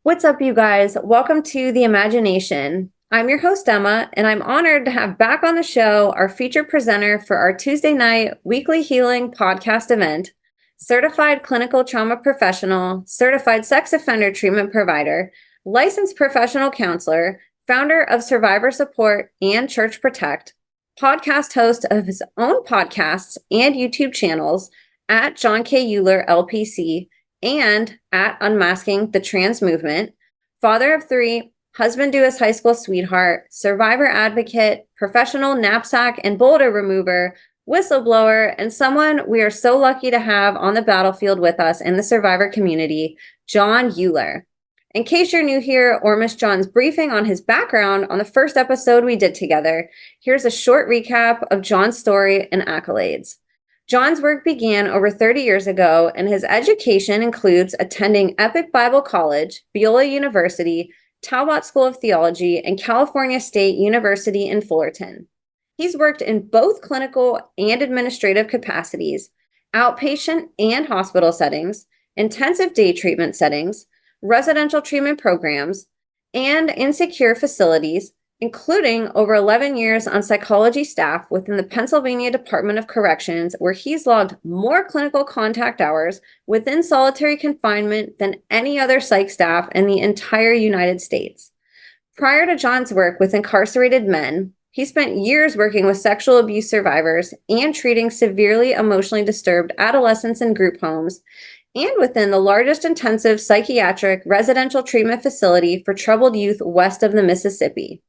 What's up, you guys? Welcome to The Imagination. I'm your host, Emma, and I'm honored to have back on the show our featured presenter for our Tuesday night weekly healing podcast event, certified clinical trauma professional, certified sex offender treatment provider, licensed professional counselor, founder of Survivor Support and Church Protect, podcast host of his own podcasts and YouTube channels at Jon K. Uhler, LPC, and at Unmasking the Trans Movement, father of three, husband to his high school sweetheart, survivor advocate, professional knapsack and boulder remover, whistleblower, and someone we are so lucky to have on the battlefield with us in the survivor community, Jon Uhler. In case you're new here or missed Jon's briefing on his background on the first episode we did together, here's a short recap of Jon's story and accolades. Jon's work began over 30 years ago, and his education includes attending Epic Bible College, Biola University, Talbot School of Theology, and California State University in Fullerton. He's worked in both clinical and administrative capacities, outpatient and hospital settings, intensive day treatment settings, residential treatment programs, and in secure facilities, including over 11 years on psychology staff within the Pennsylvania Department of Corrections, where he's logged more clinical contact hours within solitary confinement than any other psych staff in the entire United States. Prior to Jon's work with incarcerated men, he spent years working with sexual abuse survivors and treating severely emotionally disturbed adolescents in group homes, and within the largest intensive psychiatric residential treatment facility for troubled youth west of the Mississippi.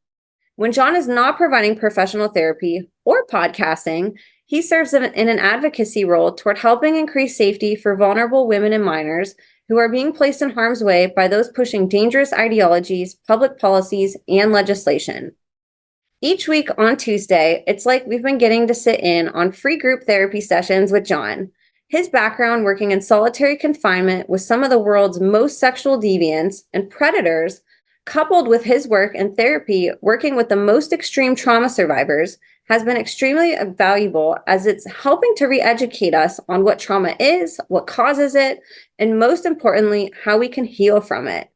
When Jon is not providing professional therapy or podcasting, he serves in an advocacy role toward helping increase safety for vulnerable women and minors who are being placed in harm's way by those pushing dangerous ideologies, public policies, and legislation. Each week on Tuesday, it's like we've been getting to sit in on free group therapy sessions with Jon. His background working in solitary confinement with some of the world's most sexual deviants and predators, coupled with his work and therapy working with the most extreme trauma survivors, has been extremely valuable as it's helping to re-educate us on what trauma is, what causes it, and most importantly, how we can heal from it.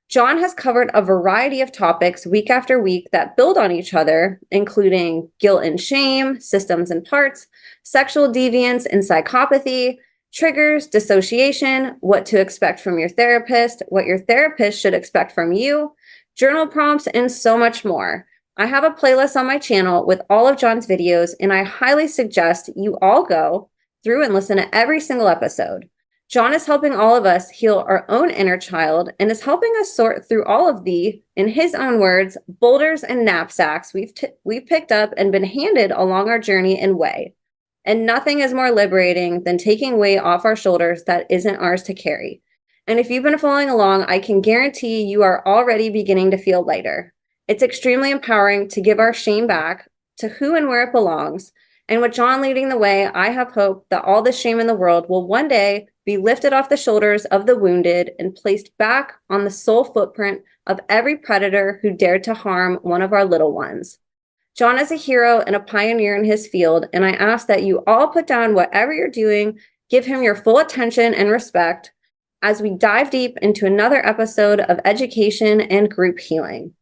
Jon has covered a variety of topics week after week that build on each other, including guilt and shame, systems and parts, sexual deviance and psychopathy, triggers, dissociation, what to expect from your therapist, what your therapist should expect from you, journal prompts, and so much more. I have a playlist on my channel with all of Jon's videos, and I highly suggest you all go through and listen to every single episode. Jon is helping all of us heal our own inner child and is helping us sort through all of the, in his own words, boulders and knapsacks we've picked up and been handed along our journey and way. And nothing is more liberating than taking weight off our shoulders that isn't ours to carry. And if you've been following along, I can guarantee you are already beginning to feel lighter. It's extremely empowering to give our shame back to who and where it belongs. And with Jon leading the way, I have hope that all the shame in the world will one day be lifted off the shoulders of the wounded and placed back on the soul footprint of every predator who dared to harm one of our little ones. Jon is a hero and a pioneer in his field, and I ask that you all put down whatever you're doing, give him your full attention and respect as we dive deep into another episode of education and group healing.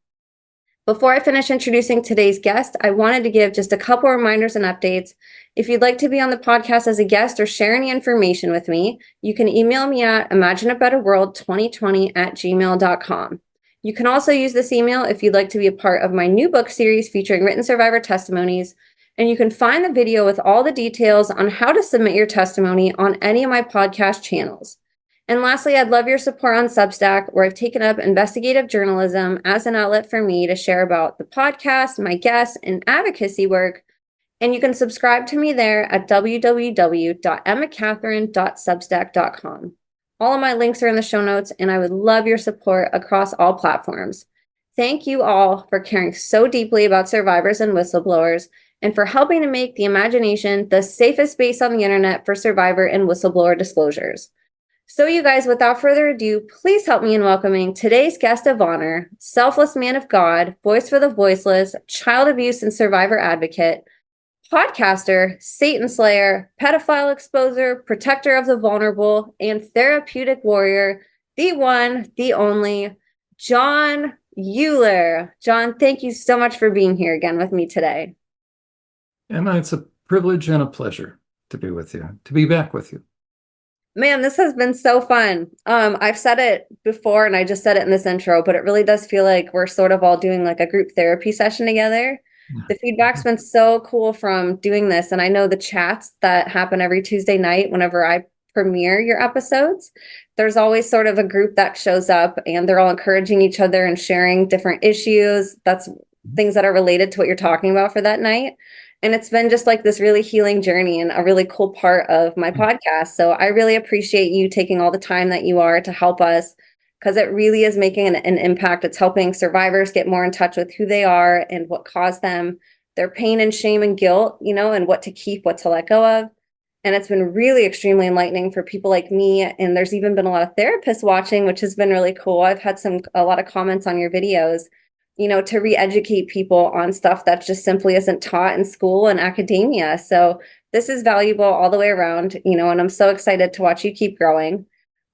Before I finish introducing today's guest, I wanted to give just a couple reminders and updates. If you'd like to be on the podcast as a guest or share any information with me, you can email me at imagineabetterworld2020@gmail.com. You can also use this email if you'd like to be a part of my new book series featuring written survivor testimonies, and you can find the video with all the details on how to submit your testimony on any of my podcast channels. And lastly, I'd love your support on Substack, where I've taken up investigative journalism as an outlet for me to share about the podcast, my guests, and advocacy work. And you can subscribe to me there at www.emmakatherine.substack.com. All of my links are in the show notes, and I would love your support across all platforms. Thank you all for caring so deeply about survivors and whistleblowers, and for helping to make the imagination the safest space on the internet for survivor and whistleblower disclosures. So you guys, without further ado, please help me in welcoming today's guest of honor, selfless man of God, voice for the voiceless, child abuse and survivor advocate, podcaster, Satan slayer, pedophile exposer, protector of the vulnerable, and therapeutic warrior, the one, the only, Jon Uhler. Jon, thank you so much for being here again with me today. Emma, it's a privilege and a pleasure to be with you, to be back with you. Man, this has been so fun. I've said it before and I just said it in this intro, but it really does feel like we're sort of all doing like a group therapy session together. The feedback's been so cool from doing this. And I know the chats that happen every Tuesday night whenever I premiere your episodes, there's always sort of a group that shows up and they're all encouraging each other and sharing different issues. That's things that are related to what you're talking about for that night. And it's been just like this really healing journey and a really cool part of my podcast. So I really appreciate you taking all the time that you are to help us because it really is making an impact. It's helping survivors get more in touch with who they are and what caused them, their pain and shame and guilt, and what to keep, what to let go of. And it's been really extremely enlightening for people like me. And there's even been a lot of therapists watching, which has been really cool. I've had a lot of comments on your videos, to re-educate people on stuff that just simply isn't taught in school and academia. So this is valuable all the way around, and I'm so excited to watch you keep growing.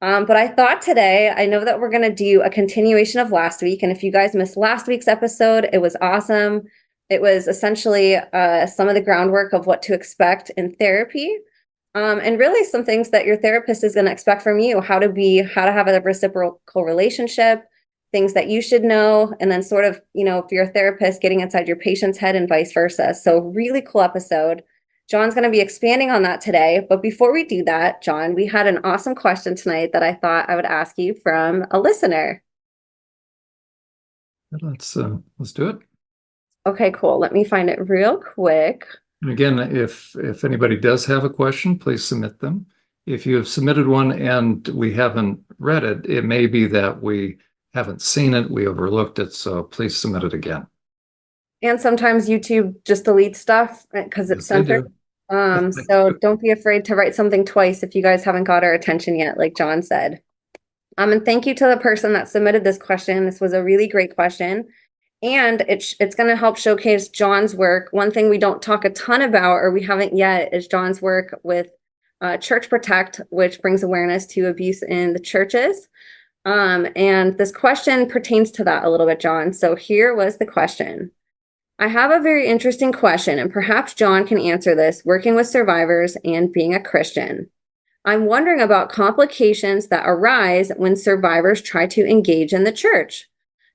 But I thought today, I know that we're going to do a continuation of last week. And if you guys missed last week's episode, it was awesome. It was essentially some of the groundwork of what to expect in therapy. And really some things that your therapist is going to expect from you, how to have a reciprocal relationship, things that you should know, and then sort of, if you're a therapist, getting inside your patient's head and vice versa. So really cool episode. Jon's going to be expanding on that today. But before we do that, Jon, we had an awesome question tonight that I thought I would ask you from a listener. Let's do it. Okay, cool. Let me find it real quick. And again, if anybody does have a question, please submit them. If you have submitted one and we haven't read it, it may be that we haven't seen it, we overlooked it, so please submit it again. And sometimes YouTube just deletes stuff because it's Yes, they censored. do. So don't be afraid to write something twice if you guys haven't got our attention yet, like Jon said. And thank you to the person that submitted this question. This was a really great question. And it's going to help showcase Jon's work. One thing we don't talk a ton about, or we haven't yet, is Jon's work with Church Protect, which brings awareness to abuse in the churches. And this question pertains to that a little bit, Jon. So here was the question. I have a very interesting question, and perhaps Jon can answer this, working with survivors and being a Christian. I'm wondering about complications that arise when survivors try to engage in the church.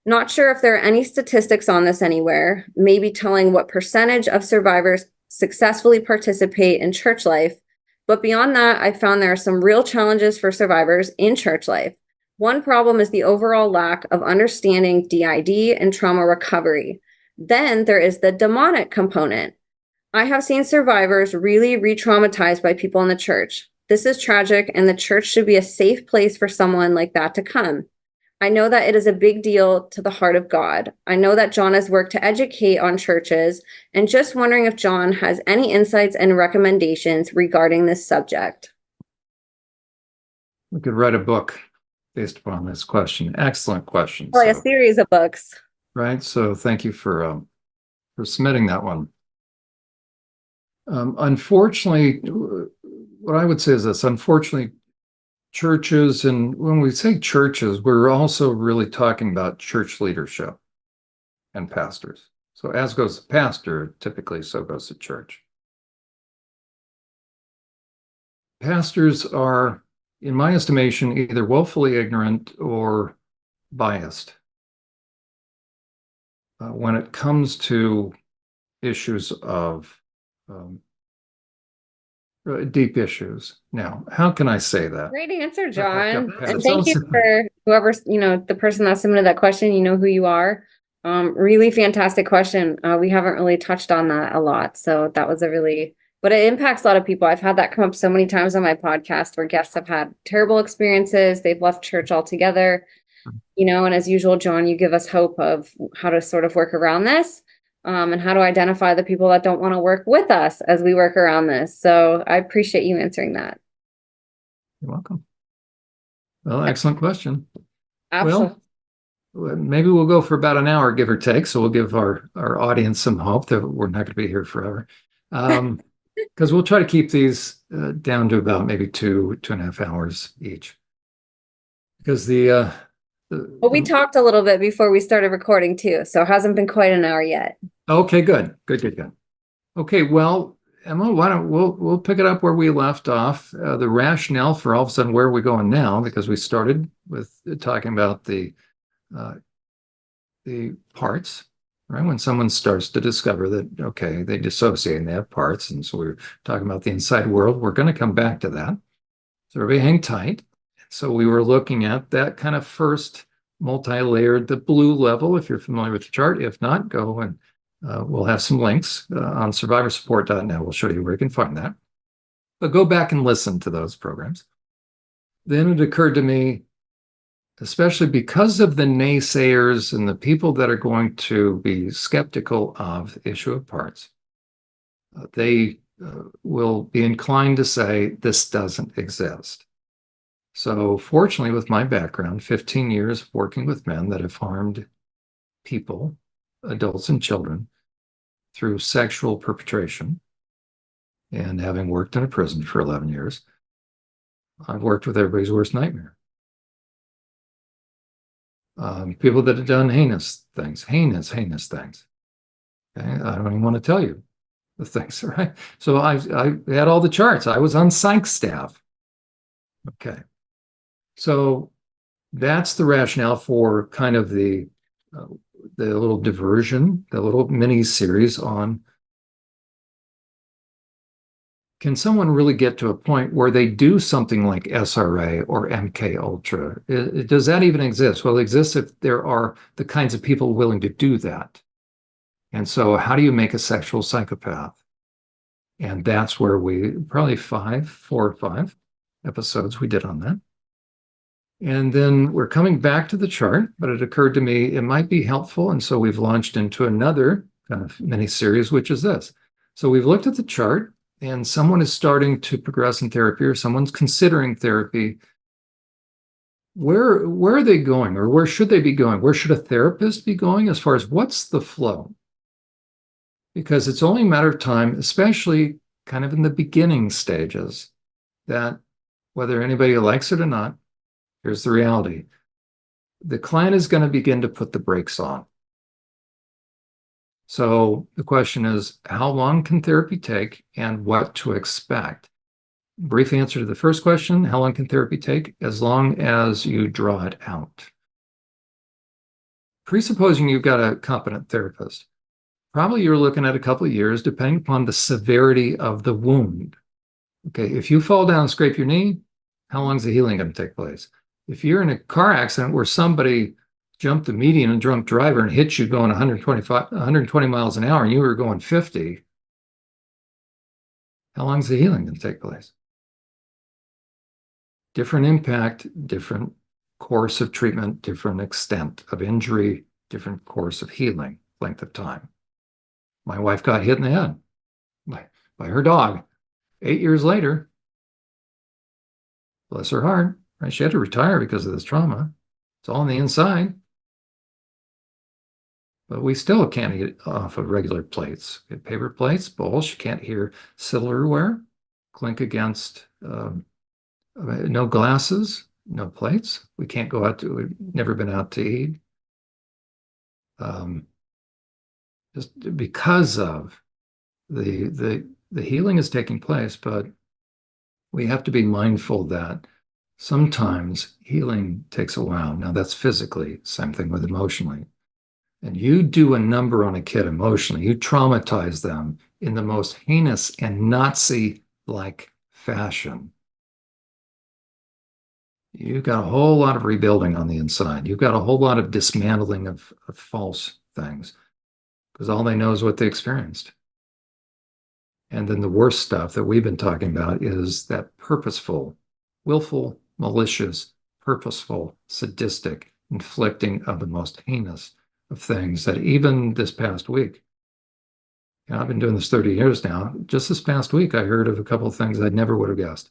Not sure if there are any statistics on this anywhere, maybe telling what percentage of survivors successfully participate in church life. But beyond that, I found there are some real challenges for survivors in church life. One problem is the overall lack of understanding DID and trauma recovery. Then there is the demonic component. I have seen survivors really re-traumatized by people in the church. This is tragic, and the church should be a safe place for someone like that to come. I know that it is a big deal to the heart of God. I know that Jon has worked to educate on churches, and just wondering if Jon has any insights and recommendations regarding this subject. We could write a book based upon this question. Excellent question. Probably a series of books. Right. So thank you for submitting that one. Unfortunately, what I would say is this, unfortunately, churches, and when we say churches, we're also really talking about church leadership and pastors. So as goes the pastor, typically so goes the church. Pastors are, in my estimation, either willfully ignorant or biased when it comes to issues of deep issues. Now, how can I say that? Great answer, Jon. And And thank you for whoever, the person that submitted that question, you know who you are. Really fantastic question. We haven't really touched on that a lot. So that was but it impacts a lot of people. I've had that come up so many times on my podcast where guests have had terrible experiences. They've left church altogether, and as usual, Jon, you give us hope of how to sort of work around this. And how to identify the people that don't want to work with us as we work around this. So I appreciate you answering that. You're welcome. Well, excellent question. Absolutely. Well, maybe we'll go for about an hour, give or take. So we'll give our audience some hope that we're not going to be here forever. Because we'll try to keep these down to about maybe 2.5 hours each. Because the But we talked a little bit before we started recording too, so it hasn't been quite an hour yet. Okay, good. Good, good, good. Okay, well, Emma, why don't we'll pick it up where we left off. The rationale for all of a sudden where are we going now, because we started with talking about uh, the parts, right? When someone starts to discover that, okay, they dissociate and they have parts. And so we're talking about the inside world. We're going to come back to that. So everybody hang tight. So we were looking at that kind of first multi-layered, the blue level, if you're familiar with the chart. If not, go and we'll have some links on SurvivorSupport.net. We'll show you where you can find that. But go back and listen to those programs. Then it occurred to me, especially because of the naysayers and the people that are going to be skeptical of the issue of parts, they will be inclined to say this doesn't exist. So fortunately, with my background, 15 years of working with men that have harmed people, adults and children, through sexual perpetration, and having worked in a prison for 11 years, I've worked with everybody's worst nightmare. People that have done heinous things, heinous things. Okay? I don't even want to tell you the things, right? So I had all the charts. I was on psych staff. Okay. So that's the rationale for kind of the little diversion, the little mini series on, can someone really get to a point where they do something like SRA or MK Ultra? Does that even exist? Well, it exists if there are the kinds of people willing to do that. And so how do you make a sexual psychopath? And that's where we probably 4 or 5 episodes we did on that. And then we're coming back to the chart, but it occurred to me it might be helpful. And so we've launched into another kind of mini series, which is this. So we've looked at the chart, and someone is starting to progress in therapy, or someone's considering therapy. Where are they going, or where should they be going? Where should a therapist be going as far as what's the flow? Because it's only a matter of time, especially kind of in the beginning stages, that whether anybody likes it or not, here's the reality. The client is going to begin to put the brakes on. So the question is, how long can therapy take and what to expect? Brief answer to the first question, how long can therapy take? As long as you draw it out. Presupposing you've got a competent therapist, probably you're looking at a couple of years, depending upon the severity of the wound. Okay, if you fall down and scrape your knee, how long is the healing going to take place? If you're in a car accident where somebody jumped the median and drunk driver and hit you going 120 miles an hour and you were going 50, how long is the healing going to take place? Different impact, different course of treatment, different extent of injury, different course of healing, length of time. My wife got hit in the head by her dog. 8 years later, bless her heart, right? She had to retire because of this trauma. It's all on the inside. But we still can't eat off of regular plates. Paper plates, bowls, you can't hear silverware clink against no glasses, no plates. We can't go out to, we've never been out to eat. Just because of the healing is taking place, but we have to be mindful that sometimes healing takes a while. Now that's physically, same thing with emotionally. And you do a number on a kid emotionally, you traumatize them in the most heinous and Nazi-like fashion. You've got a whole lot of rebuilding on the inside. You've got a whole lot of dismantling of false things because all they know is what they experienced. And then the worst stuff that we've been talking about is that purposeful, willful, malicious, purposeful, sadistic inflicting of the most heinous of things that even this past week, I've been doing this 30 years now, just this past week, I heard of a couple of things I never would have guessed.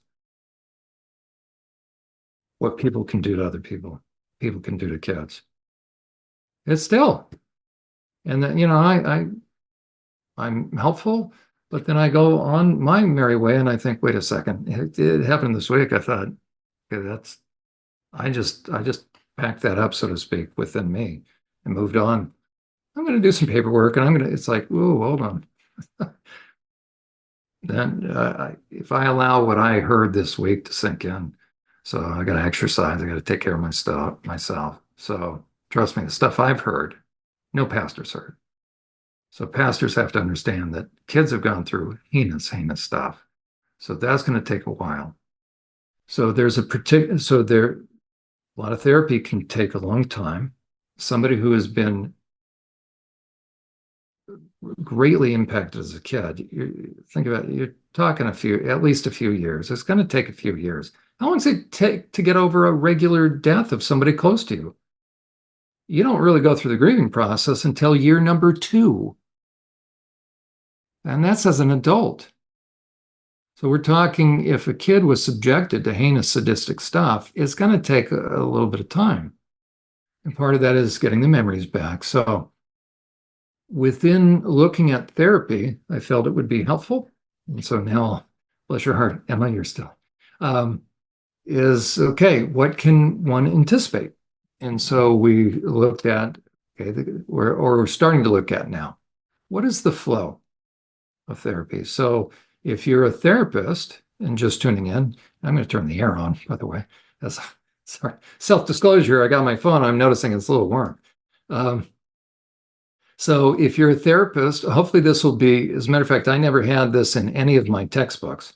What people can do to other people, people can do to kids. It's still, and then, I'm helpful, but then I go on my merry way and I think, wait a second, it happened this week. I thought, okay, I just packed that up, so to speak, within me and moved on. I'm going to do some paperwork and it's like, whoa, hold on. Then if I allow what I heard this week to sink in, so I got to exercise, I got to take care of my stuff myself. So trust me, the stuff I've heard, no pastors heard. So pastors have to understand that kids have gone through heinous, heinous stuff. So that's going to take a while. So there's a particular, so there, a lot of therapy can take a long time. Somebody who has been greatly impacted as a kid, think about it, you're talking at least a few years. It's going to take a few years. How long does it take to get over a regular death of somebody close to you? You don't really go through the grieving process until year number 2. And that's as an adult. So we're talking if a kid was subjected to heinous sadistic stuff, it's going to take a little bit of time. And part of that is getting the memories back. So within looking at therapy, I felt it would be helpful. And so now, bless your heart, Emma, you're still, is okay, what can one anticipate? And so we looked at, okay, we're starting to look at now, what is the flow of therapy? So if you're a therapist and just tuning in, I'm going to turn the air on, by the way. That's, sorry, self-disclosure, I got my phone, I'm noticing it's a little warm. So if you're a therapist, hopefully this will be, as a matter of fact, I never had this in any of my textbooks,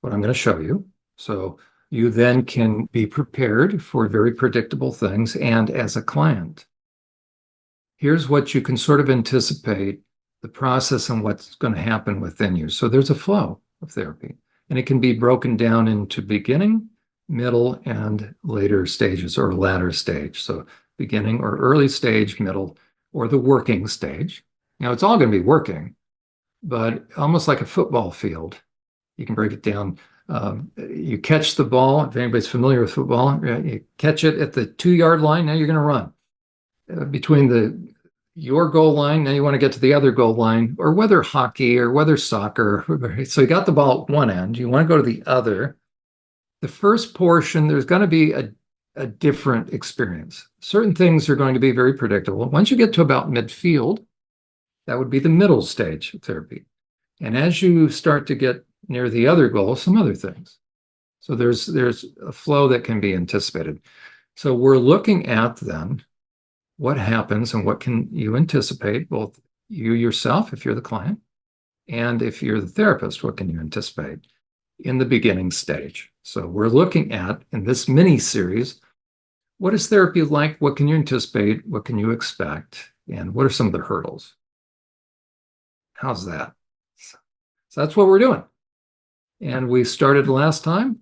but I'm going to show you. So you then can be prepared for very predictable things. And as a client, here's what you can sort of anticipate the process and what's going to happen within you. So there's a flow of therapy, and it can be broken down into beginning, middle, and later stages or latter stage. So beginning or early stage, middle, or the working stage. Now, it's all going to be working, but almost like a football field. You can break it down. You catch the ball. If anybody's familiar with football, you catch it at the 2-yard line. Now you're going to run between your goal line. Now you want to get to the other goal line, or whether hockey or whether soccer. So you got the ball at one end. You want to go to the other. The first portion, there's going to be a different experience. Certain things are going to be very predictable. Once you get to about midfield, that would be the middle stage of therapy. And as you start to get near the other goal, some other things. So there's a flow that can be anticipated. So we're looking at then what happens and what can you anticipate, both you yourself, if you're the client, and if you're the therapist, what can you anticipate in the beginning stage? So we're looking at, in this mini series, what is therapy like? What can you anticipate? What can you expect? And what are some of the hurdles? How's that? So that's what we're doing. And we started last time,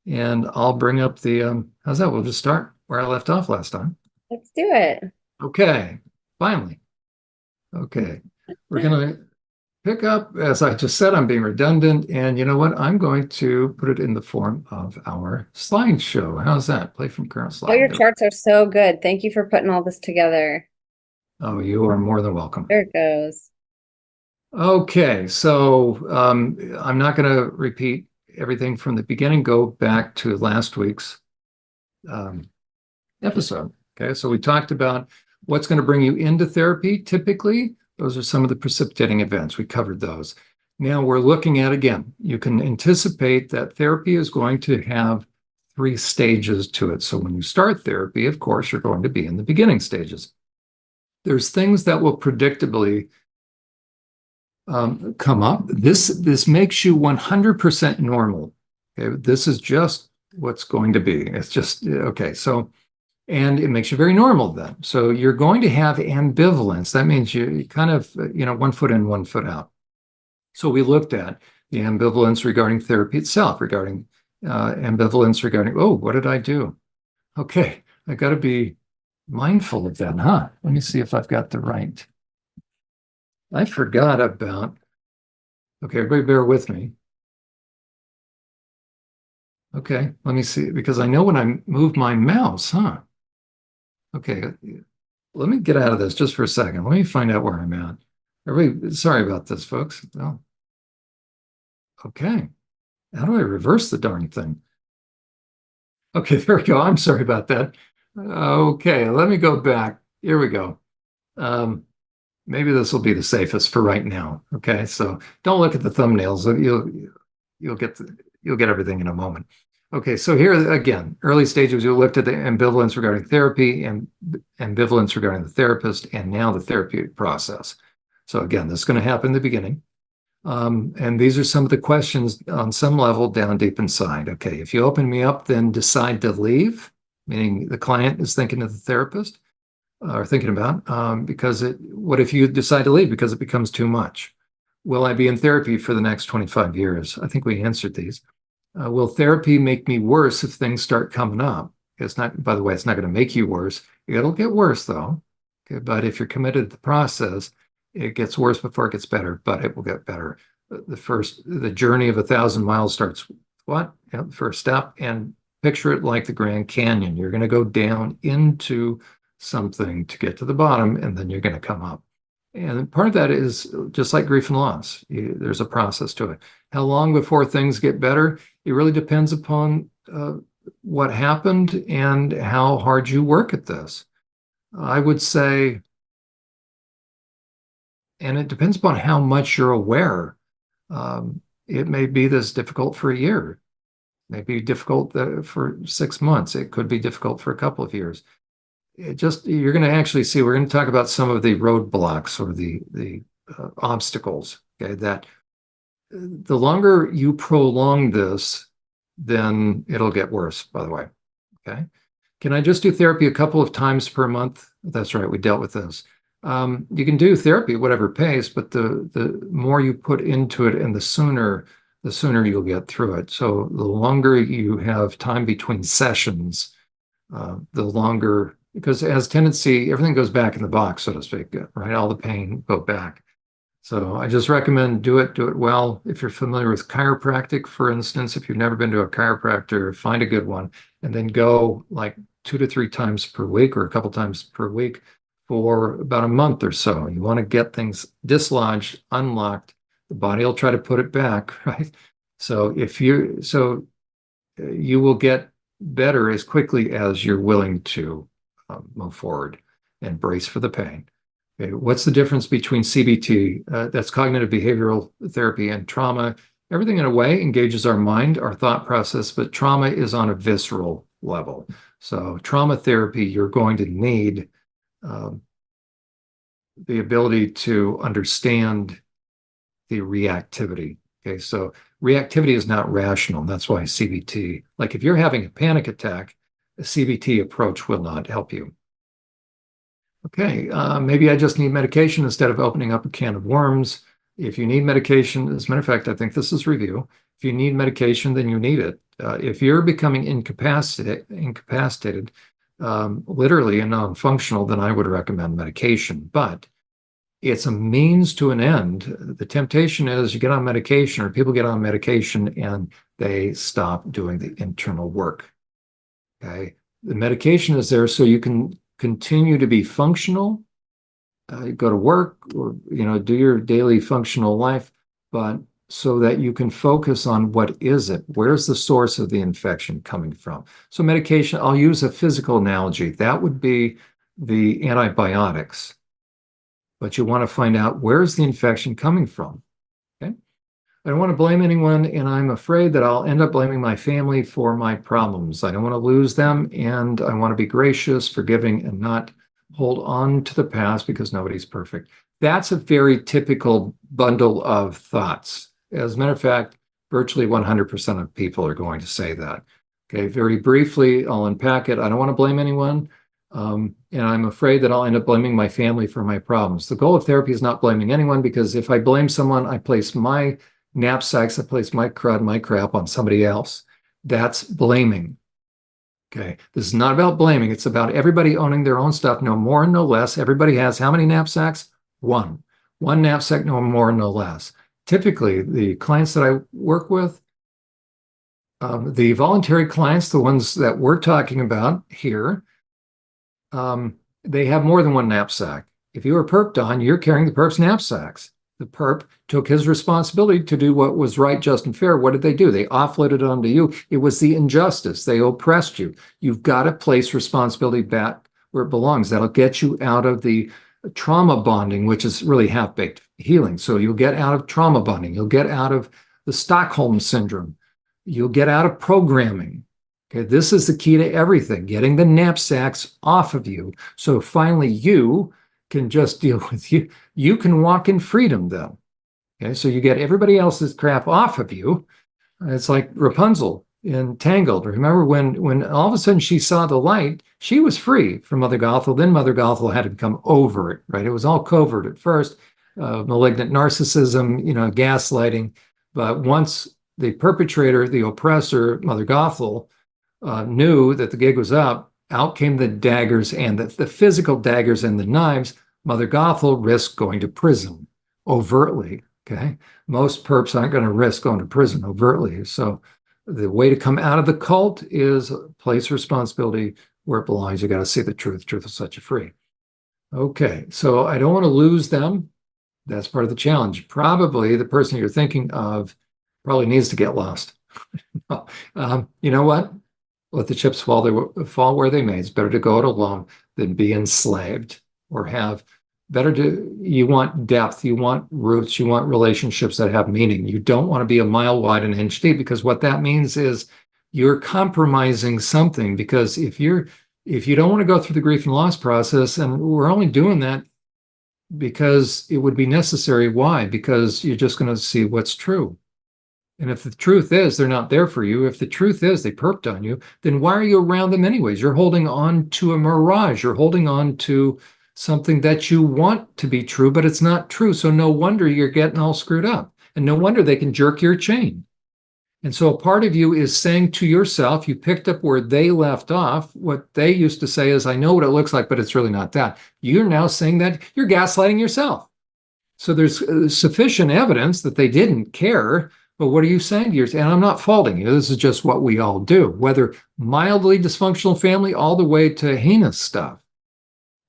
and I'll bring up the, how's that? We'll just start where I left off last time. Let's do it. Okay, finally. Okay, we're going to pick up, as I just said, I'm being redundant, and you know what? I'm going to put it in the form of our slideshow. How's that? Play from current Oh, your slide. charts are so good. Thank you for putting all this together. Oh, you are more than welcome. There it goes. Okay, so I'm not going to repeat everything from the beginning. Go back to last week's um, episode. Okay, so we talked about what's going to bring you into therapy. Typically, those are some of the precipitating events. We covered those. Now we're looking at, again, you can anticipate that therapy is going to have 3 stages to it. So when you start therapy, of course, you're going to be in the beginning stages. There's things that will predictably come up. This makes you 100% normal. Okay? This is just what's going to be. It's just, okay. So, and it makes you very normal then. So you're going to have ambivalence. That means you kind of, one foot in, one foot out. So we looked at the ambivalence regarding therapy itself, regarding ambivalence regarding, oh, what did I do? Okay, I got to be mindful of that, huh? Let me see if I've got the right. I forgot about, okay, everybody bear with me. Okay, let me see, because I know when I move my mouse, huh? Okay, let me get out of this just for a second. Let me find out where I'm at. Everybody, sorry about this, folks. Oh, okay. How do I reverse the darn thing? Okay, there we go. I'm sorry about that. Okay, let me go back. Here we go. Um, Maybe this will be the safest for right now. Okay, so don't look at the thumbnails. You'll get you'll get everything in a moment. Okay, so here again, early stages, you looked at the ambivalence regarding therapy and ambivalence regarding the therapist, and now the therapeutic process. So again, this is going to happen in the beginning. And these are some of the questions on some level down deep inside. Okay, if you open me up, then decide to leave, meaning the client is thinking of the therapist or thinking about, because what if you decide to leave because it becomes too much? Will I be in therapy for the next 25 years? I think we answered these. Will therapy make me worse if things start coming up? It's not, by the way, it's not going to make you worse. It'll get worse though. Okay, but if you're committed to the process, it gets worse before it gets better, but it will get better. The journey of 1,000 miles starts what? Yeah, the first step, and picture it like the Grand Canyon. You're going to go down into something to get to the bottom, and then you're going to come up. And part of that is just like grief and loss. There's a process to it. How long before things get better? It really depends upon what happened and how hard you work at this. I would say, and it depends upon how much you're aware. It may be this difficult for a year, it may be difficult for 6 months. It could be difficult for a couple of years. You're going to actually see, we're going to talk about some of the roadblocks or the obstacles, okay, that the longer you prolong this, then it'll get worse, by the way. Okay. Can I just do therapy a couple of times per month? That's right. We dealt with this. You can do therapy, whatever pays, but the more you put into it and the sooner you'll get through it. So the longer you have time between sessions, the longer, because it has tendency, everything goes back in the box, so to speak, right? All the pain go back. So I just recommend do it well. If you're familiar with chiropractic, for instance, if you've never been to a chiropractor, find a good one and then go like 2 to 3 times per week or a couple times per week for about a month or so. You want to get things dislodged, unlocked. The body will try to put it back, right? So you will get better as quickly as you're willing to move forward and brace for the pain. Okay, what's the difference between CBT, that's cognitive behavioral therapy, and trauma? Everything in a way engages our mind, our thought process, but trauma is on a visceral level. So trauma therapy, you're going to need um, the ability to understand the reactivity. Okay, so reactivity is not rational. That's why CBT, like if you're having a panic attack, a CBT approach will not help you. Okay, maybe I just need medication instead of opening up a can of worms. If you need medication, as a matter of fact, I think this is review. If you need medication, then you need it. If you're becoming incapacitated, literally and non-functional, then I would recommend medication. But it's a means to an end. The temptation is you get on medication, or people get on medication and they stop doing the internal work. Okay. The medication is there so you can continue to be functional, go to work, or do your daily functional life, but so that you can focus on what is it? Where's the source of the infection coming from? So medication, I'll use a physical analogy. That would be the antibiotics. But you want to find out where's the infection coming from. Okay. I don't want to blame anyone, and I'm afraid that I'll end up blaming my family for my problems. I don't want to lose them, and I want to be gracious, forgiving, and not hold on to the past because nobody's perfect. That's a very typical bundle of thoughts. As a matter of fact, virtually 100% of people are going to say that. Okay, very briefly, I'll unpack it. I don't want to blame anyone. And I'm afraid that I'll end up blaming my family for my problems. The goal of therapy is not blaming anyone, because if I blame someone, I place my knapsacks, I place my crud, my crap on somebody else. That's blaming. Okay. This is not about blaming. It's about everybody owning their own stuff, no more and no less. Everybody has how many knapsacks? One. One knapsack, no more, no less. Typically, the clients that I work with, the voluntary clients, the ones that we're talking about here, they have more than one knapsack. If you are perped on, you're carrying the perp's knapsacks. The perp took his responsibility to do what was right, just, and fair. What did they do? They offloaded it onto you. It was the injustice. They oppressed you. You've got to place responsibility back where it belongs. That'll get you out of the trauma bonding, which is really half-baked healing. So you'll get out of trauma bonding. You'll get out of the Stockholm syndrome. You'll get out of programming. Okay, this is the key to everything, getting the knapsacks off of you. So finally you can just deal with you. You can walk in freedom then. Okay, so you get everybody else's crap off of you. It's like Rapunzel in Tangled. Remember when all of a sudden she saw the light, she was free from Mother Gothel. Then Mother Gothel had to become over it, right? It was all covert at first, malignant narcissism, gaslighting. But once the perpetrator, the oppressor, Mother Gothel, knew that the gig was up, out came the daggers and the physical daggers and the knives. Mother Gothel risked going to prison overtly. Okay. Most perps aren't going to risk going to prison overtly. So the way to come out of the cult is place responsibility where it belongs. You got to see the truth. Truth will set you free. Okay. So I don't want to lose them. That's part of the challenge. Probably the person you're thinking of probably needs to get lost. You know what? Let the chips fall where they may. It's better to go it alone than be enslaved or you want depth, you want roots, you want relationships that have meaning. You don't want to be a mile wide and an inch deep, because what that means is you're compromising something. Because if you don't want to go through the grief and loss process, and we're only doing that because it would be necessary. Why? Because you're just going to see what's true. And if the truth is they're not there for you, if the truth is they perped on you, then why are you around them anyways? You're holding on to a mirage. You're holding on to something that you want to be true, but it's not true. So no wonder you're getting all screwed up. And no wonder they can jerk your chain. And so a part of you is saying to yourself, you picked up where they left off. What they used to say is, I know what it looks like, but it's really not that. You're now saying that you're gaslighting yourself. So there's sufficient evidence that they didn't care. But what are you saying to yourself? And I'm not faulting you. This is just what we all do, whether mildly dysfunctional family all the way to heinous stuff.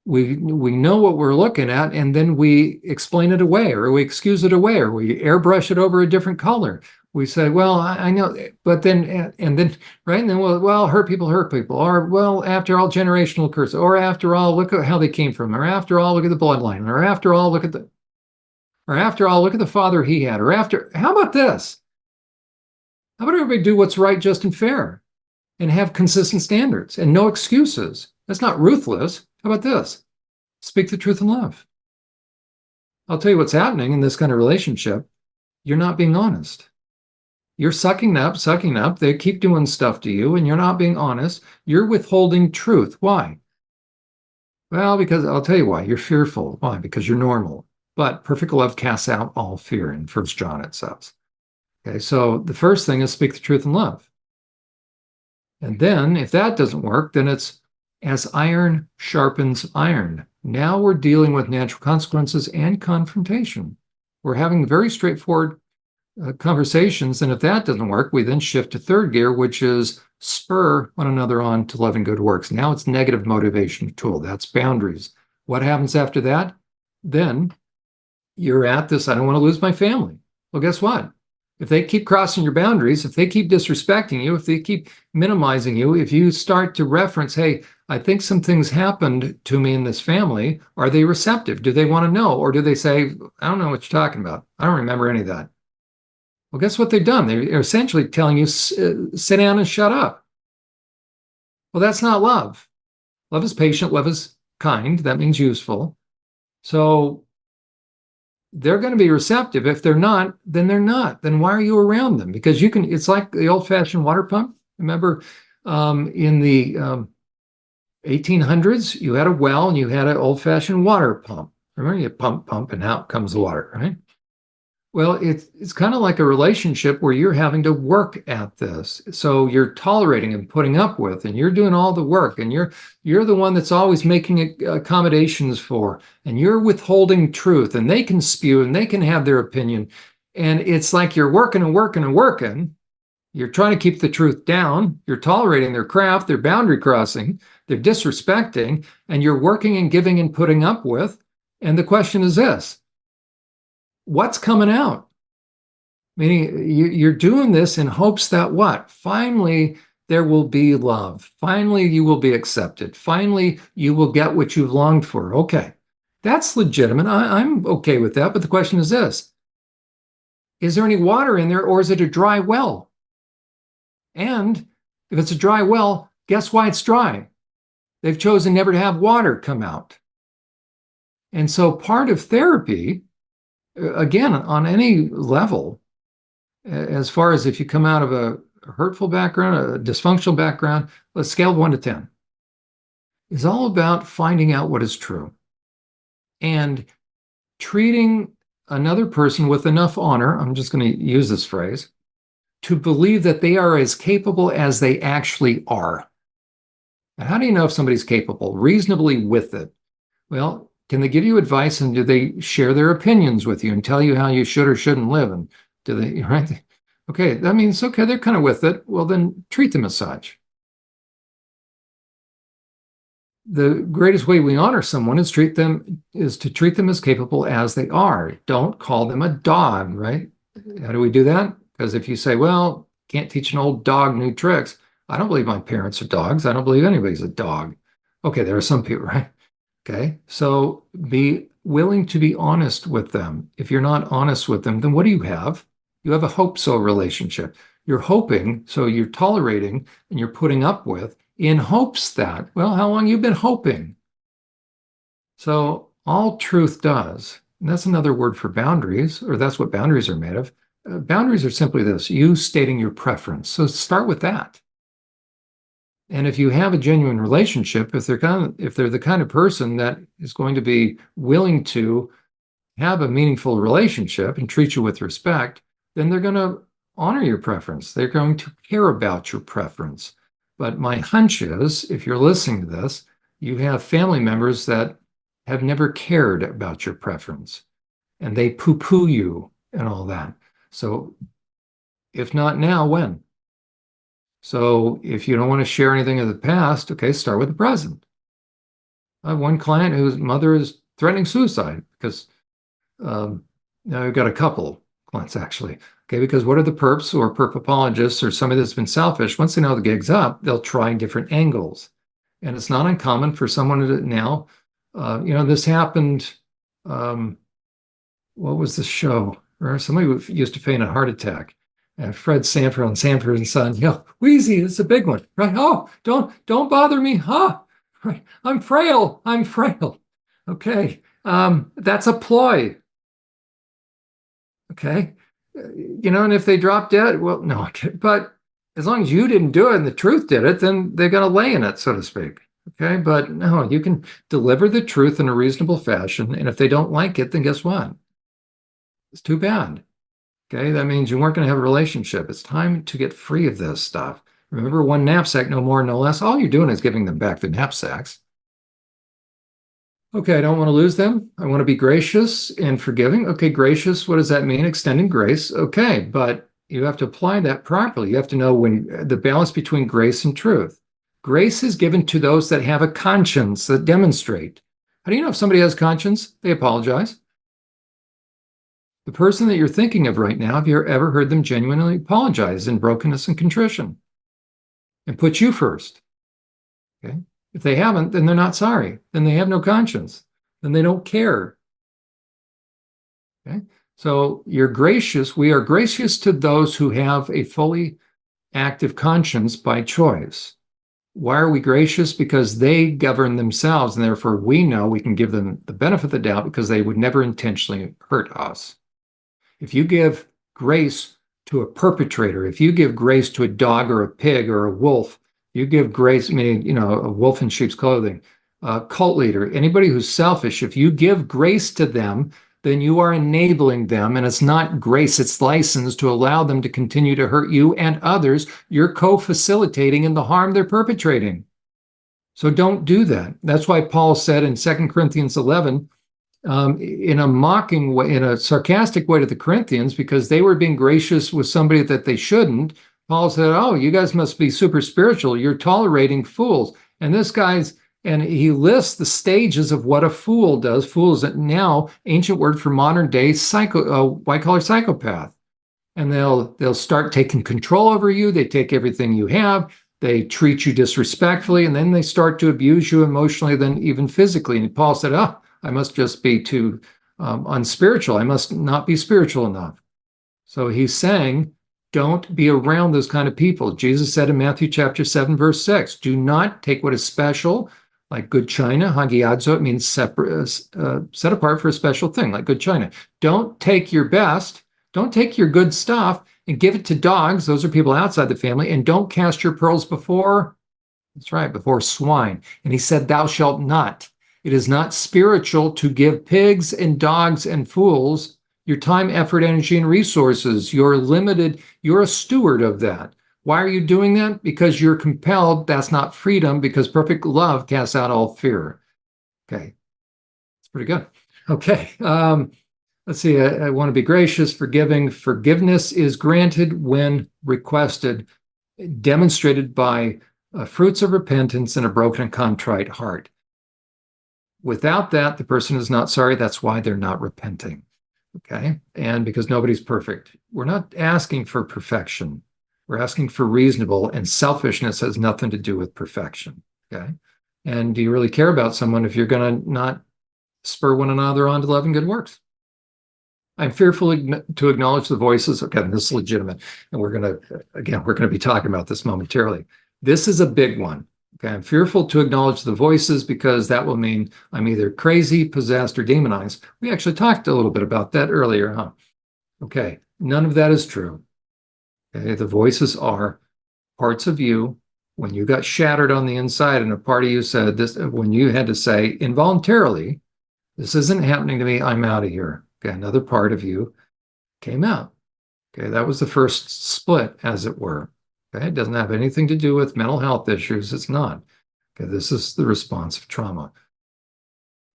We know what we're looking at, and then we explain it away, or we excuse it away, or we airbrush it over a different color. We say, well, I know, but then, and then, right? And then, well, hurt people, or, well, after all, generational curse, or after all, look at how they came from, or after all, look at the bloodline, or after all, look at the father he had, how about this? How about everybody do what's right, just, and fair, and have consistent standards and no excuses? That's not ruthless. How about this? Speak the truth in love. I'll tell you what's happening in this kind of relationship. You're not being honest. You're sucking up. They keep doing stuff to you, and you're not being honest. You're withholding truth. Why? Well, because I'll tell you why. You're fearful. Why? Because you're normal. But perfect love casts out all fear. In 1 John, it says. Okay, so the first thing is speak the truth in love. And then if that doesn't work, then it's as iron sharpens iron. Now we're dealing with natural consequences and confrontation. We're having very straightforward conversations. And if that doesn't work, we then shift to third gear, which is spur one another on to love and good works. Now it's negative motivation tool. That's boundaries. What happens after that? Then you're at this, I don't want to lose my family. Well, guess what? If they keep crossing your boundaries, if they keep disrespecting you, if they keep minimizing you, if you start to reference, hey, I think some things happened to me in this family, are they receptive? Do they want to know? Or do they say, I don't know what you're talking about. I don't remember any of that. Well, guess what they've done? They're essentially telling you, sit down and shut up. Well, that's not love. Love is patient. Love is kind. That means useful. So they're going to be receptive. If they're not, then they're not. Then why are you around them? Because it's like the old-fashioned water pump. Remember in the 1800s, you had a well and you had an old-fashioned water pump. Remember, you pump, and out comes the water, right? Well, it's kind of like a relationship where you're having to work at this. So you're tolerating and putting up with, and you're doing all the work, and you're the one that's always making accommodations for, and you're withholding truth, and they can spew and they can have their opinion. And it's like you're working and working and working. You're trying to keep the truth down. You're tolerating their crap, their boundary crossing, they're disrespecting, and you're working and giving and putting up with. And the question is this: what's coming out? Meaning you're doing this in hopes that what? Finally, there will be love. Finally, you will be accepted. Finally, you will get what you've longed for. Okay, that's legitimate. I'm okay with that. But the question is this: is there any water in there, or is it a dry well? And if it's a dry well, guess why it's dry? They've chosen never to have water come out. And so part of therapy, again, on any level, as far as if you come out of a hurtful background, a dysfunctional background, let's scale 1 to 10, is all about finding out what is true and treating another person with enough honor. I'm just going to use this phrase to believe that they are as capable as they actually are. Now, how do you know if somebody's capable reasonably with it? Well, can they give you advice, and do they share their opinions with you and tell you how you should or shouldn't live? And do they, right? Okay, that means, okay, they're kind of with it. Well, then treat them as such. The greatest way we honor someone is to treat them as capable as they are. Don't call them a dog, right? How do we do that? Because if you say, well, can't teach an old dog new tricks, I don't believe my parents are dogs. I don't believe anybody's a dog. Okay, there are some people, right? Okay, so be willing to be honest with them. If you're not honest with them, then what do you have? You have a hope-so relationship. You're hoping, so you're tolerating and you're putting up with in hopes that, well, how long you've been hoping? So all truth does, and that's another word for boundaries, or that's what boundaries are made of. Boundaries are simply this: you stating your preference. So start with that. And if you have a genuine relationship, if they're the kind of person that is going to be willing to have a meaningful relationship and treat you with respect, then they're going to honor your preference. They're going to care about your preference. But my hunch is, if you're listening to this, you have family members that have never cared about your preference, and they poo-poo you and all that. So if not now, when? So if you don't want to share anything of the past, okay, start with the present. I have one client whose mother is threatening suicide because now I've got a couple clients actually. Okay, because what are the perps or perp apologists or somebody that's been selfish? Once they know the gig's up, they'll try different angles. And it's not uncommon for someone to now, this happened. What was the show? Or somebody who used to feign a heart attack. And Fred Sanford on Sanford and Son, Wheezy, it's a big one, right? Oh, don't bother me, huh? Right. I'm frail. Okay. That's a ploy. Okay. And if they drop dead, well, no, but as long as you didn't do it and the truth did it, then they're going to lay in it, so to speak. Okay. But no, you can deliver the truth in a reasonable fashion. And if they don't like it, then guess what? It's too bad. Okay. That means you weren't going to have a relationship. It's time to get free of this stuff. Remember, one knapsack, no more, no less. All you're doing is giving them back the knapsacks. Okay, I don't want to lose them. I want to be gracious and forgiving. Okay, gracious, what does that mean? Extending grace. Okay, but you have to apply that properly. You have to know when the balance between grace and truth. Grace is given to those that have a conscience, that demonstrate. How do you know if somebody has conscience? They apologize. The person that you're thinking of right now, have you ever heard them genuinely apologize in brokenness and contrition and put you first? Okay. If they haven't, then they're not sorry. Then they have no conscience. Then they don't care. Okay. So you're gracious. We are gracious to those who have a fully active conscience by choice. Why are we gracious? Because they govern themselves, and therefore we know we can give them the benefit of the doubt because they would never intentionally hurt us. If you give grace to a perpetrator, if you give grace to a dog or a pig or a wolf, you give grace, meaning, a wolf in sheep's clothing, a cult leader, anybody who's selfish, if you give grace to them, then you are enabling them. And it's not grace, it's license to allow them to continue to hurt you and others. You're co-facilitating in the harm they're perpetrating. So don't do that. That's why Paul said in 2 Corinthians 11, in a mocking way, in a sarcastic way to the Corinthians, because they were being gracious with somebody that they shouldn't. Paul said, oh, you guys must be super spiritual. You're tolerating fools. And this guy's And he lists the stages of what a fool does. Fool is now ancient word for modern day white collar psychopath. And they'll start taking control over you. They take everything you have. They treat you disrespectfully, and then they start to abuse you emotionally, then even physically. And Paul said, "Oh, I must just be too unspiritual. I must not be spiritual enough." So he's saying, don't be around those kind of people. Jesus said in Matthew chapter 7, verse 6, do not take what is special, like good china, hagiadzo, it means separate, set apart for a special thing, like good china. Don't take your best, don't take your good stuff and give it to dogs. Those are people outside the family. And don't cast your pearls before, that's right, before swine. And he said, thou shalt not. It is not spiritual to give pigs and dogs and fools your time, effort, energy, and resources. You're limited. You're a steward of that. Why are you doing that? Because you're compelled. That's not freedom, because perfect love casts out all fear. Okay. It's pretty good. Okay. Let's see. I want to be gracious, forgiving. Forgiveness is granted when requested, demonstrated by fruits of repentance and a broken and contrite heart. Without that, the person is not sorry. That's why they're not repenting. Okay. And because nobody's perfect, we're not asking for perfection. We're asking for reasonable, and selfishness has nothing to do with perfection. Okay. And do you really care about someone if you're going to not spur one another on to love and good works? I'm fearful to acknowledge the voices. Okay, this is legitimate. And we're going to be talking about this momentarily. This is a big one. Okay, I'm fearful to acknowledge the voices because that will mean I'm either crazy, possessed, or demonized. We actually talked a little bit about that earlier, huh? Okay, none of that is true. Okay, the voices are parts of you when you got shattered on the inside, and a part of you said this when you had to say involuntarily, this isn't happening to me, I'm out of here. Okay, another part of you came out. Okay, that was the first split, as it were. Okay, it doesn't have anything to do with mental health issues. It's not. Okay, this is the response of trauma.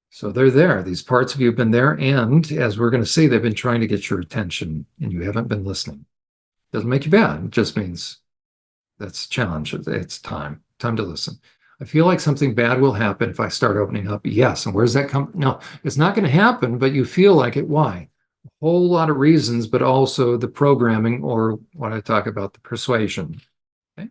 So they're there. These parts of you have been there, and as we're going to see, they've been trying to get your attention, and you haven't been listening. Doesn't make you bad. It just means that's a challenge. It's time to listen. I feel like something bad will happen if I start opening up. Yes, and where's that come? No, it's not going to happen, but you feel like it. Why? Whole lot of reasons, but also the programming, or what I talk about, the persuasion. Okay.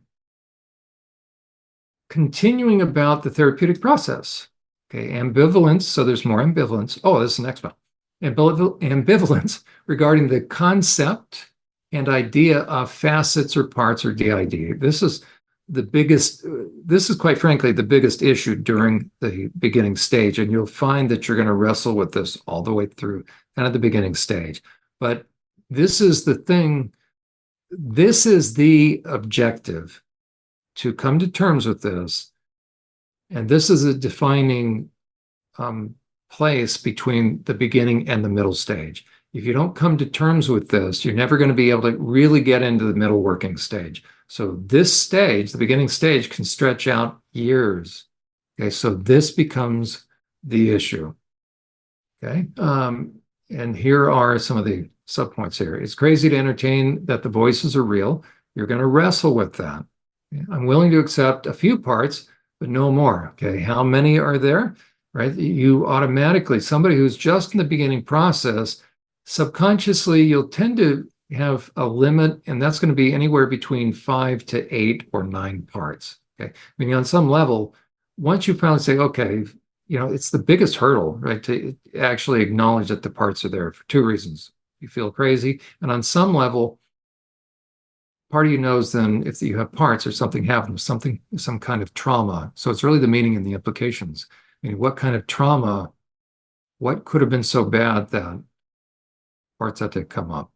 Continuing about the therapeutic process. Okay, ambivalence. So there's more ambivalence. Oh, this is the next one. Ambivalence regarding the concept and idea of facets or parts or DID. This is the biggest, this is quite frankly the biggest issue during the beginning stage. And you'll find that you're going to wrestle with this all the way through kind of the beginning stage. But this is the thing, this is the objective, to come to terms with this. And this is a defining place between the beginning and the middle stage. If you don't come to terms with this, you're never going to be able to really get into the middle working stage. So this stage, the beginning stage, can stretch out years. Okay, so this becomes the issue. Okay, and here are some of the subpoints here. It's crazy to entertain that the voices are real. You're going to wrestle with that. I'm willing to accept a few parts, but no more. Okay, how many are there? Right, you automatically, somebody who's just in the beginning process, subconsciously, you'll tend to have a limit, and that's going to be anywhere between 5 to 8 or 9 parts. Okay, meaning on some level, once you finally say, okay, it's the biggest hurdle, right, to actually acknowledge that the parts are there for two reasons. You feel crazy, and on some level, part of you knows then if you have parts or something happened, some kind of trauma. So it's really the meaning and the implications. I mean, what kind of trauma, what could have been so bad that parts had to come up?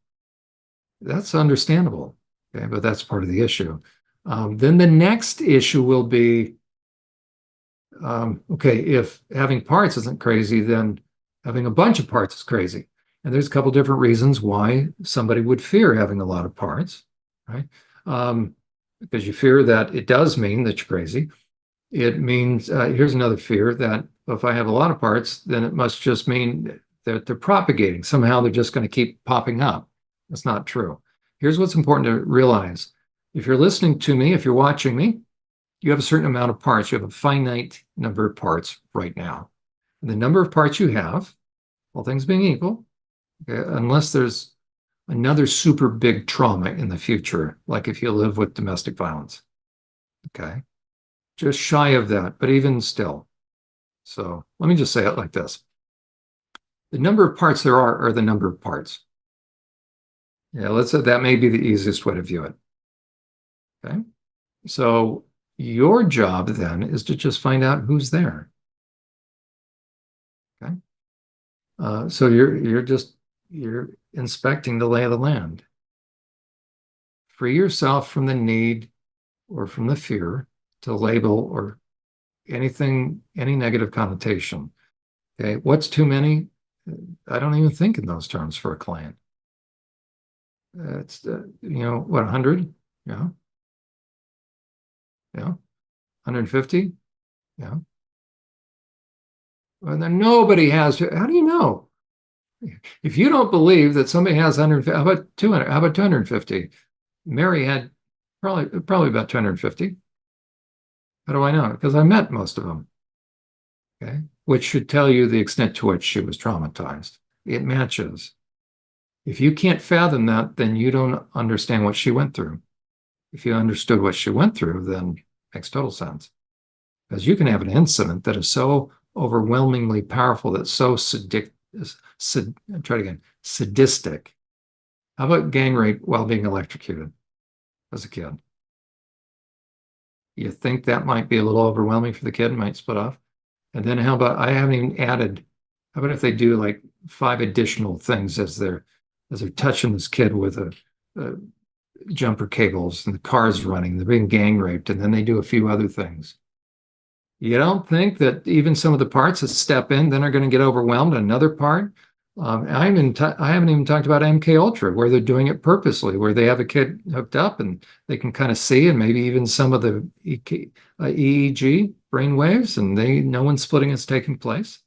That's understandable, okay, but that's part of the issue. Then the next issue will be, okay, if having parts isn't crazy, then having a bunch of parts is crazy. And there's a couple different reasons why somebody would fear having a lot of parts, right? Because you fear that it does mean that you're crazy. It means, here's another fear, that if I have a lot of parts, then it must just mean that they're propagating. Somehow they're just going to keep popping up. That's not true. Here's what's important to realize. If you're listening to me, if you're watching me, you have a certain amount of parts. You have a finite number of parts right now. And the number of parts you have, all things being equal, okay, unless there's another super big trauma in the future, like if you live with domestic violence, okay, just shy of that, but even still. So let me just say it like this. The number of parts there are the number of parts. Yeah, let's say that may be the easiest way to view it. Okay. So your job then is to just find out who's there. Okay. So you're inspecting the lay of the land. Free yourself from the need or from the fear to label or anything, any negative connotation. Okay. What's too many? I don't even think in those terms for a client. It's, what, 100? Yeah. Yeah. 150? Yeah. Well, then nobody has. How do you know? If you don't believe that somebody has 150, how about 200? How about 250? Mary had probably about 250. How do I know? Because I met most of them. Okay. Which should tell you the extent to which she was traumatized. It matches. If you can't fathom that, then you don't understand what she went through. If you understood what she went through, then it makes total sense. Because you can have an incident that is so overwhelmingly powerful, that's so try it again, sadistic. How about gang rape while being electrocuted as a kid? You think that might be a little overwhelming for the kid, might split off? And then how about, I haven't even added, how about if they do like 5 additional things as they're touching this kid with a jumper cables and the car's running, they're being gang raped, and then they do a few other things. You don't think that even some of the parts that step in then are going to get overwhelmed? Another part, I haven't even talked about MK Ultra, where they're doing it purposely, where they have a kid hooked up and they can kind of see, and maybe even some of the EEG brain waves, and no one splitting is taking place.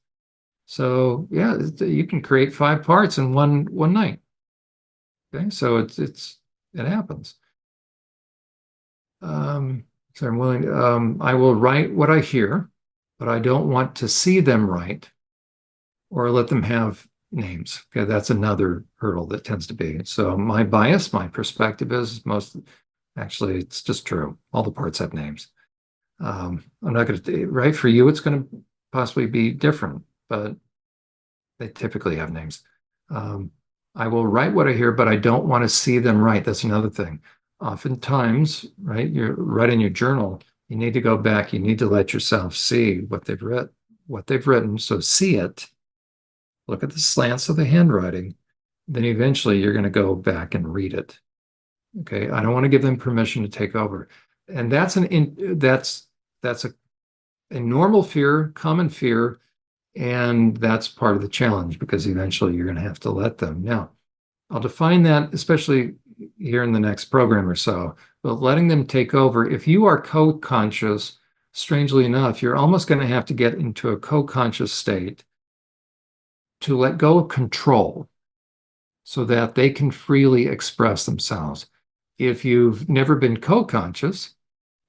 So yeah, you can create 5 parts in one night. Okay, so it happens. So I'm willing. I will write what I hear, but I don't want to see them write or let them have names. Okay, that's another hurdle that tends to be. So my bias, my perspective is actually, it's just true. All the parts have names. I'm not going to write for you. It's going to possibly be different, but they typically have names. Um, I will write what I hear, but I don't want to see them write. That's another thing. Oftentimes, right, you're writing your journal. You need to go back. You need to let yourself see what they've written. So see it. Look at the slants of the handwriting. Then eventually you're going to go back and read it. Okay. I don't want to give them permission to take over. And that's a normal fear, common fear, and that's part of the challenge, because eventually you're going to have to let them. Now, I'll define that, especially here in the next program or so, but letting them take over. If you are co-conscious, strangely enough, you're almost going to have to get into a co-conscious state to let go of control so that they can freely express themselves. If you've never been co-conscious,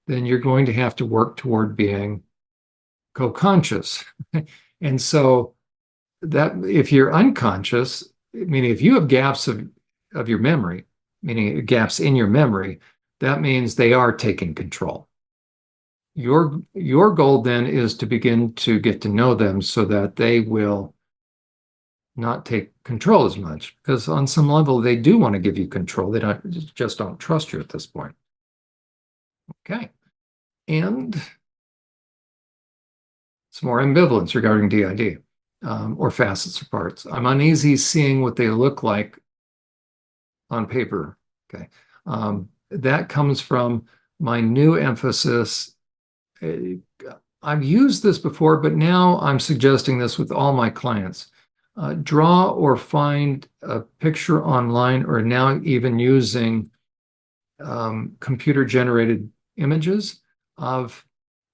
then you're going to have to work toward being co-conscious. And so that if you're unconscious, meaning if you have gaps of your memory, meaning gaps in your memory, that means they are taking control. Your goal then is to begin to get to know them so that they will not take control as much, because on some level they do want to give you control. They just don't trust you at this point. Okay. And some more ambivalence regarding DID, or facets or parts. I'm uneasy seeing what they look like on paper. Okay. That comes from my new emphasis. I've used this before, but now I'm suggesting this with all my clients. Draw or find a picture online, or now even using computer generated images of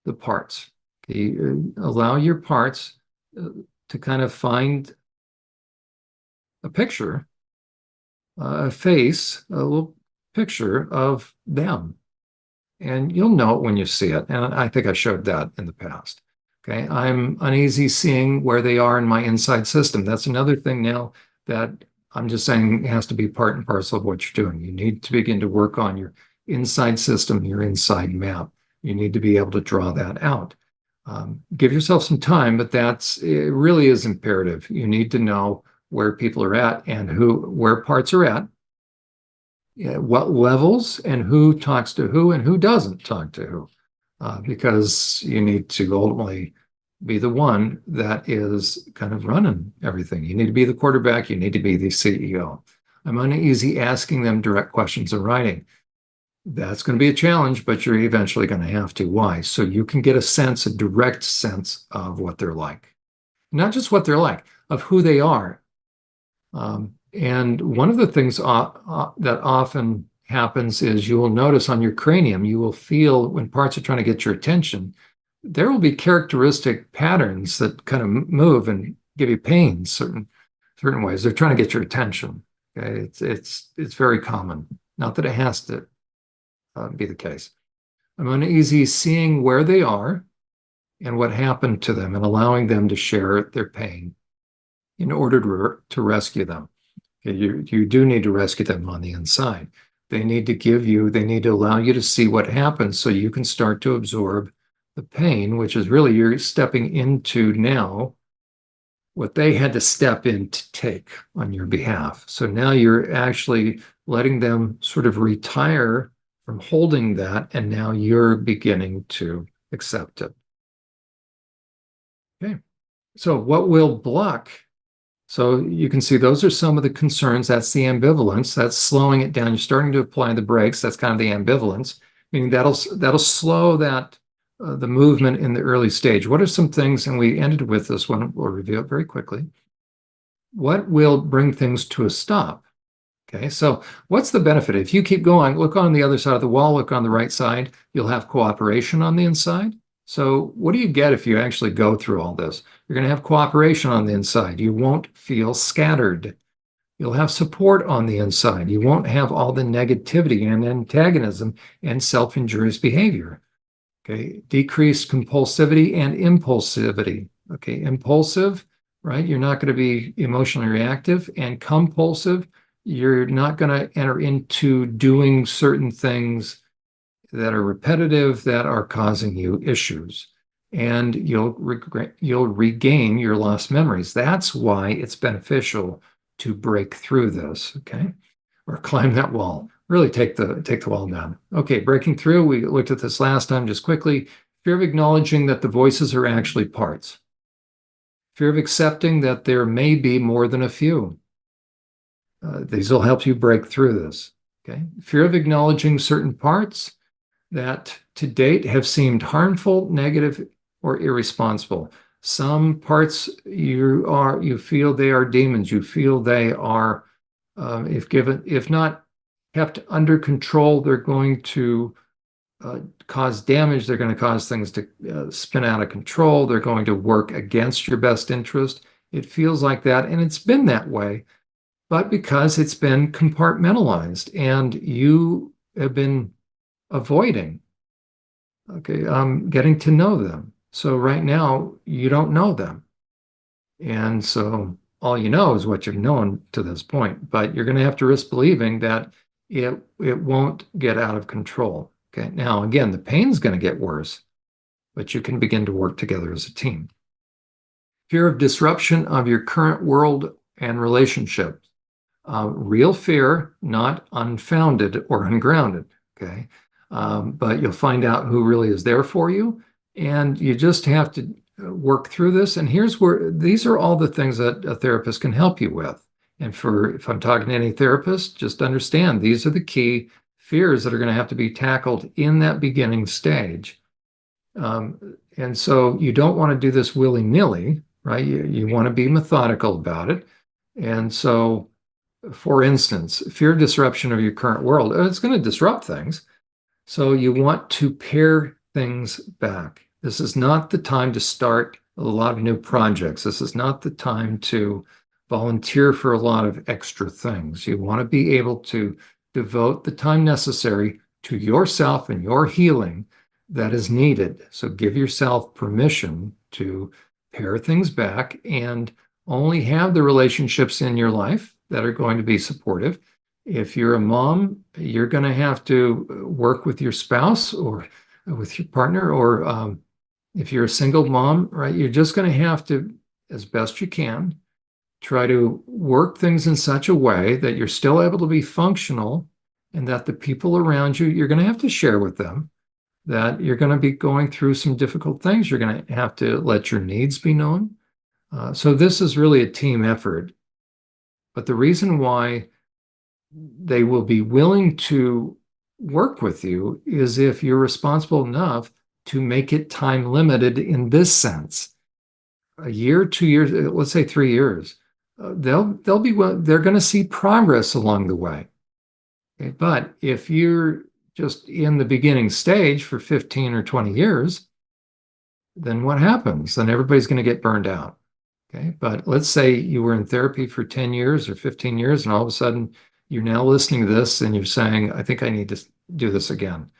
the parts. Okay. Allow your parts to kind of find a picture, a face, a little picture of them. and you'll know it when you see it. And I think I showed that in the past. Okay. I'm uneasy seeing where they are in my inside system. That's another thing now that I'm just saying has to be part and parcel of what you're doing. You need to begin to work on your inside system, your inside map. You need to be able to draw that out. Give yourself some time, but it really is imperative. You need to know where people are at and where parts are at, what levels, and who talks to who and who doesn't talk to who, because you need to ultimately be the one that is kind of running everything. You need to be the quarterback. You need to be the CEO. I'm uneasy asking them direct questions in writing. That's going to be a challenge, but you're eventually going to have to. Why? So you can get a direct sense of what they're like. Not just what they're like, of who they are. And one of the things that often happens is you will notice on your cranium, you will feel when parts are trying to get your attention, there will be characteristic patterns that kind of move and give you pain certain ways. They're trying to get your attention. Okay? It's very common. Not that it has to be the case. I'm uneasy seeing where they are and what happened to them and allowing them to share their pain in order to rescue them. You do need to rescue them on the inside. They need to allow you to see what happens so you can start to absorb the pain, which is really you're stepping into now what they had to step in to take on your behalf. So now you're actually letting them sort of retire from holding that, and now you're beginning to accept it. Okay. So what will block? So you can see those are some of the concerns. That's the ambivalence. That's slowing it down. You're starting to apply the brakes. That's kind of the ambivalence, meaning that'll slow the movement in the early stage. What are some things, and we ended with this one, we'll review it very quickly. What will bring things to a stop? Okay, so what's the benefit? If you keep going, look on the other side of the wall, look on the right side, you'll have cooperation on the inside. So what do you get if you actually go through all this? You're going to have cooperation on the inside. You won't feel scattered. You'll have support on the inside. You won't have all the negativity and antagonism and self-injurious behavior. Okay, decreased compulsivity and impulsivity. Okay, impulsive, right? You're not going to be emotionally reactive, and compulsive, you're not going to enter into doing certain things that are repetitive that are causing you issues, and you'll regain your lost memories. That's why it's beneficial to break through this, okay, or climb that wall. Really take the wall down. Okay, breaking through. We looked at this last time just quickly. Fear of acknowledging that the voices are actually parts. Fear of accepting that there may be more than a few. These will help you break through this. Okay. Fear of acknowledging certain parts that to date have seemed harmful, negative, or irresponsible. Some parts you feel they are demons. You feel they are, if not kept under control, they're going to cause damage. They're going to cause things to spin out of control. They're going to work against your best interest. It feels like that, and it's been that way. But because it's been compartmentalized and you have been avoiding, okay, getting to know them. So right now you don't know them. And so all you know is what you've known to this point, but you're going to have to risk believing that it won't get out of control. Okay. Now, again, the pain's going to get worse, but you can begin to work together as a team. Fear of disruption of your current world and relationships. Real fear, not unfounded or ungrounded. Okay. But you'll find out who really is there for you. And you just have to work through this. And these are all the things that a therapist can help you with. And if I'm talking to any therapist, just understand these are the key fears that are going to have to be tackled in that beginning stage. And so you don't want to do this willy-nilly, right? You want to be methodical about it. And so, for instance, fear of disruption of your current world, it's going to disrupt things. So you want to pare things back. This is not the time to start a lot of new projects. This is not the time to volunteer for a lot of extra things. You want to be able to devote the time necessary to yourself and your healing that is needed. So give yourself permission to pare things back and only have the relationships in your life that are going to be supportive. If you're a mom, you're going to have to work with your spouse or with your partner, or if you're a single mom, right, you're just going to have to, as best you can, try to work things in such a way that you're still able to be functional and that the people around you, you're going to have to share with them that you're going to be going through some difficult things. You're going to have to let your needs be known. So this is really a team effort. But the reason why they will be willing to work with you is if you're responsible enough to make it time limited in this sense. A year, 2 years, let's say 3 years, they're going to see progress along the way. Okay? But if you're just in the beginning stage for 15 or 20 years, then what happens? Then everybody's going to get burned out. Okay. But let's say you were in therapy for 10 years or 15 years, and all of a sudden you're now listening to this and you're saying, I think I need to do this again.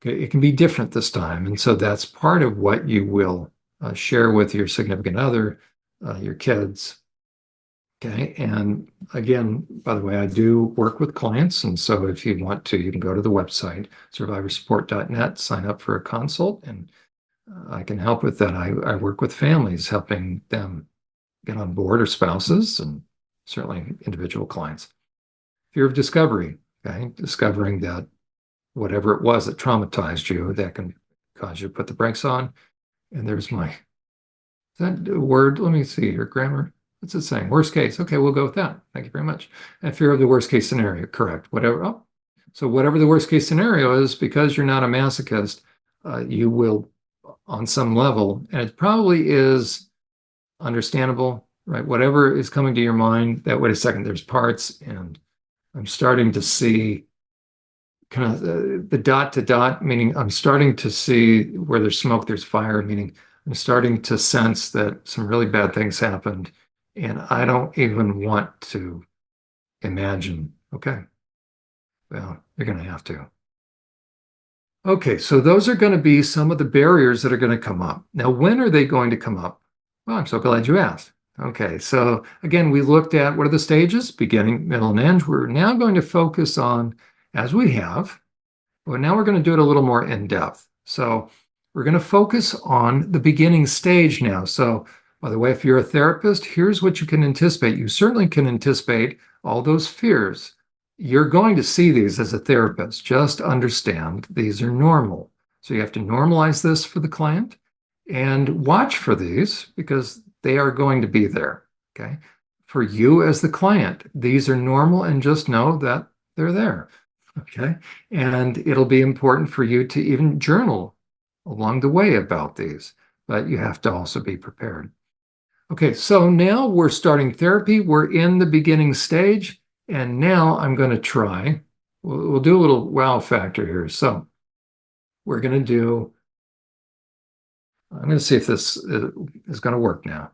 Okay. It can be different this time. And so that's part of what you will share with your significant other, your kids. Okay. And again, by the way, I do work with clients. And so if you want to, you can go to the website, SurvivorSupport.net, sign up for a consult, and I can help with that. I work with families, helping them get on board, or spouses, and certainly individual clients. Fear of discovery, okay? Discovering that whatever it was that traumatized you, that can cause you to put the brakes on. And there's my, is that a word? Let me see your grammar. What's it saying? Worst case. Okay, we'll go with that. Thank you very much. And fear of the worst case scenario, correct. Whatever. Oh, so whatever the worst case scenario is, because you're not a masochist, you will, on some level, and it probably is understandable, right? Whatever is coming to your mind, that, wait a second, there's parts, and I'm starting to see kind of the dot to dot, meaning I'm starting to see where there's smoke, there's fire, meaning I'm starting to sense that some really bad things happened, and I don't even want to imagine. Okay, well, you're going to have to. Okay, so those are going to be some of the barriers that are going to come up. Now, when are they going to come up? Well, I'm so glad you asked. Okay, so again, we looked at what are the stages, beginning, middle, and end. We're now going to focus on, as we have, but now we're going to do it a little more in depth. So we're going to focus on the beginning stage now. So, by the way, if you're a therapist, here's what you can anticipate. You certainly can anticipate all those fears. You're going to see these as a therapist. Just understand these are normal. So you have to normalize this for the client and watch for these because they are going to be there. Okay. For you as the client, these are normal, and just know that they're there. Okay. And it'll be important for you to even journal along the way about these, but you have to also be prepared. Okay. So now we're starting therapy. We're in the beginning stage. And now I'm going to try, we'll do a little wow factor here. So we're going to do, I'm going to see if this is going to work now.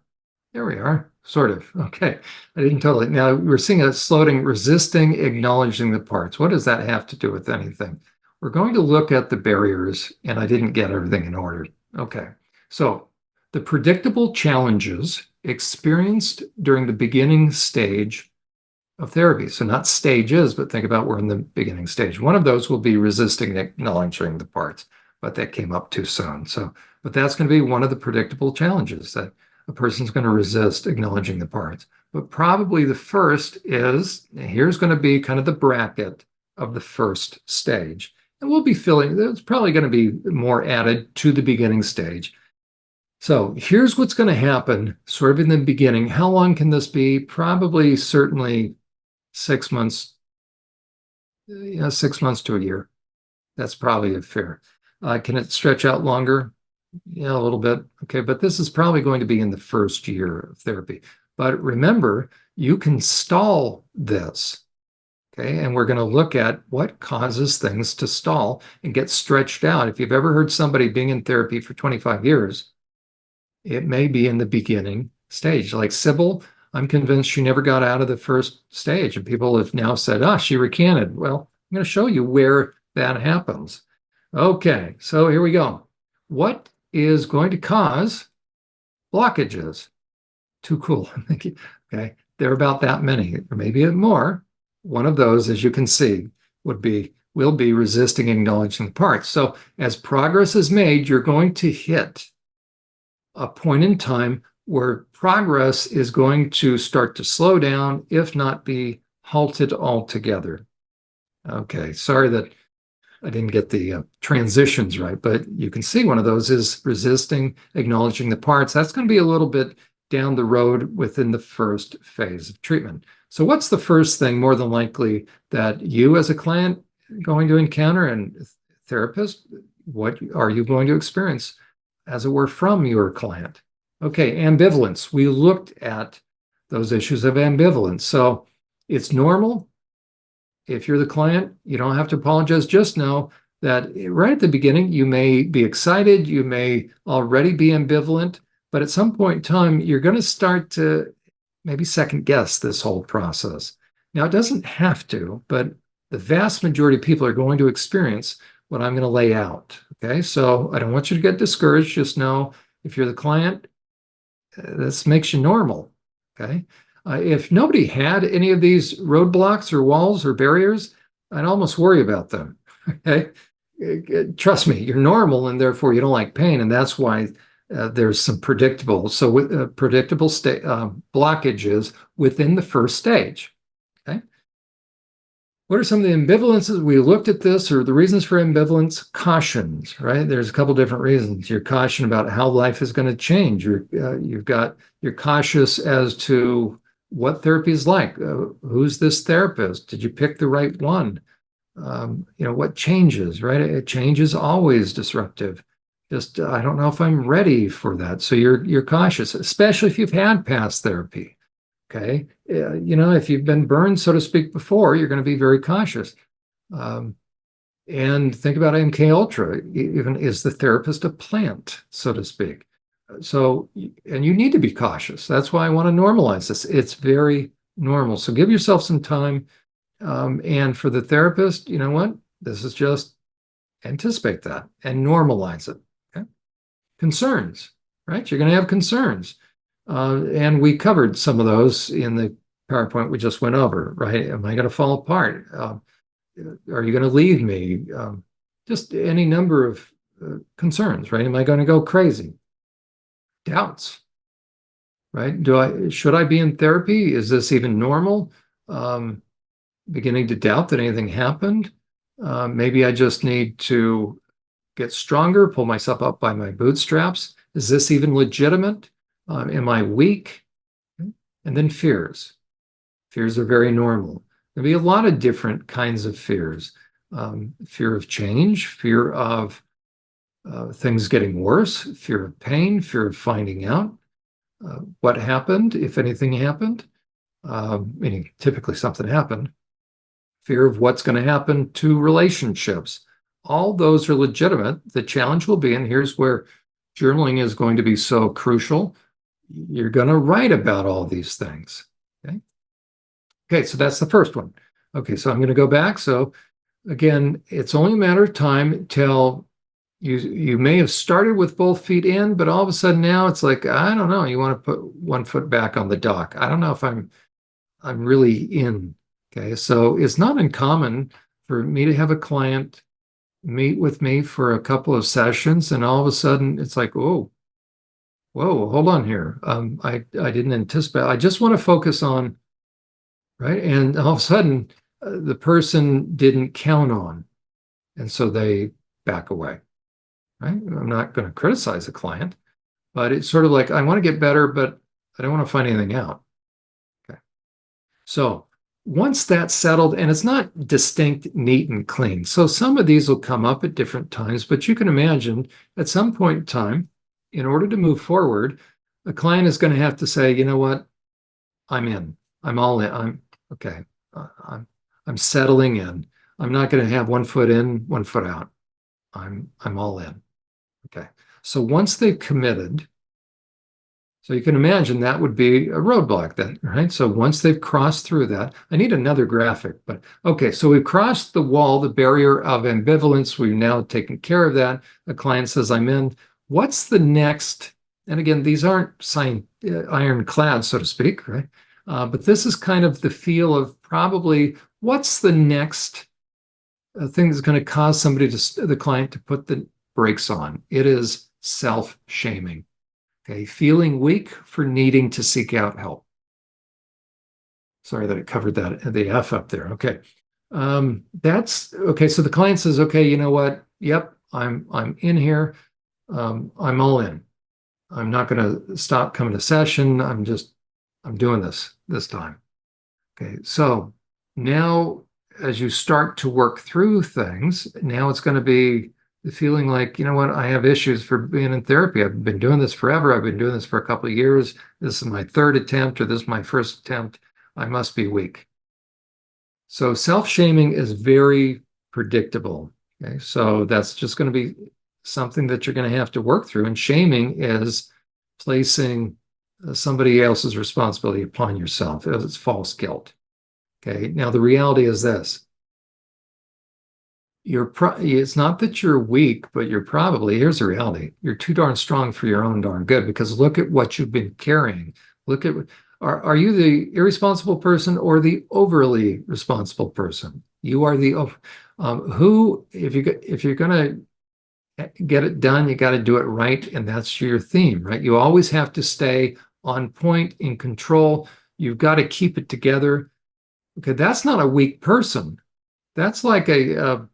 There we are, sort of. Okay, I didn't totally. Now we're seeing a floating, resisting, acknowledging the parts. What does that have to do with anything? We're going to look at the barriers, and I didn't get everything in order. Okay, so the predictable challenges experienced during the beginning stage of therapy. So not stages, but think about we're in the beginning stage. One of those will be resisting acknowledging the parts, but that came up too soon. So, but that's going to be one of the predictable challenges, that a person's going to resist acknowledging the parts. But probably the first is, here's going to be kind of the bracket of the first stage. And we'll be filling, there's probably going to be more added to the beginning stage. So here's what's going to happen sort of in the beginning. How long can this be? Probably, certainly 6 months, 6 months to a year. That's probably fair. Can it stretch out longer? Yeah, a little bit. Okay, but this is probably going to be in the first year of therapy. But remember, you can stall this. Okay, and we're going to look at what causes things to stall and get stretched out. If you've ever heard somebody being in therapy for 25 years, it may be in the beginning stage. Like Sybil, I'm convinced she never got out of the first stage. And people have now said, she recanted. Well, I'm going to show you where that happens. Okay, so here we go. What is going to cause blockages? Too cool. Okay, there are about that many, or maybe more. One of those, as you can see, will be resisting acknowledging the parts. So as progress is made, you're going to hit a point in time where progress is going to start to slow down, if not be halted altogether. Okay, sorry that I didn't get the transitions right, but you can see one of those is resisting acknowledging the parts. That's going to be a little bit down the road within the first phase of treatment. So what's the first thing more than likely that you as a client are going to encounter, and therapist, what are you going to experience as it were from your client? Okay, ambivalence. We looked at those issues of ambivalence. So it's normal. If you're the client, you don't have to apologize. Just know that right at the beginning, you may be excited, you may already be ambivalent, but at some point in time, you're going to start to maybe second guess this whole process. Now, it doesn't have to, but the vast majority of people are going to experience what I'm going to lay out. Okay, so I don't want you to get discouraged. Just know if you're the client, this makes you normal. Okay. If nobody had any of these roadblocks or walls or barriers, I'd almost worry about them. Okay. Trust me, you're normal and therefore you don't like pain. And that's why there's some predictable, so with predictable blockages within the first stage. Okay. What are some of the ambivalences? We looked at this, or the reasons for ambivalence. Cautions, right? There's a couple different reasons. You're caution about how life is going to change. You're cautious as to what therapy is like. Who's this therapist? Did you pick the right one? What changes, right? Change is always disruptive. Just I don't know if I'm ready for that. So you're cautious, especially if you've had past therapy. Okay. If you've been burned, so to speak, before, you're going to be very cautious. And think about MK Ultra. Even is the therapist a plant, so to speak? So, and you need to be cautious. That's why I want to normalize this. It's very normal. So give yourself some time. And for the therapist, you know what? This is just anticipate that and normalize it. Okay. Concerns, right? You're going to have concerns. And we covered some of those in the PowerPoint we just went over, right? Am I going to fall apart? Are you going to leave me? Just any number of concerns, right? Am I going to go crazy? Doubts, right? Should I be in therapy? Is this even normal? Beginning to doubt that anything happened. Maybe I just need to get stronger, pull myself up by my bootstraps. Is this even legitimate? Am I weak? And then fears. Fears are very normal. There'll be a lot of different kinds of fears. Fear of change, fear of things getting worse, fear of pain, fear of finding out what happened, if anything happened, meaning typically something happened, fear of what's going to happen to relationships. All those are legitimate. The challenge will be, and here's where journaling is going to be so crucial, you're going to write about all these things. Okay, so that's the first one. Okay, so I'm going to go back. So again, it's only a matter of time till you may have started with both feet in, but all of a sudden now it's like, I don't know, you want to put one foot back on the dock. I don't know if I'm really in. Okay, so it's not uncommon for me to have a client meet with me for a couple of sessions, and all of a sudden it's like, oh, whoa, hold on here. I didn't anticipate. I just want to focus on, right? And all of a sudden, the person didn't count on, and so they back away, right? I'm not going to criticize the client, but it's sort of like, I want to get better, but I don't want to find anything out. Okay. So once that's settled, and it's not distinct, neat, and clean. So some of these will come up at different times, but you can imagine at some point in time, in order to move forward, the client is going to have to say, you know what, I'm in. I'm all in. I'm okay. I'm settling in. I'm not going to have one foot in, one foot out. I'm all in. Okay. So once they've committed, So you can imagine that would be a roadblock then, right? So once they've crossed through that, I need another graphic, but okay, so we've crossed the wall, the barrier of ambivalence. We've now taken care of that. The client says, I'm in. What's the next? And again, these aren't ironclad, so to speak, right? But this is kind of the feel of probably what's the next thing that's going to cause the client to put the brakes on. It is self-shaming. Okay, feeling weak for needing to seek out help. Sorry that it covered the F up there. Okay. That's okay. So the client says, okay, you know what? Yep, I'm in here. I'm all in. I'm not going to stop coming to session. I'm doing this time. Okay. So now as you start to work through things, now it's going to be the feeling like, you know what, I have issues for being in therapy. I've been doing this forever. I've been doing this for a couple of years. This is my third attempt, or this is my first attempt. I must be weak. So self-shaming is very predictable. Okay. So that's just going to be something that you're going to have to work through. And shaming is placing somebody else's responsibility upon yourself. It's false guilt. Okay. Now the reality is this. It's not that you're weak, but here's the reality. You're too darn strong for your own darn good, because look at what you've been carrying. Look at are you the irresponsible person or the overly responsible person? You are who, if you're going to get it done, you got to do it right. And that's your theme, right? You always have to stay on point, in control. You've got to keep it together. Okay. That's not a weak person. That's like a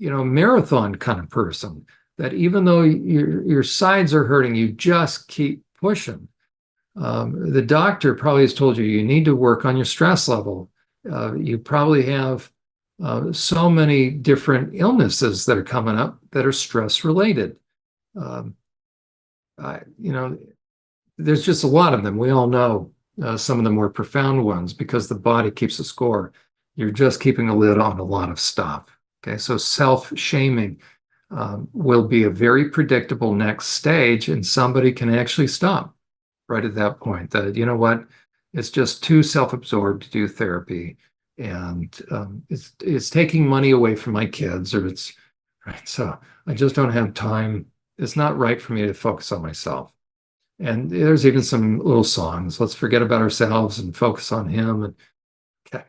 marathon kind of person, that even though your sides are hurting, you just keep pushing. The doctor probably has told you you need to work on your stress level. You probably have so many different illnesses that are coming up that are stress related. Um, you know, there's just a lot of them. We all know some of the more profound ones, because the body keeps a score. You're just keeping a lid on a lot of stuff. Okay, so self-shaming will be a very predictable next stage, and somebody can actually stop right at that point. That, you know what, it's just too self-absorbed to do therapy, and it's taking money away from my kids, or it's right. So I just don't have time. It's not right for me to focus on myself. And there's even some little songs. Let's forget about ourselves and focus on him. And okay.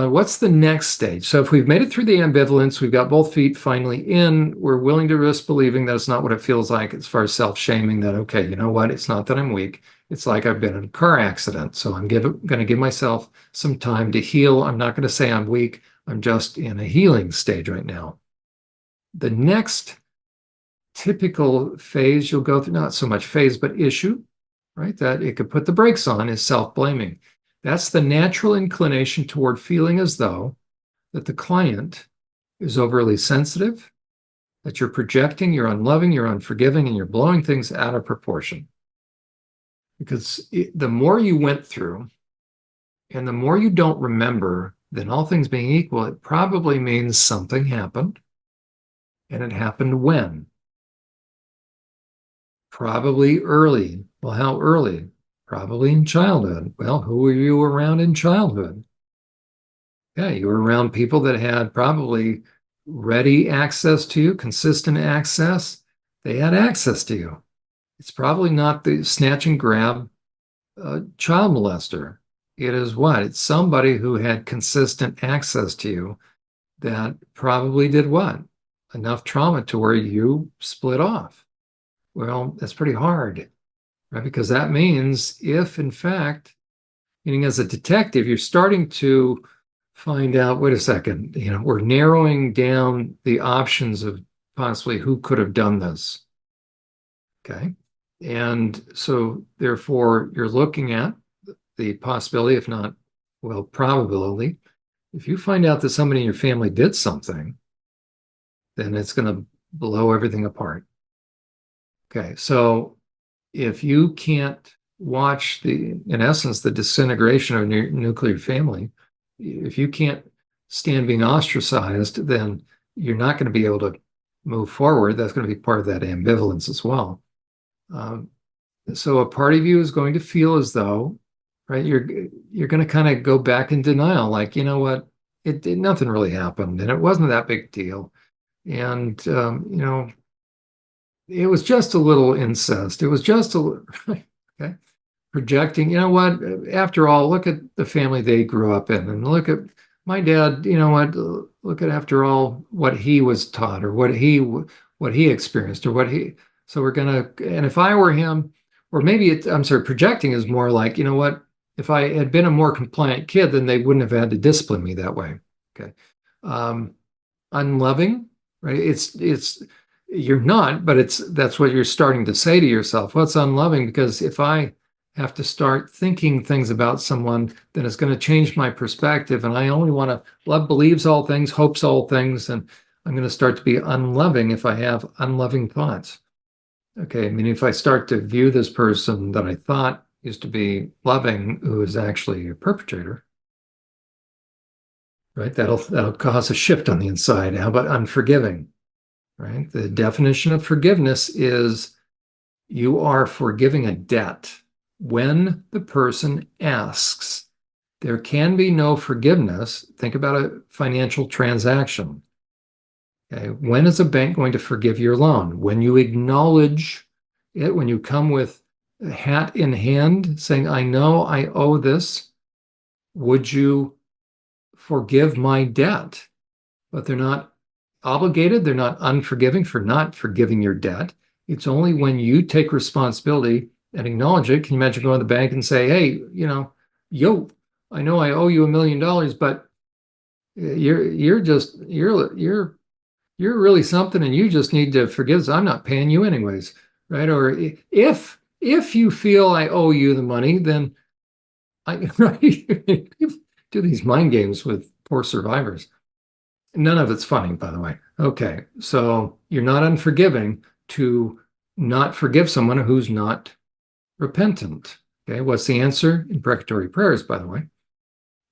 What's the next stage? So if we've made it through the ambivalence, we've got both feet finally in, we're willing to risk believing that it's not what it feels like as far as self-shaming, that, okay, you know what? It's not that I'm weak. It's like I've been in a car accident. So I'm going to give myself some time to heal. I'm not going to say I'm weak. I'm just in a healing stage right now. The next typical phase you'll go through, not so much phase, but issue, right, that it could put the brakes on, is self-blaming. That's the natural inclination toward feeling as though that the client is overly sensitive, that you're projecting, you're unloving, you're unforgiving, and you're blowing things out of proportion. Because the more you went through and the more you don't remember, then all things being equal, it probably means something happened. And it happened when? Probably early. Well, how early? Probably in childhood. Well, who were you around in childhood? Yeah, you were around people that had probably ready access to you, consistent access. They had access to you. It's probably not the snatch and grab child molester. It is what? It's somebody who had consistent access to you that probably did what? Enough trauma to where you split off. Well, that's pretty hard, right? Because that means if, in fact, meaning as a detective, you're starting to find out, wait a second, we're narrowing down the options of possibly who could have done this. Okay. And so therefore you're looking at the possibility, if not, well, probability. If you find out that somebody in your family did something, then it's going to blow everything apart. Okay. So if you can't watch in essence, the disintegration of your nuclear family, if you can't stand being ostracized, then you're not going to be able to move forward. That's going to be part of that ambivalence as well. Um, So a part of you is going to feel as though, right, you're going to kind of go back in denial, like, you know what, nothing really happened, and it wasn't that big a deal, and it was just a little incest. It was just a okay, projecting. You know what? After all, look at the family they grew up in, and look at my dad. You know what? Look at after all what he was taught, or what he experienced, or what he. So we're gonna. And if I were him, or maybe I'm sorry, projecting is more like, you know what? If I had been a more compliant kid, then they wouldn't have had to discipline me that way. Okay. Um, Unloving, right? It's you're not, but that's what you're starting to say to yourself. Well, it's unloving because if I have to start thinking things about someone, then it's going to change my perspective. And I only want to love believes all things, hopes all things, and I'm going to start to be unloving if I have unloving thoughts. Okay, I mean, if I start to view this person that I thought used to be loving, who is actually a perpetrator, right? That'll cause a shift on the inside. How about unforgiving? Right? The definition of forgiveness is you are forgiving a debt when the person asks. There can be no forgiveness. Think about a financial transaction. Okay. When is a bank going to forgive your loan? When you acknowledge it, when you come with a hat in hand saying, I know I owe this. Would you forgive my debt? But they're not obligated. They're not unforgiving for not forgiving your debt. It's only when you take responsibility and acknowledge it. Can you imagine going to the bank and say, hey, yo, I know I owe you $1 million, but you're really something, and you just need to forgive us. I'm not paying you anyways, right? Or if you feel I owe you the money, then I right, do these mind games with poor survivors. None of it's funny, by the way. Okay, so you're not unforgiving to not forgive someone who's not repentant. Okay, what's the answer? Imprecatory prayers, by the way.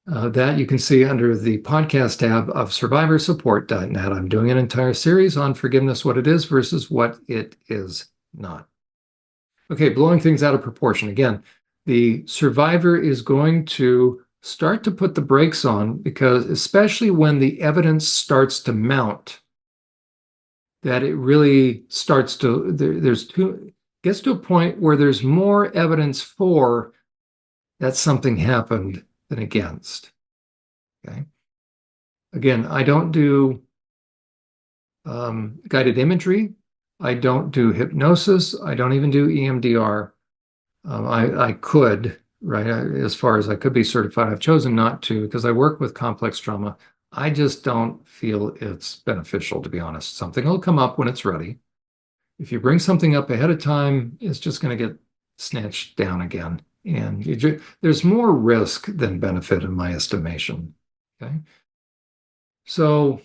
That you can see under the podcast tab of SurvivorSupport.net. I'm doing an entire series on forgiveness, what it is versus what it is not. Okay, blowing things out of proportion. Again, the survivor is going to start to put the brakes on, because especially when the evidence starts to mount, that it really starts to, gets to a point where there's more evidence for that something happened than against. Okay. Again, I don't do guided imagery. I don't do hypnosis. I don't even do EMDR. I could, right, as far as I could be certified. I've chosen not to because I work with complex trauma. I just don't feel it's beneficial, to be honest. Something will come up when it's ready. If you bring something up ahead of time, it's just going to get snatched down again. And there's more risk than benefit in my estimation. Okay. So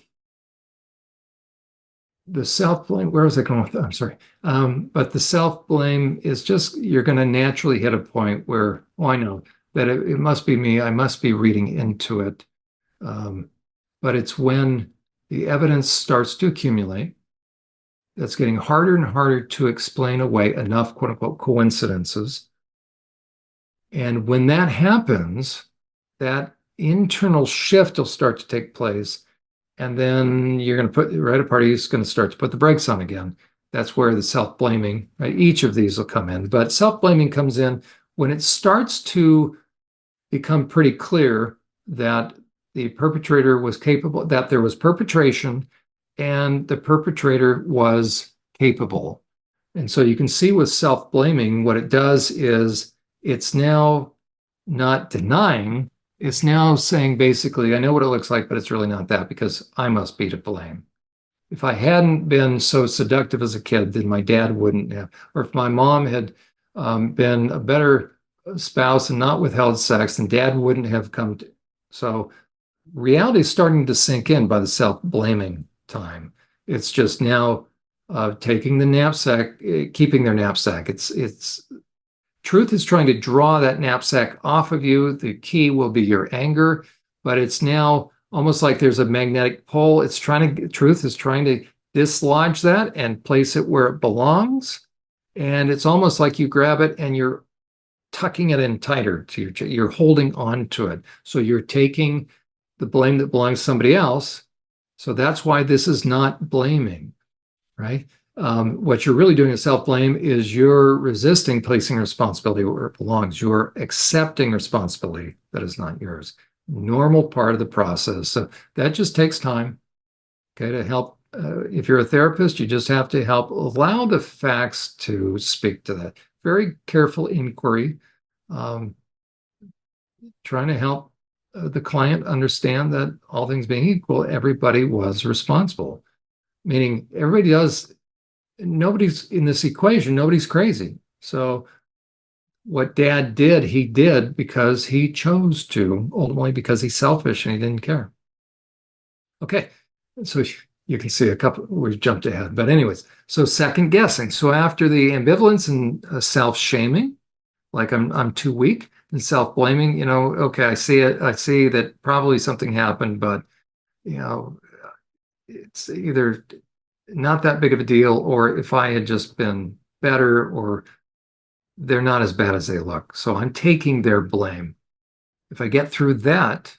the self-blame, where was I going with that? I'm sorry. But the self-blame is just, you're going to naturally hit a point where, oh, I know that it must be me. I must be reading into it. But it's when the evidence starts to accumulate that's getting harder and harder to explain away enough quote unquote coincidences. And when that happens, that internal shift will start to take place. And then you're going to put, right, a party is going to start to put the brakes on again. That's where the self-blaming, right? Each of these will come in, but self-blaming comes in when it starts to become pretty clear that the perpetrator was capable, that there was perpetration and the perpetrator was capable. And so you can see with self-blaming, what it does is it's now not denying, it's now saying basically, I know what it looks like, but it's really not that because I must be to blame. If I hadn't been so seductive as a kid, then my dad wouldn't have. Or if my mom had been a better spouse and not withheld sex, then dad wouldn't have come to. So reality is starting to sink in by the self-blaming time. It's just now taking the knapsack, keeping their knapsack. It's truth is trying to draw that knapsack off of you. The key will be your anger, but it's now almost like there's a magnetic pole. Truth is trying to dislodge that and place it where it belongs. And it's almost like you grab it and you're tucking it in tighter to your chest. You're holding on to it. So you're taking the blame that belongs to somebody else. So that's why this is not blaming, right? What you're really doing in self-blame is you're resisting placing responsibility where it belongs. You're accepting responsibility that is not yours. Normal part of the process. So that just takes time, okay, to help. If you're a therapist, you just have to help allow the facts to speak to that. Very careful inquiry, um, trying to help the client understand that all things being equal, everybody was responsible. Meaning everybody does, nobody's in this equation, nobody's crazy. So what dad did, he did because he chose to, ultimately because he's selfish and he didn't care. Okay, so you can see a couple, we jumped ahead. But anyways, so second guessing. So after the ambivalence and self-shaming, like I'm too weak, and self-blaming, okay, I see it, I see that probably something happened, but you know, it's either not that big of a deal, or if I had just been better, or they're not as bad as they look. So I'm taking their blame. If I get through that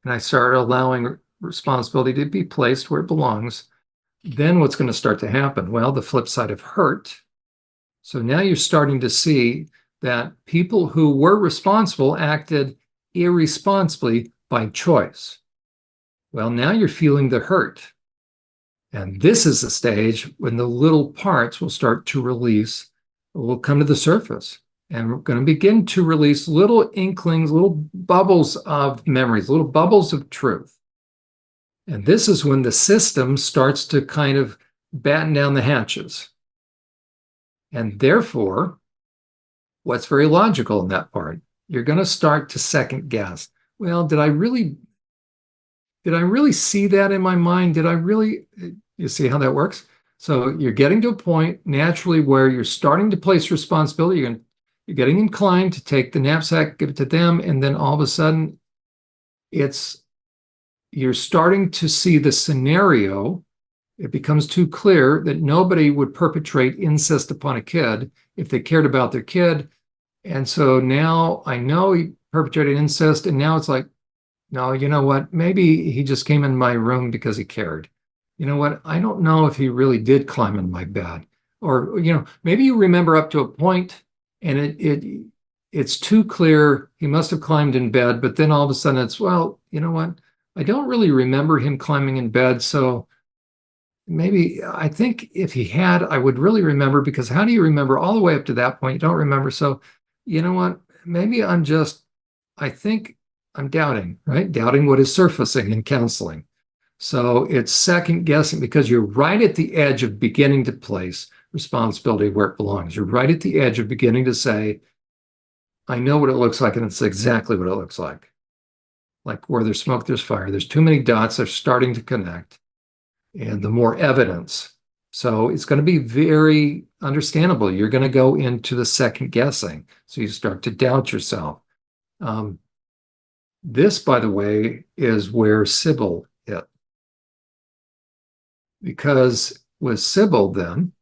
and I start allowing responsibility to be placed where it belongs, then what's going to start to happen? Well, the flip side of hurt. So now you're starting to see that people who were responsible acted irresponsibly by choice. Well, now you're feeling the hurt. And this is the stage when the little parts will start to release, will come to the surface. And we're going to begin to release little inklings, little bubbles of memories, little bubbles of truth. And this is when the system starts to kind of batten down the hatches. And therefore, what's very logical in that part, you're going to start to second guess. Well, did I really see that in my mind? Did I really, you see how that works? So you're getting to a point naturally where you're starting to place responsibility. You're getting inclined to take the knapsack, give it to them, and then all of a sudden you're starting to see the scenario. It becomes too clear that nobody would perpetrate incest upon a kid if they cared about their kid. And so now I know he perpetrated incest, and now it's like, no, you know what? Maybe he just came in my room because he cared. You know what? I don't know if he really did climb in my bed. Or, maybe you remember up to a point and it's too clear he must have climbed in bed, but then all of a sudden it's, well, you know what? I don't really remember him climbing in bed, so maybe I think if he had, I would really remember, because how do you remember all the way up to that point? You don't remember. So, you know what? Maybe I think I'm doubting, right? Doubting what is surfacing in counseling. So it's second guessing because you're right at the edge of beginning to place responsibility where it belongs. You're right at the edge of beginning to say, I know what it looks like, and it's exactly what it looks like. Like where there's smoke, there's fire. There's too many dots. They're starting to connect. And the more evidence. So it's going to be very understandable. You're going to go into the second guessing. So you start to doubt yourself. This, by the way, is where Sybil hit. Because with Sybil then,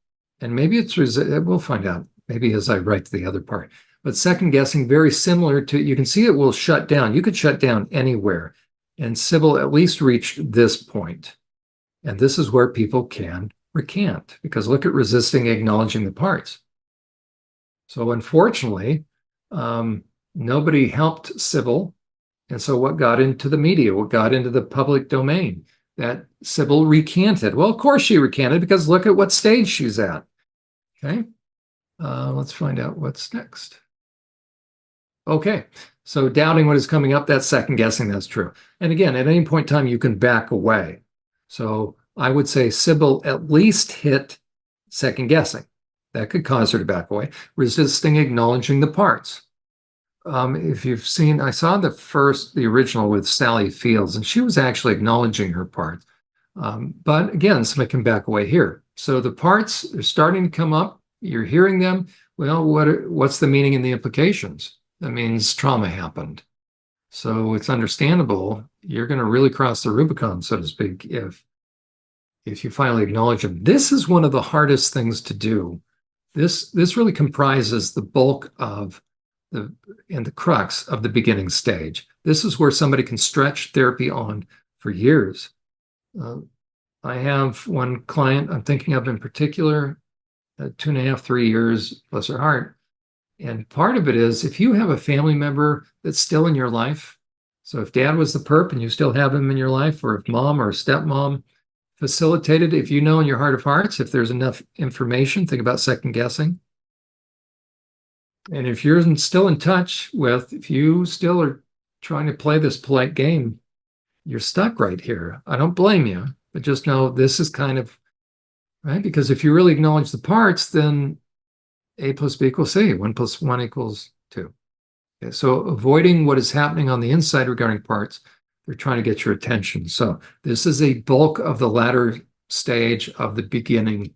and maybe we'll find out, maybe as I write the other part, but second guessing, very similar to, you can see it will shut down. You could shut down anywhere. And Sybil at least reached this point. And this is where people can recant, because look at resisting acknowledging the parts. So unfortunately, nobody helped Sybil. And so what got into the media, what got into the public domain? That Sybil recanted. Well, of course she recanted, because look at what stage she's at. Okay, let's find out what's next. Okay, so doubting what is coming up, that's second guessing, that's true. And again, at any point in time, you can back away. So I would say Sybil at least hit second guessing. That could cause her to back away. Resisting acknowledging the parts. If you've seen, I saw the original with Sally Fields, and she was actually acknowledging her parts. But again, somebody can back away here. So the parts are starting to come up. You're hearing them. Well, what's the meaning and the implications? That means trauma happened. So it's understandable. You're going to really cross the Rubicon, so to speak, if you finally acknowledge them. This is one of the hardest things to do This really comprises the bulk of the crux of the beginning stage. This is where somebody can stretch therapy on for years. Uh, I have one client I'm thinking of in particular, 2.5, 3 years, bless her heart. And part of it is if you have a family member that's still in your life, so if dad was the perp and you still have him in your life, or if mom or stepmom facilitated, if you know in your heart of hearts, if there's enough information, think about second guessing. And if you're still in touch with, if you still are trying to play this polite game, you're stuck right here. I don't blame you, but just know this is kind of right. Because if you really acknowledge the parts, then A plus B equals C, 1 + 1 equals 2. Okay, so avoiding what is happening on the inside regarding parts, they're trying to get your attention. So this is a bulk of the latter stage of the beginning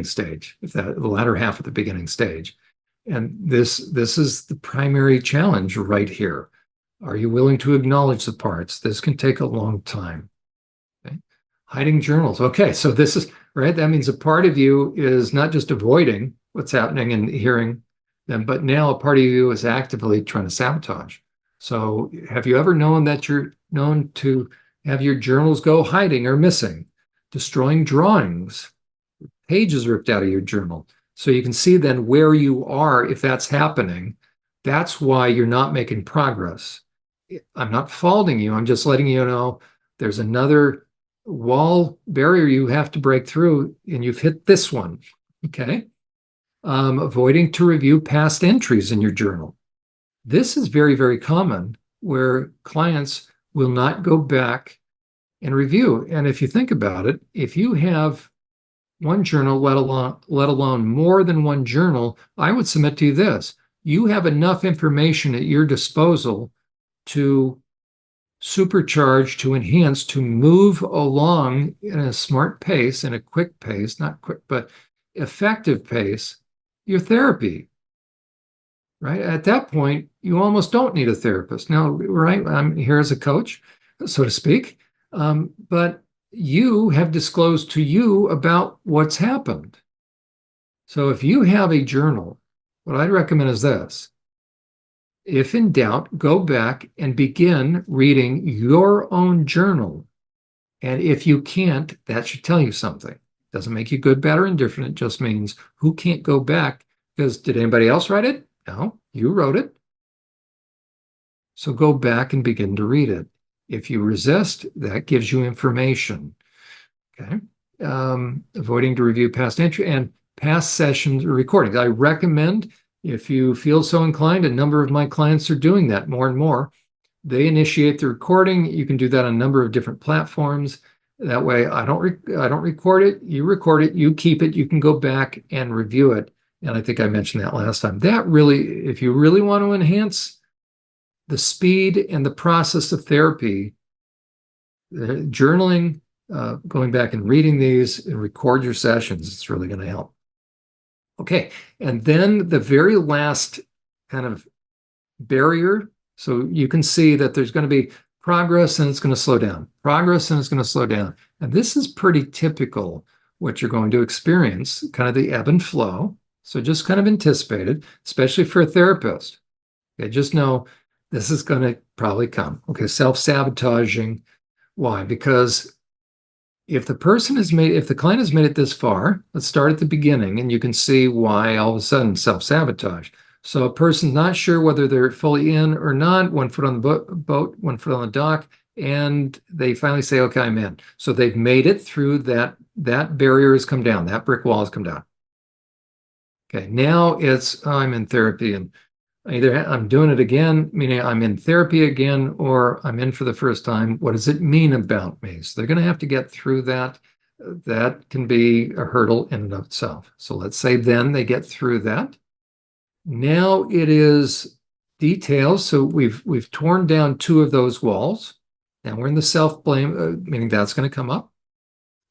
stage, if that the latter half of the beginning stage. And this is the primary challenge right here. Are you willing to acknowledge the parts? This can take a long time. Okay. Hiding journals. Okay, so this is right. That means a part of you is not just avoiding what's happening and hearing them, but now a part of you is actively trying to sabotage. So have you ever known that you're known to have your journals go hiding or missing, destroying drawings, pages ripped out of your journal? So you can see then where you are if that's happening. That's why you're not making progress. I'm not faulting you. I'm just letting you know there's another wall barrier you have to break through, and you've hit this one. Okay. Avoiding to review past entries in your journal. This is very, very common where clients will not go back and review. And if you think about it, if you have one journal, let alone more than one journal, I would submit to you this. You have enough information at your disposal to supercharge, to enhance, to move along in a smart pace, in a quick pace, not quick, but effective pace, your therapy, right? At that point, you almost don't need a therapist. Now, right, I'm here as a coach, so to speak, but you have disclosed to you about what's happened. So if you have a journal, what I'd recommend is this. If in doubt, go back and begin reading your own journal. And if you can't, that should tell you something. It doesn't make you good, bad, or indifferent. It just means who can't go back because did anybody else write it? No, you wrote it. So go back and begin to read it. If you resist, that gives you information. Okay. Avoiding to review past entry and past sessions or recordings. I recommend, if you feel so inclined, a number of my clients are doing that more and more. They initiate the recording. You can do that on a number of different platforms. That way, I don't record it. You record it. You keep it. You can go back and review it. And I think I mentioned that last time. That really, if you really want to enhance the speed and the process of therapy, journaling, going back and reading these and record your sessions, it's really going to help. Okay, and then the very last kind of barrier. So you can see that there's going to be progress and it's going to slow down, progress and it's going to slow down. And this is pretty typical what you're going to experience, kind of the ebb and flow. So just kind of anticipate it, especially for a therapist. Okay, just know this is going to probably come. Okay, self-sabotaging. Why? Because if the client has made it this far, let's start at the beginning and you can see why all of a sudden self-sabotage. So a person's not sure whether they're fully in or not, 1 foot on the boat, 1 foot on the dock, and they finally say, okay, I'm in. So they've made it through that barrier has come down, that brick wall has come down. Okay, now it's, oh, I'm in therapy and either I'm doing it again, meaning I'm in therapy again, or I'm in for the first time. What does it mean about me? So they're going to have to get through that. That can be a hurdle in and of itself. So let's say then they get through that. Now it is details. So we've torn down 2 of those walls. Now we're in the self-blame, meaning that's going to come up.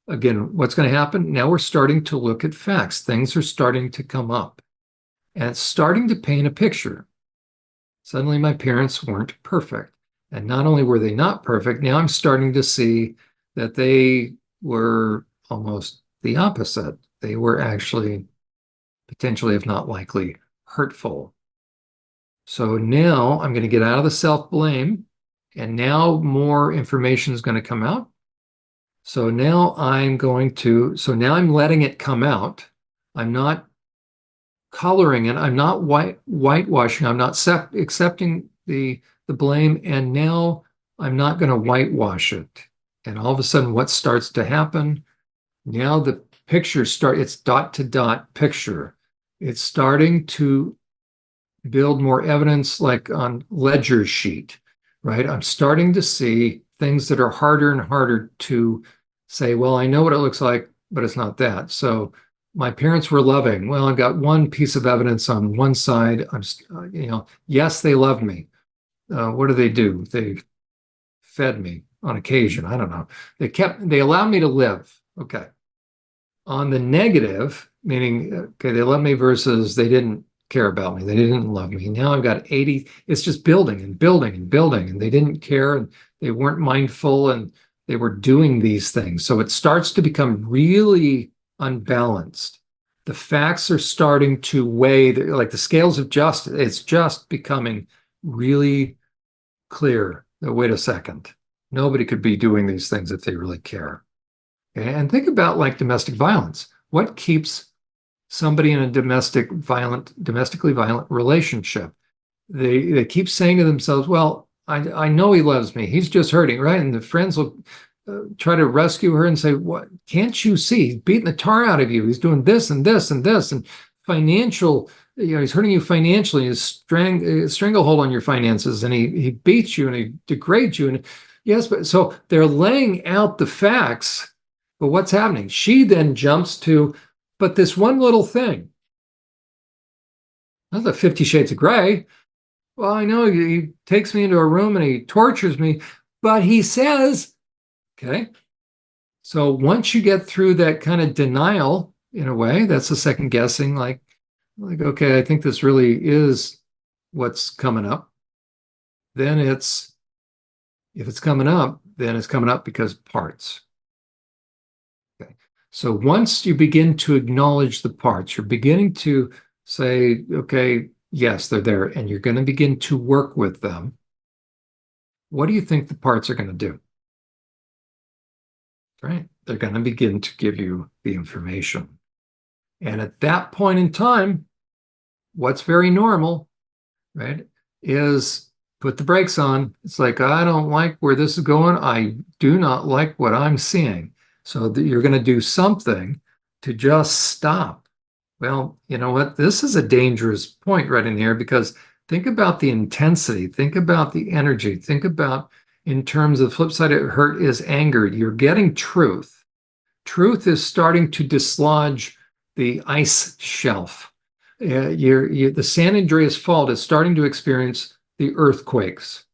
Again, what's going to happen? Now we're starting to look at facts. Things are starting to come up. And it's starting to paint a picture. Suddenly my parents weren't perfect. And not only were they not perfect, now I'm starting to see that they were almost the opposite. They were actually potentially, if not likely, hurtful. So now I'm going to get out of the self-blame, and now more information is going to come out. So now I'm letting it come out. I'm not coloring it. I'm not whitewashing. I'm not accepting the blame, and now I'm not going to whitewash it. And all of a sudden, what starts to happen? Now the it's dot to dot picture. It's starting to build more evidence like on ledger sheet, right? I'm starting to see things that are harder and harder to say, well, I know what it looks like, but it's not that. So my parents were loving. Well, I've got one piece of evidence on one side. Yes, they love me. What do? They fed me on occasion. I don't know. They allowed me to live. Okay. On the negative, meaning, okay, they love me versus they didn't care about me. They didn't love me. Now I've got 80, it's just building and building and building, and they didn't care and they weren't mindful and they were doing these things. So it starts to become really unbalanced. The facts are starting to weigh, like the scales of justice, it's just becoming really clear that, wait a second, nobody could be doing these things if they really care. And think about like domestic violence. What keeps somebody in a domestically violent relationship? They keep saying to themselves, well, I know he loves me. He's just hurting, right? And the friends will try to rescue her and say, what, can't you see? He's beating the tar out of you. He's doing this and this and this and financial, he's hurting you financially. He's stranglehold on your finances, and he beats you and he degrades you. And yes, but so they're laying out the facts. But what's happening? She then jumps to, but this one little thing. That's the 50 Shades of Grey. Well, I know he takes me into a room and he tortures me, but he says, okay. So once you get through that kind of denial, in a way, that's the second guessing, like, okay, I think this really is what's coming up. Then if it's coming up, then it's coming up because parts. Okay. So once you begin to acknowledge the parts, you're beginning to say, okay, yes, they're there, and you're going to begin to work with them. What do you think the parts are going to do? Right? They're going to begin to give you the information. And at that point in time, what's very normal, right, is put the brakes on. It's like, I don't like where this is going. I do not like what I'm seeing. So that you're going to do something to just stop. Well, you know what? This is a dangerous point right in here, because think about the intensity, think about the energy, think about, in terms of the flip side of hurt is anger. You're getting truth. Truth is starting to dislodge the ice shelf. The San Andreas Fault is starting to experience the earthquakes.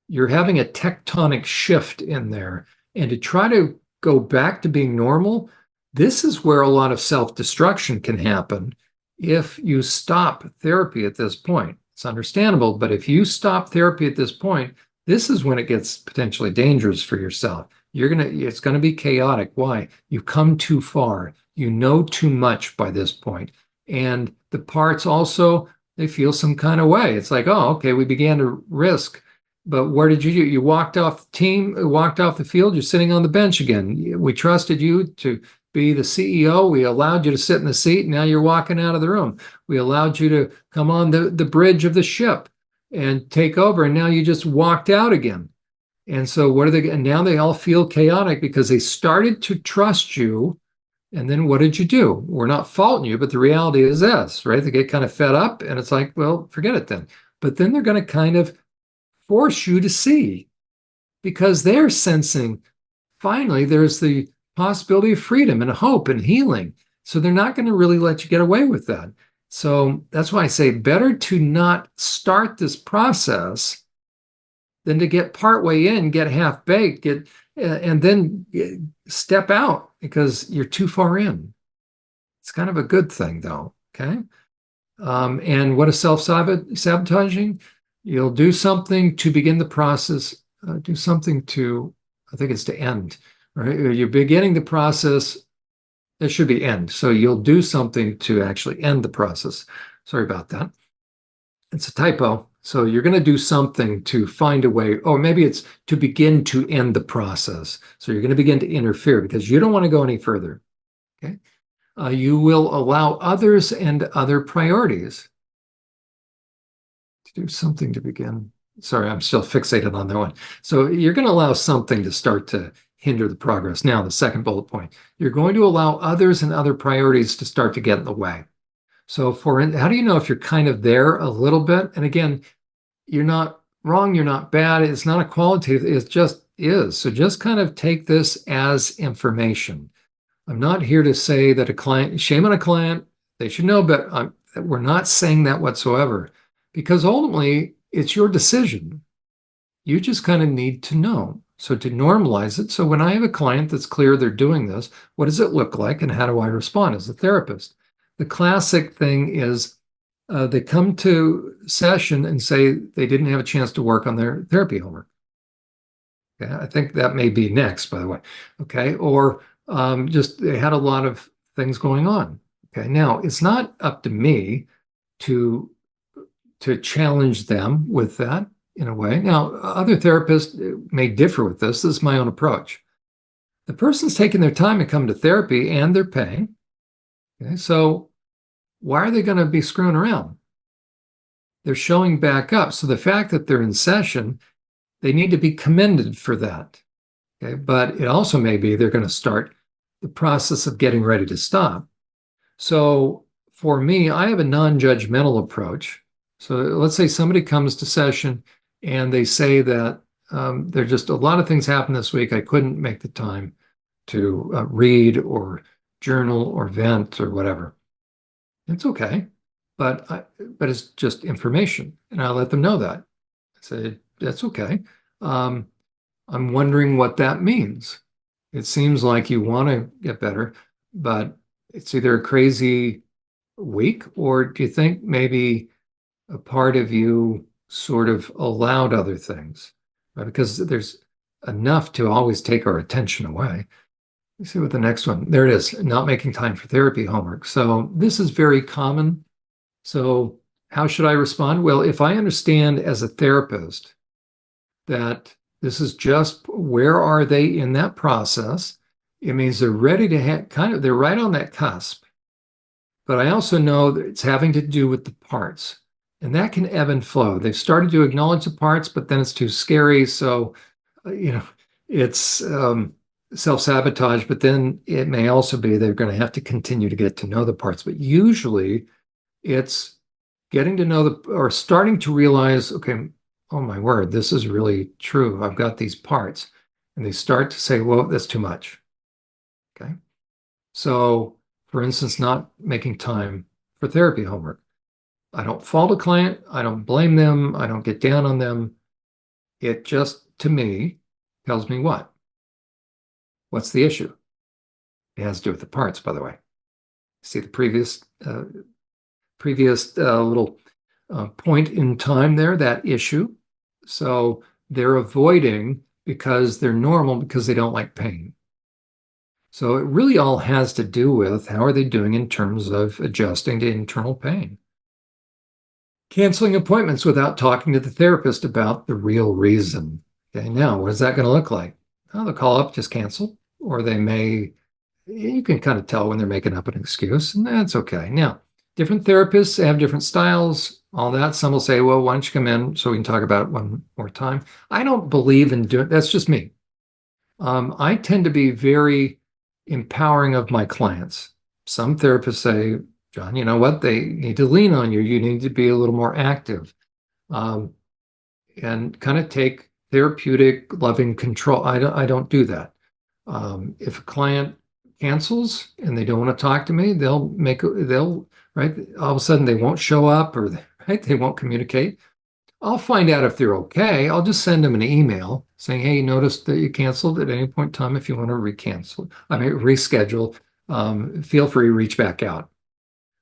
You're having a tectonic shift in there. And to try to go back to being normal, this is where a lot of self-destruction can happen if you stop therapy at this point. It's understandable, but if you stop therapy at this point, this is when it gets potentially dangerous for yourself. It's going to be chaotic. Why? You've come too far. You know too much by this point. And the parts also, they feel some kind of way. It's like, oh, okay, we began to risk, but where did you do? You walked off the team, walked off the field, you're sitting on the bench again. We trusted you to be the CEO. We allowed you to sit in the seat. Now you're walking out of the room. We allowed you to come on the bridge of the ship and take over. And now you just walked out again. And so what are they? And now they all feel chaotic because they started to trust you. And then what did you do? We're not faulting you, but the reality is this, right? They get kind of fed up and it's like, well, forget it then. But then they're going to kind of force you to see, because they're sensing finally there's the possibility of freedom and hope and healing. So they're not going to really let you get away with that. So that's why I say better to not start this process than to get partway in, get half baked, and then step out because you're too far in. It's kind of a good thing, though. Okay. And what is self-sabotaging? You'll do something to begin the process, do something to, I think it's to end, right? You're beginning the process It should be end. So you'll do something to actually end the process. Sorry about that. It's a typo. So you're going to do something to find a way, or maybe it's to begin to end the process. So you're going to begin to interfere because you don't want to go any further. Okay. You will allow others and other priorities to do something to begin. Sorry, I'm still fixated on that one. So you're going to allow something to start to hinder the progress. Now, the second bullet point, you're going to allow others and other priorities to start to get in the way. So how do you know if you're kind of there a little bit? And again, you're not wrong, you're not bad. It's not a qualitative, it just is. So just kind of take this as information. I'm not here to say that a client, shame on a client, they should know, but we're not saying that whatsoever because ultimately it's your decision. You just kind of need to know. So to normalize it. So when I have a client that's clear they're doing this, what does it look like and how do I respond as a therapist? The classic thing is they come to session and say they didn't have a chance to work on their therapy homework. Okay, I think that may be next, by the way. Okay, or just they had a lot of things going on. Okay, now it's not up to me to challenge them with that in a way. Now, other therapists may differ with this. This is my own approach. The person's taking their time to come to therapy and they're paying. Okay, so why are they going to be screwing around? They're showing back up. So the fact that they're in session, they need to be commended for that. Okay, but it also may be they're going to start the process of getting ready to stop. So for me, I have a non-judgmental approach. So let's say somebody comes to session and they say that there just a lot of things happened this week. I couldn't make the time to read or journal or vent or whatever. It's okay, but it's just information, and I let them know that. I say that's okay. Um, I'm wondering what that means. It seems like you want to get better, but it's either a crazy week, or do you think maybe a part of you sort of allowed other things, right? Because there's enough to always take our attention away. Let's see what the next one. There it is, not making time for therapy homework. So this is very common. So how should I respond? Well, if I understand as a therapist that this is just where are they in that process, it means they're ready to they're right on that cusp. But I also know that it's having to do with the parts, and that can ebb and flow. They've started to acknowledge the parts, but then it's too scary. So, it's self-sabotage, but then it may also be they're going to have to continue to get to know the parts. But usually it's getting to know or starting to realize, okay, oh my word, this is really true. I've got these parts. And they start to say, well, that's too much. Okay. So, for instance, not making time for therapy homework. I don't fault a client. I don't blame them. I don't get down on them. It just, to me, tells me what? What's the issue? It has to do with the parts, by the way. See the previous little point in time there, that issue. So they're avoiding because they're normal because they don't like pain. So it really all has to do with how are they doing in terms of adjusting to internal pain. Canceling appointments without talking to the therapist about the real reason. Okay, now what is that going to look like? Well, they'll call up, just cancel, or they may, you can kind of tell when they're making up an excuse, and that's okay. Now, different therapists have different styles, all that. Some will say, well, why don't you come in so we can talk about it one more time? I don't believe in doing, that's just me. I tend to be very empowering of my clients. Some therapists say, Jon, you know what? They need to lean on you. You need to be a little more active um, and kind of take therapeutic, loving control. I don't do that. If a client cancels and they don't want to talk to me, they'll right. All of a sudden they won't show up or right, they won't communicate. I'll find out if they're okay. I'll just send them an email saying, hey, you noticed that you canceled at any point in time. If you want to reschedule, feel free to reach back out.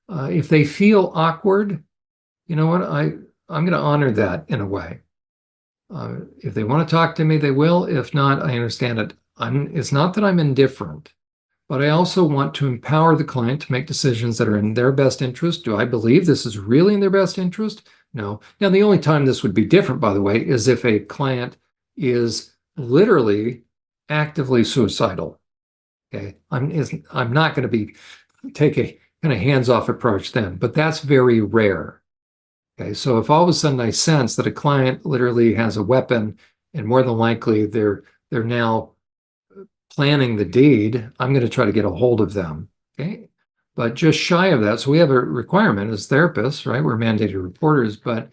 If they feel awkward, you know what? I'm going to honor that in a way. If they want to talk to me, they will. If not, I understand it. It's not that I'm indifferent, but I also want to empower the client to make decisions that are in their best interest. Do I believe this is really in their best interest? No. Now, the only time this would be different, by the way, is if a client is literally actively suicidal. Okay, I'm not going to take a kind of hands-off approach then, but that's very rare. Okay, so if all of a sudden I sense that a client literally has a weapon and more than likely they're now planning the deed, I'm going to try to get a hold of them. Okay, but just shy of that, so we have a requirement as therapists, right? We're mandated reporters, but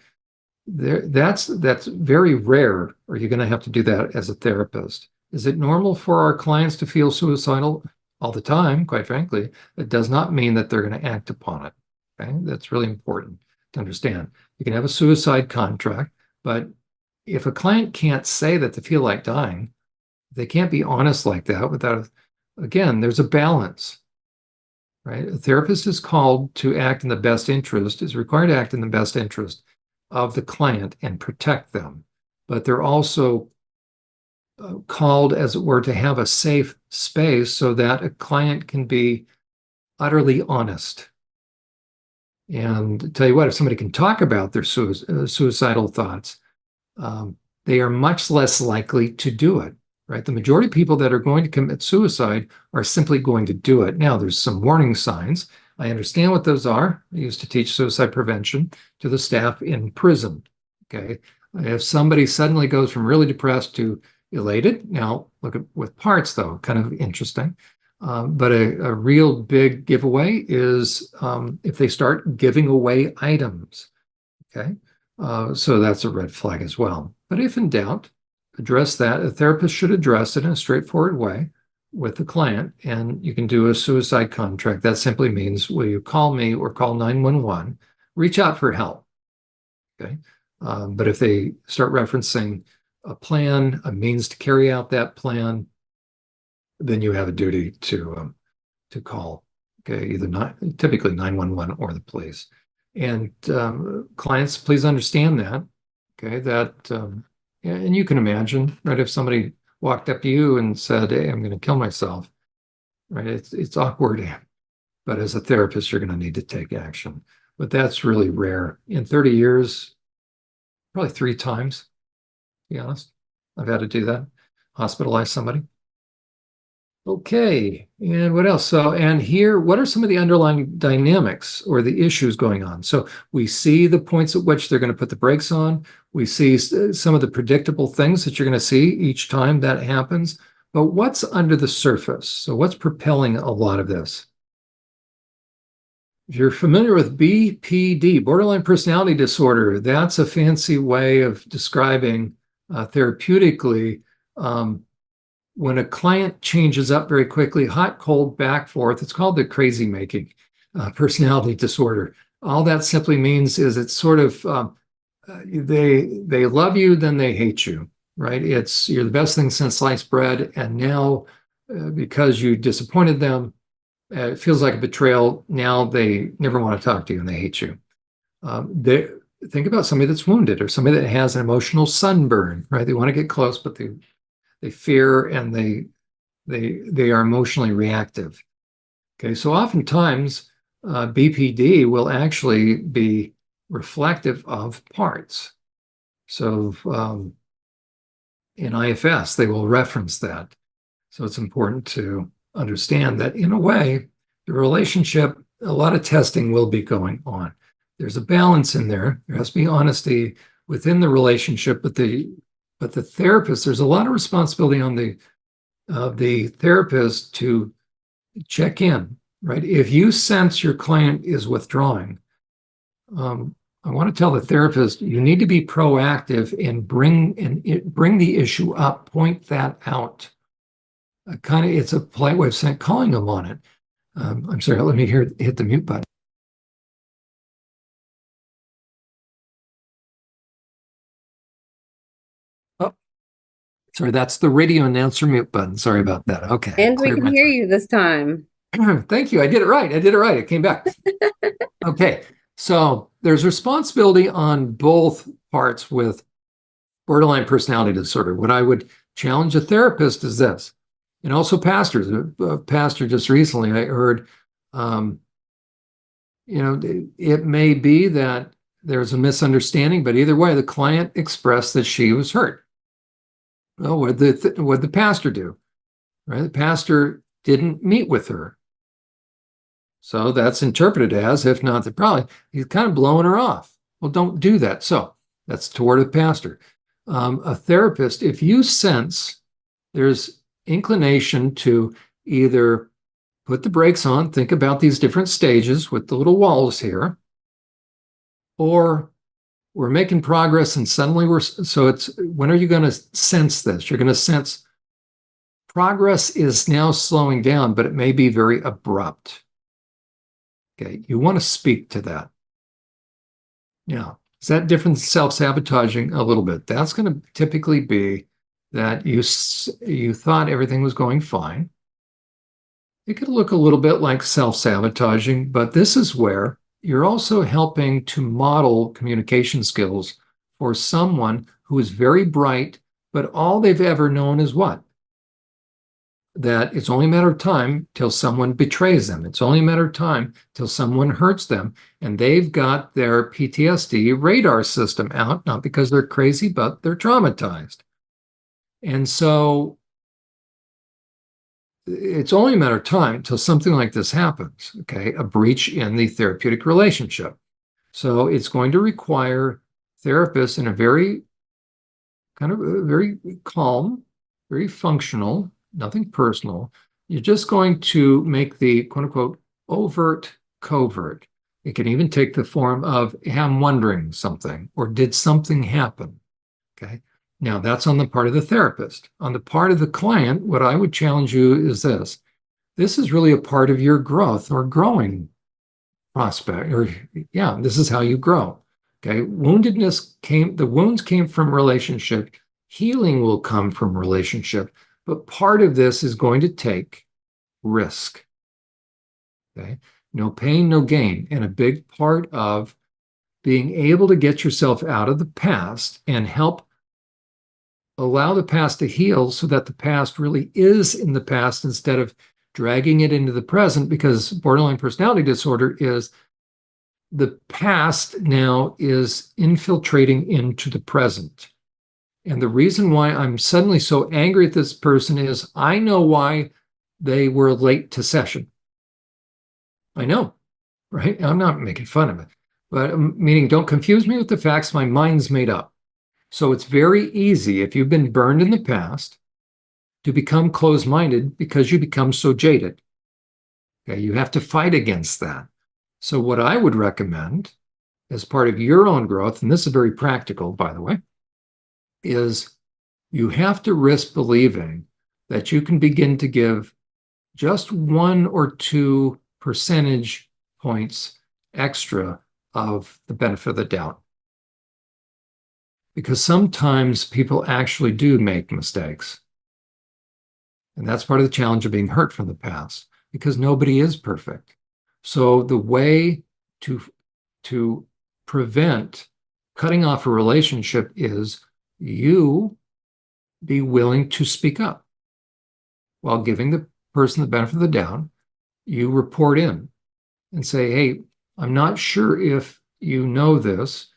that's very rare. Or you're going to have to do that as a therapist. Is it normal for our clients to feel suicidal all the time? Quite frankly, it does not mean that they're going to act upon it. Okay, that's really important to understand. You can have a suicide contract, but if a client can't say that they feel like dying, they can't be honest like that without, again, there's a balance, right? A therapist is called to act in the best interest, is required to act in the best interest of the client and protect them. But they're also called, as it were, to have a safe space so that a client can be utterly honest. And tell you what, if somebody can talk about their suicidal thoughts, they are much less likely to do it, right? The majority of people that are going to commit suicide are simply going to do it. Now, there's some warning signs. I understand what those are. I used to teach suicide prevention to the staff in prison. Okay. If somebody suddenly goes from really depressed to elated, now look at with parts though, kind of interesting. But a real big giveaway is if they start giving away items. Okay. So that's a red flag as well. But if in doubt, address that. A therapist should address it in a straightforward way with the client, and you can do a suicide contract. That simply means, will you call me or call 911? Reach out for help. Okay. But if they start referencing a plan, a means to carry out that plan, then you have a duty to call. Okay, either not typically 911 or the police. And clients, please understand that. Okay, that and you can imagine, right? If somebody walked up to you and said, "Hey, I'm going to kill myself," right? It's awkward, but as a therapist, you're going to need to take action. But that's really rare. In 30 years, probably 3 times, to be honest, I've had to do that, hospitalize somebody. Okay, and what else? So, and here, what are some of the underlying dynamics or the issues going on? So we see the points at which they're going to put the brakes on. We see some of the predictable things that you're going to see each time that happens. But what's under the surface? So what's propelling a lot of this? If you're familiar with BPD, borderline personality disorder, that's a fancy way of describing therapeutically when a client changes up very quickly, hot, cold, back, forth. It's called the crazy making personality disorder. All that simply means is it's sort of they love you, then they hate you, right? It's you're the best thing since sliced bread, and now because you disappointed them, it feels like a betrayal. Now they never want to talk to you and they hate you. They think about somebody that's wounded or somebody that has an emotional sunburn, right? They want to get close, but they fear and they are emotionally reactive. Okay, so oftentimes BPD will actually be reflective of parts. So in IFS, they will reference that. So it's important to understand that in a way, the relationship, a lot of testing will be going on. There's a balance in there. There has to be honesty within the relationship, but the therapist, there's a lot of responsibility on the therapist to check in, right? If you sense your client is withdrawing, I want to tell the therapist you need to be proactive and bring the issue up, point that out. It's a polite way of saying calling them on it. I'm sorry, let me hit the mute button. Oh, sorry, that's the radio announcer mute button. Sorry about that. Okay, And we can hear you this time. Thank you. I did it right. It came back. Okay. So there's responsibility on both parts with borderline personality disorder. What I would challenge a therapist is this. And also pastors. A pastor just recently, I heard, um, it may be that there's a misunderstanding, but either way, the client expressed that she was hurt. Well, what the pastor do? Right? The pastor didn't meet with her. So that's interpreted as, if not the probably, he's kind of blowing her off. Well, don't do that. So that's toward the pastor. A therapist, if you sense there's inclination to either put the brakes on, think about these different stages with the little walls here, or we're making progress and suddenly when are you going to sense this? You're going to sense progress is now slowing down, but it may be very abrupt. Okay, you want to speak to that. Yeah. Is that different than self-sabotaging? A little bit. That's going to typically be that you thought everything was going fine. It could look a little bit like self-sabotaging, but this is where you're also helping to model communication skills for someone who is very bright, but all they've ever known is what? That it's only a matter of time till someone betrays them. It's only a matter of time till someone hurts them. And they've got their PTSD radar system out, not because they're crazy, but they're traumatized. And so it's only a matter of time until something like this happens, okay? A breach in the therapeutic relationship. So it's going to require therapists in a very very calm, very functional, nothing personal. You're just going to make the quote unquote overt covert. It can even take the form of, hey, I'm wondering something, or did something happen? Okay. Now that's on the part of the therapist. On the part of the client, what I would challenge you is this. This is really a part of your growth or growing prospect, or yeah, this is how you grow. Okay. The wounds came from relationship. Healing will come from relationship, but part of this is going to take risk. Okay. No pain, no gain. And a big part of being able to get yourself out of the past and help allow the past to heal so that the past really is in the past instead of dragging it into the present, because borderline personality disorder is the past now is infiltrating into the present. And the reason why I'm suddenly so angry at this person is I know why they were late to session. I know, right? I'm not making fun of it, but meaning don't confuse me with the facts. My mind's made up. So it's very easy if you've been burned in the past to become closed minded because you become so jaded. Okay, you have to fight against that. So, what I would recommend as part of your own growth, and this is very practical, by the way, is you have to risk believing that you can begin to give just 1 or 2 percentage points extra of the benefit of the doubt. Because sometimes people actually do make mistakes. And that's part of the challenge of being hurt from the past, because nobody is perfect. So the way to prevent cutting off a relationship is you be willing to speak up while giving the person the benefit of the doubt. You report in and say, hey, I'm not sure if you know this,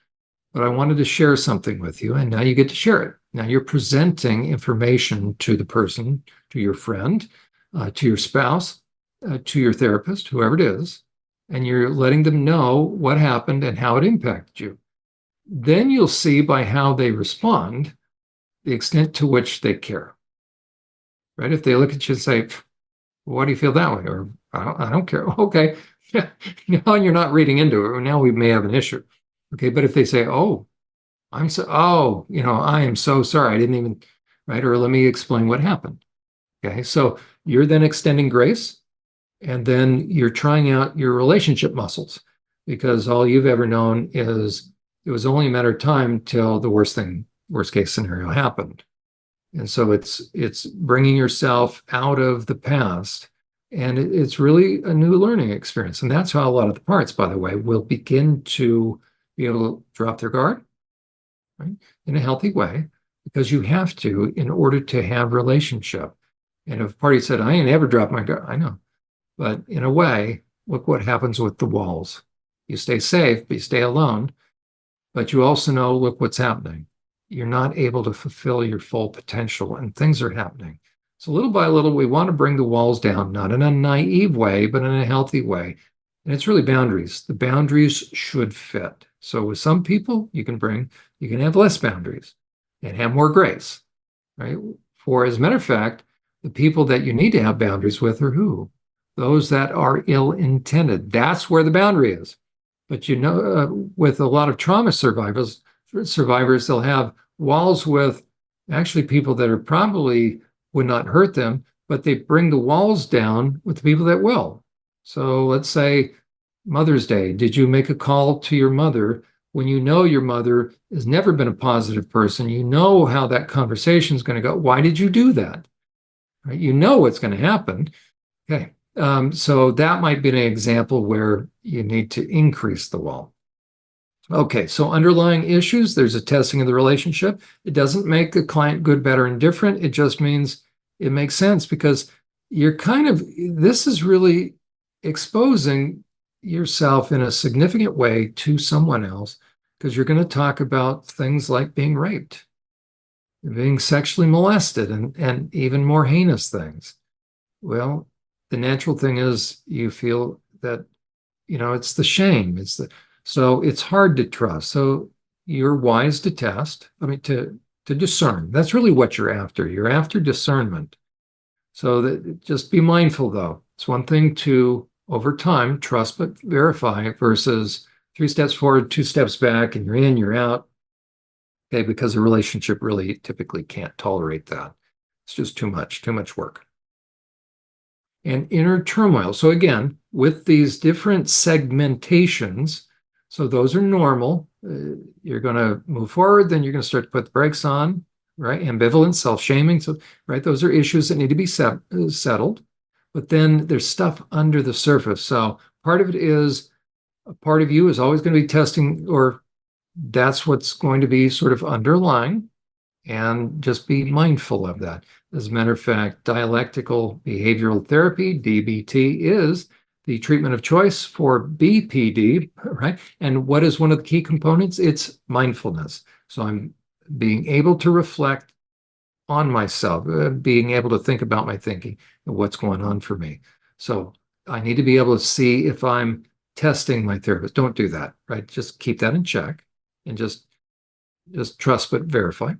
but I wanted to share something with you. And now you get to share it. Now you're presenting information to the person, to your friend, to your spouse, to your therapist, whoever it is, and you're letting them know what happened and how it impacted you. Then you'll see by how they respond the extent to which they care. Right? If they look at you and say, why do you feel that way? Or I don't care. Okay. Now you're not reading into it. Or now we may have an issue. Okay. But if they say, I am so sorry. I didn't even, right? Or let me explain what happened. Okay. So you're then extending grace, and then you're trying out your relationship muscles, because all you've ever known is it was only a matter of time till the worst case scenario happened. And so it's bringing yourself out of the past, and it's really a new learning experience. And that's how a lot of the parts, by the way, will begin to be able to drop their guard, right, in a healthy way, because you have to in order to have relationship. And if a party said, I ain't ever dropped my guard, I know. But in a way, look what happens with the walls. You stay safe, but you stay alone. But you also know, look what's happening. You're not able to fulfill your full potential, and things are happening. So little by little, we want to bring the walls down, not in a naive way, but in a healthy way. And it's really boundaries. The boundaries should fit. So with some people, you can have less boundaries and have more grace, right? For as a matter of fact, the people that you need to have boundaries with are who? Those that are ill-intended. That's where the boundary is. But with a lot of trauma survivors, they'll have walls with actually people that are probably would not hurt them, but they bring the walls down with the people that will. So let's say Mother's Day. Did you make a call to your mother when you know your mother has never been a positive person? You know how that conversation is going to go. Why did you do that? Right? You know what's going to happen. Okay. So that might be an example where you need to increase the wall. Okay, so underlying issues, there's a testing of the relationship. It doesn't make the client good, better, and different. It just means it makes sense because this is really exposing yourself in a significant way to someone else because you're going to talk about things like being raped, being sexually molested, and even more heinous things. Well, the natural thing is you feel that, it's the shame. So it's hard to trust. So you're wise to test, to discern. That's really what you're after. You're after discernment. So that just be mindful though. It's one thing to over time trust but verify versus 3 steps forward, 2 steps back, and you're in, you're out. Okay, because a relationship really typically can't tolerate that. It's just too much work. And inner turmoil. So again, with these different segmentations, so those are normal. You're going to move forward, then you're going to start to put the brakes on, right? Ambivalence, self-shaming. So, right, those are issues that need to be settled. But then there's stuff under the surface. So part of it is a part of you is always going to be testing, or that's what's going to be sort of underlying, and just be mindful of that. As a matter of fact, dialectical behavioral therapy, DBT, is the treatment of choice for BPD, right? And what is one of the key components? It's mindfulness. So I'm being able to reflect on myself, being able to think about my thinking and what's going on for me. So I need to be able to see if I'm testing my therapist. Don't do that, right? Just keep that in check and just trust but verify.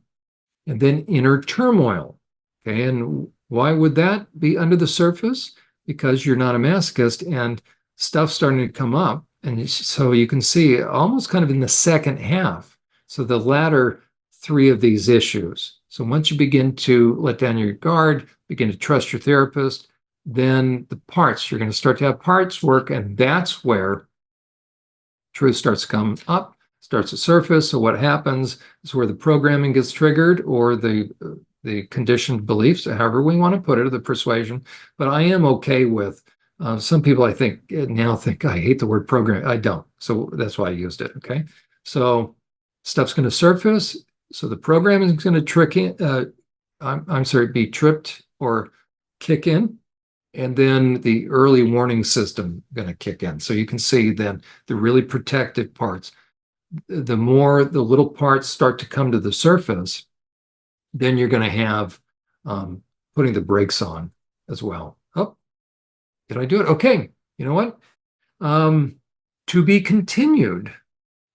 And then inner turmoil. Okay, and why would that be under the surface? Because you're not a masochist and stuff's starting to come up. And so you can see almost kind of in the second half. So the latter three of these issues. So once you begin to let down your guard, begin to trust your therapist, then you're going to start to have parts work. And that's where truth starts to come up, starts to surface. So what happens is where the programming gets triggered, or the conditioned beliefs, however we want to put it, or the persuasion. But I am okay with some people. I think now think I hate the word program. I don't. So that's why I used it. Okay. So stuff's going to surface. So the programming is going to be tripped or kick in. And then the early warning system going to kick in. So you can see then the really protective parts. The more the little parts start to come to the surface, then you're going to have putting the brakes on as well. Oh, did I do it? Okay. You know what? To be continued.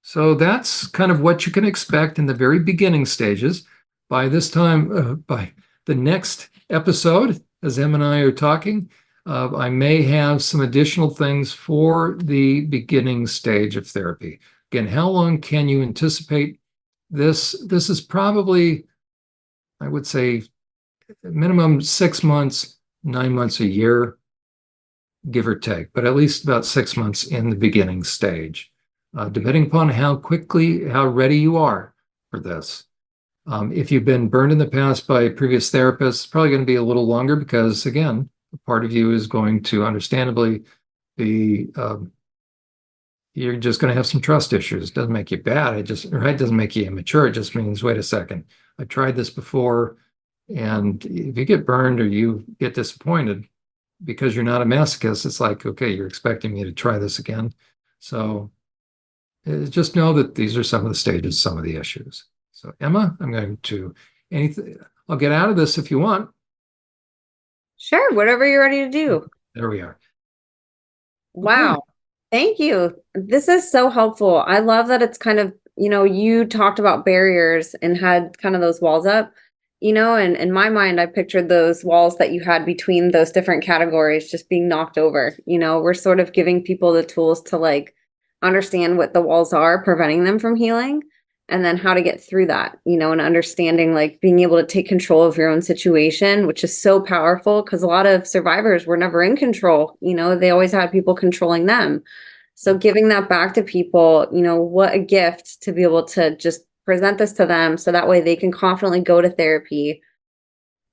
So that's kind of what you can expect in the very beginning stages. By this time, by the next episode, as Em and I are talking, I may have some additional things for the beginning stage of therapy. Again, how long can you anticipate this? This is probably, I would say, minimum 6 months, 9 months, a year, give or take, but at least about 6 months in the beginning stage, depending upon how ready you are for this. If you've been burned in the past by previous therapists, it's probably going to be a little longer because, again, a part of you is going to understandably be, you're just going to have some trust issues. It doesn't make you bad. It doesn't make you immature. It just means, wait a second, I tried this before. And if you get burned or you get disappointed because you're not a masochist, it's like, okay, you're expecting me to try this again. So just know that these are some of the stages, some of the issues. So Emma, I'm going to anything. I'll get out of this if you want. Sure, whatever you're ready to do. There we are. Okay. Wow. Thank you. This is so helpful. I love that it's kind of, you talked about barriers and had kind of those walls up, and in my mind, I pictured those walls that you had between those different categories just being knocked over. We're sort of giving people the tools to like understand what the walls are, preventing them from healing, and then how to get through that, and understanding like being able to take control of your own situation, which is so powerful because a lot of survivors were never in control. They always had people controlling them. So giving that back to people, what a gift to be able to just present this to them so that way they can confidently go to therapy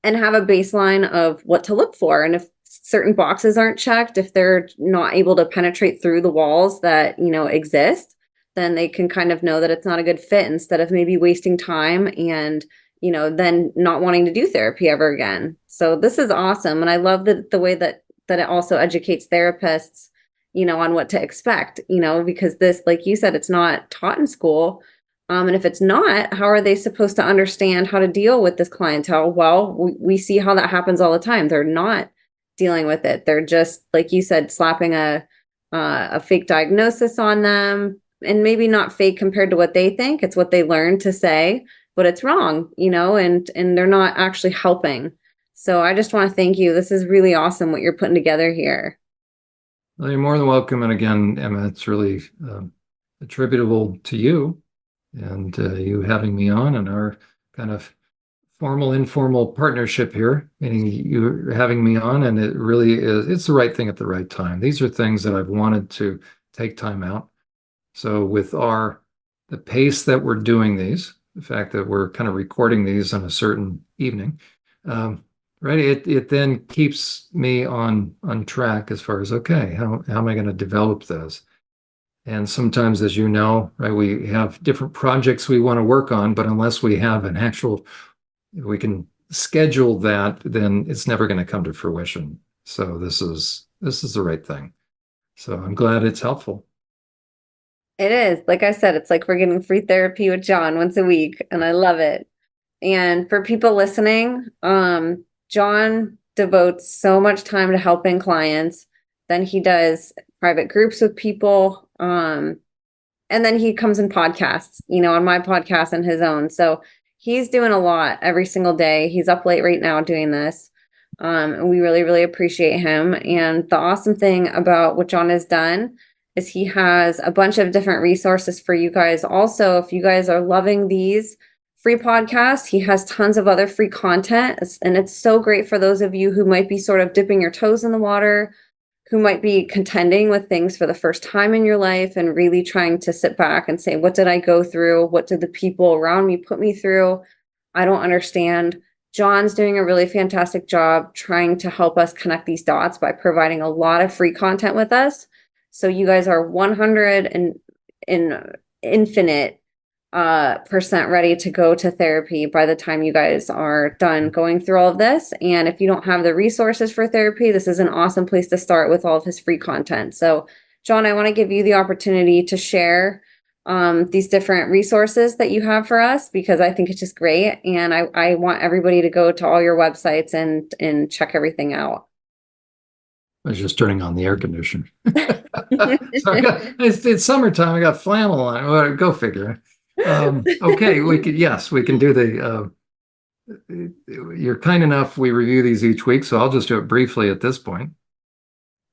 and have a baseline of what to look for. And if certain boxes aren't checked, if they're not able to penetrate through the walls that, exist, then they can kind of know that it's not a good fit instead of maybe wasting time and, then not wanting to do therapy ever again. So this is awesome. And I love the way that it also educates therapists, on what to expect, because this, like you said, it's not taught in school. And if it's not, how are they supposed to understand how to deal with this clientele? Well, we see how that happens all the time. They're not dealing with it. They're just, like you said, slapping a fake diagnosis on them, and maybe not fake compared to what they think. It's what they learned to say, but it's wrong, and they're not actually helping. So I just want to thank you. This is really awesome what you're putting together here. Well, you're more than welcome. And again, Emma, it's really attributable to you and you having me on and our kind of formal, informal partnership here, meaning you having me on, and it really is, it's the right thing at the right time. These are things that I've wanted to take time out. So with the pace that we're doing these, the fact that we're kind of recording these on a certain evening, right? It then keeps me on track as far as, okay, how am I going to develop those? And sometimes, as you know, right, we have different projects we want to work on, but unless we have an actual, we can schedule that, then it's never going to come to fruition. So this is the right thing. So I'm glad it's helpful. It is. Like I said, it's like we're getting free therapy with Jon once a week, and I love it. And for people listening, Jon devotes so much time to helping clients. Then he does private groups with people. And then he comes in podcasts, on my podcast and his own. So he's doing a lot every single day. He's up late right now doing this. And we really, really appreciate him. And the awesome thing about what Jon has done is he has a bunch of different resources for you guys. Also, if you guys are loving these free podcasts, he has tons of other free content. And it's so great for those of you who might be sort of dipping your toes in the water, who might be contending with things for the first time in your life and really trying to sit back and say, what did I go through? What did the people around me put me through? I don't understand. Jon's doing a really fantastic job trying to help us connect these dots by providing a lot of free content with us. So you guys are 100 and in infinite percent ready to go to therapy by the time you guys are done going through all of this. And if you don't have the resources for therapy, this is an awesome place to start with all of his free content. So, Jon, I want to give you the opportunity to share these different resources that you have for us because I think it's just great. And I want everybody to go to all your websites and check everything out. I was just turning on the air conditioner. So it's summertime. I got flannel on. Well, go figure. Okay, we can do you're kind enough. We review these each week, so I'll just do it briefly at this point.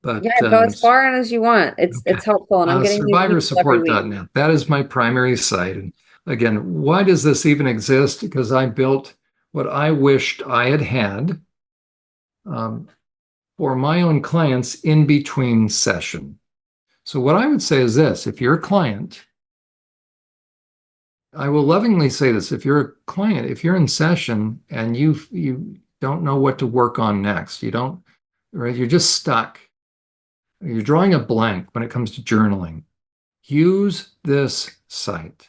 Yeah, But go as far in as you want. okay, It's helpful, and I'm getting these emails every week. SurvivorSupport.net. That is my primary site. And again, why does this even exist? Because I built what I wished I had had um, for my own clients in between session. So what I would say is this: if you're a client, I will lovingly say this: if you're a client, if you're in session and you don't know what to work on next, you don't, right? You're just stuck. You're drawing a blank when it comes to journaling. Use this site.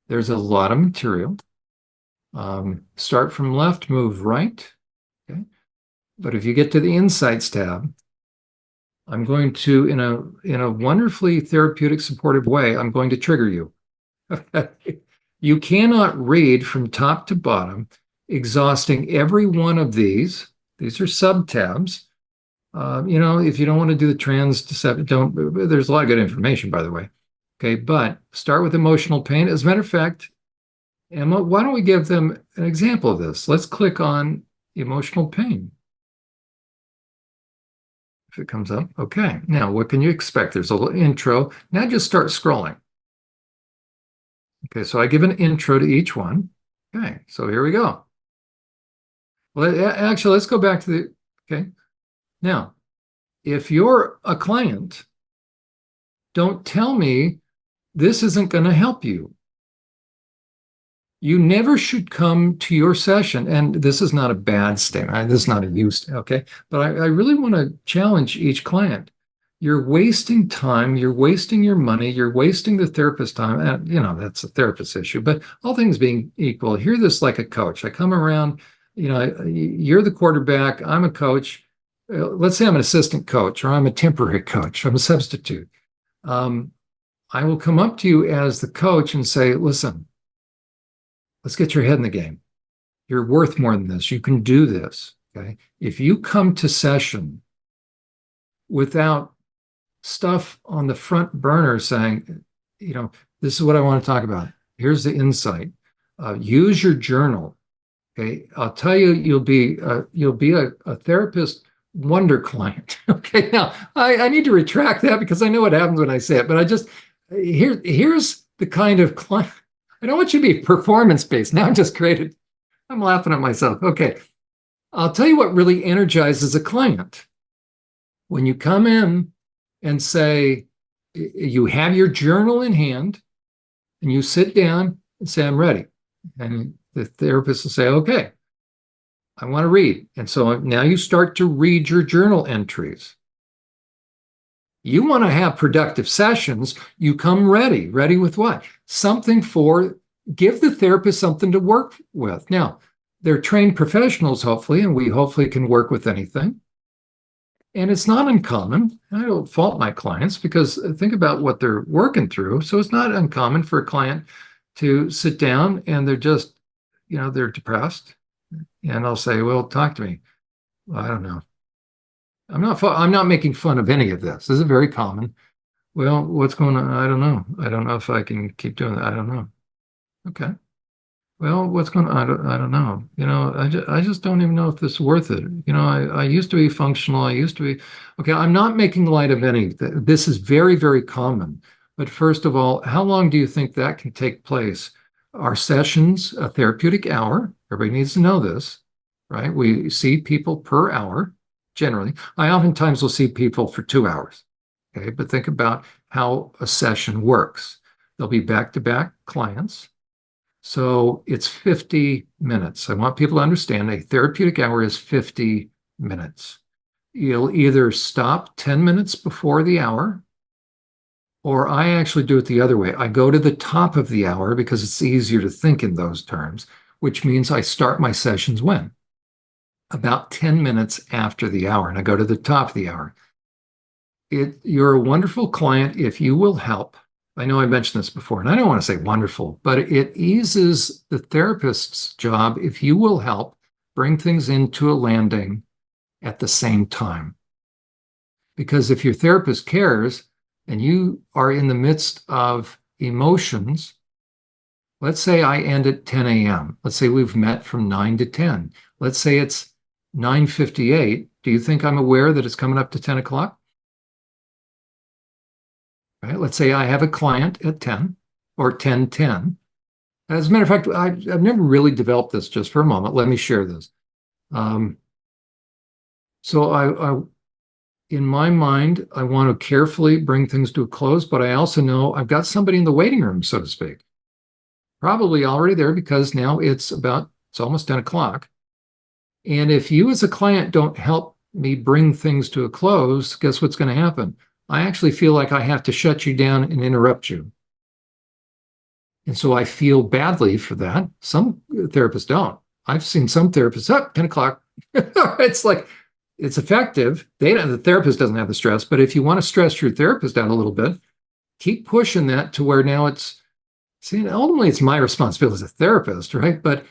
There's a lot of material. Start from left, move right. Okay. But if you get to the Insights tab, I'm going to, in a wonderfully therapeutic, supportive way, I'm going to trigger you. You cannot read from top to bottom, exhausting every one of these. These are sub tabs. If you don't want to do the trans deceptive, don't. There's a lot of good information, by the way. Okay, but start with emotional pain. As a matter of fact, Emma, why don't we give them an example of this? Let's click on emotional pain. If it comes up, okay. Now, what can you expect? There's a little intro. Now just start scrolling. Okay, so I give an intro to each one. Okay, so here we go. Well, actually, let's go back to okay. Now, if you're a client, don't tell me this isn't going to help you. You never should come to your session, and this is not a bad statement. This is not a use, okay? But I really want to challenge each client. You're wasting time, you're wasting your money, you're wasting the therapist's time. And, that's a therapist issue, but all things being equal, hear this like a coach. I come around, you're the quarterback, I'm a coach. Let's say I'm an assistant coach, or I'm a temporary coach, I'm a substitute. I will come up to you as the coach and say, listen, let's get your head in the game. You're worth more than this. You can do this. Okay. If you come to session without stuff on the front burner saying, this is what I want to talk about. Here's the insight. Use your journal. Okay. I'll tell you, you'll be a therapist wonder client. Okay. Now I need to retract that because I know what happens when I say it, but here's the kind of client. I don't want you to be performance-based. Now I'm laughing at myself. Okay. I'll tell you what really energizes a client. When you come in and say, you have your journal in hand and you sit down and say, I'm ready. And the therapist will say, okay, I want to read. And so now you start to read your journal entries. You want to have productive sessions, you come ready. Ready with what? Give the therapist something to work with. Now, they're trained professionals, hopefully, and we hopefully can work with anything. And it's not uncommon. I don't fault my clients because think about what they're working through. So it's not uncommon for a client to sit down and they're just, they're depressed. And I'll say, well, talk to me. Well, I don't know. I'm not making fun of any of this. This is very common. Well, what's going on? I don't know. I don't know if I can keep doing that. I don't know. Okay. Well, what's going on? I don't know. I just don't even know if this is worth it. I used to be functional. I used to be, okay, I'm not making light of any. This is very, very common. But first of all, how long do you think that can take place? Our sessions, a therapeutic hour, everybody needs to know this, right? We see people per hour, generally. I oftentimes will see people for 2 hours, okay? But think about how a session works. There'll be back-to-back clients. So it's 50 minutes. I want people to understand a therapeutic hour is 50 minutes. You'll either stop 10 minutes before the hour, or I actually do it the other way. I go to the top of the hour because it's easier to think in those terms, which means I start my sessions when? About 10 minutes after the hour, and I go to the top of the hour. You're a wonderful client if you will help. I know I mentioned this before, and I don't want to say wonderful, but it eases the therapist's job if you will help bring things into a landing at the same time. Because if your therapist cares and you are in the midst of emotions, let's say I end at 10 a.m. Let's say we've met from 9 to 10. Let's say it's 9:58. Do you think I'm aware that it's coming up to 10 o'clock? Right? Let's say I have a client at 10 or 10:10. As a matter of fact, I've never really developed this just for a moment. Let me share this. So in my mind, I want to carefully bring things to a close, but I also know I've got somebody in the waiting room, so to speak, probably already there because now it's almost 10 o'clock. And if you as a client don't help me bring things to a close, guess what's going to happen? I actually feel like I have to shut you down and interrupt you. And so I feel badly for that. Some therapists don't. I've seen some therapists up 10 o'clock. It's like, it's effective. The therapist doesn't have the stress, but if you want to stress your therapist out a little bit, keep pushing that to where now see, ultimately it's my responsibility as a therapist, right? But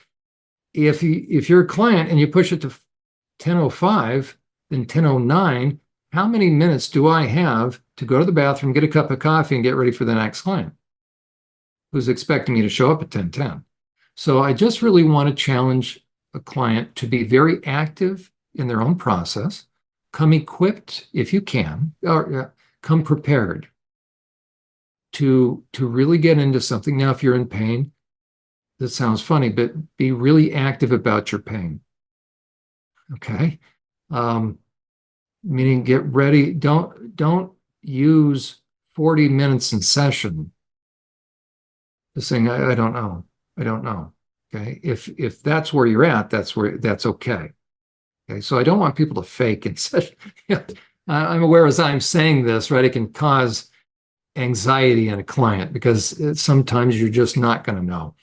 if you're a client and you push it to 10:05, then 10:09, how many minutes do I have to go to the bathroom, get a cup of coffee, and get ready for the next client who's expecting me to show up at 10:10? So I just really want to challenge a client to be very active in their own process, come equipped if you can, or come prepared to really get into something. Now, if you're in pain, that sounds funny, but be really active about your pain. Okay. Um, Meaning get ready. Don't use 40 minutes in session to saying, I don't know. I don't know. Okay. If that's where you're at, that's okay. Okay. So I don't want people to fake in session. I'm aware as I'm saying this, right, it can cause anxiety in a client because sometimes you're just not going to know.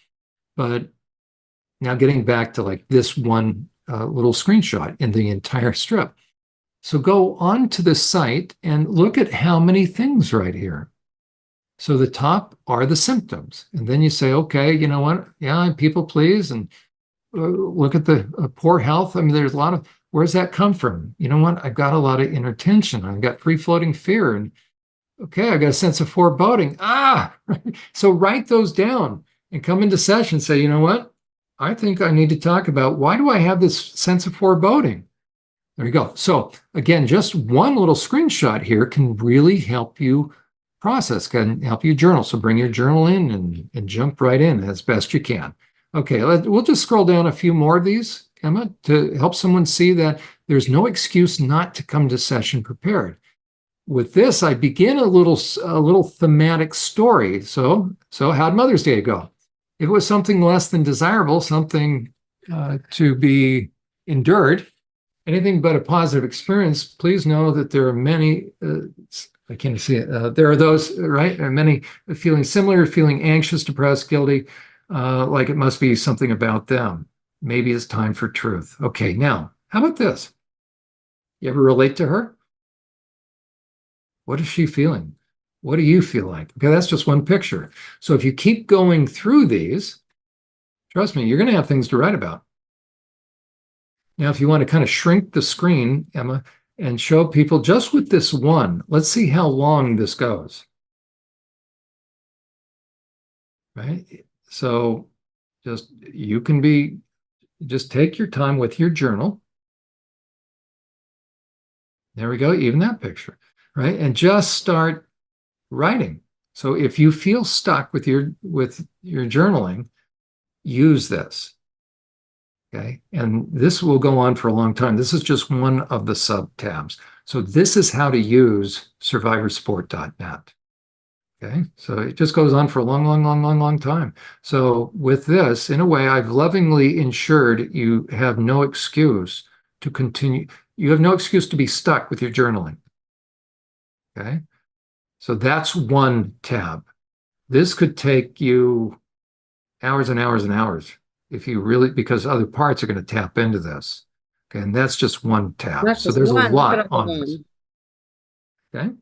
But now getting back to like this one little screenshot in the entire strip. So go on to the site and look at how many things right here. So the top are the symptoms. And then you say, okay, you know what? Yeah, I'm people please. And look at the poor health. I mean, there's a lot of, where's that come from? You know what? I've got a lot of inner tension. I've got free floating fear. And okay, I got a sense of foreboding. So write those down and come into session and say, you know what? I think I need to talk about why do I have this sense of foreboding? There you go. So again, just one little screenshot here can really help you process, can help you journal. So bring your journal in and jump right in as best you can. Okay, we'll just scroll down a few more of these, Emma, to help someone see that there's no excuse not to come to session prepared. With this, I begin a little thematic story. So how'd Mother's Day go? If it was something less than desirable, something to be endured, anything but a positive experience, please know that there are many, I can't see it, there are those, right? There are many feeling similar, feeling anxious, depressed, guilty, like it must be something about them. Maybe it's time for truth. Okay, now, how about this? You ever relate to her? What is she feeling? What do you feel like? Okay, that's just one picture. So if you keep going through these, trust me, you're going to have things to write about. Now, if you want to kind of shrink the screen, Emma, and show people just with this one, let's see how long this goes. Right? So just take your time with your journal. There we go, even that picture, right? And just start writing. So if you feel stuck with your journaling, use this. Okay. And this will go on for a long time. This is just one of the sub tabs. So this is how to use SurvivorSupport.net. Okay. So it just goes on for a long, long, long, long, long time. So with this, in a way, I've lovingly ensured you have no excuse to continue. You have no excuse to be stuck with your journaling. Okay. So that's one tab. This could take you hours and hours and hours if you really, because other parts are going to tap into this. Okay, and that's just one tab. That's So just there's a one. Look at lot all of on this. them. Okay.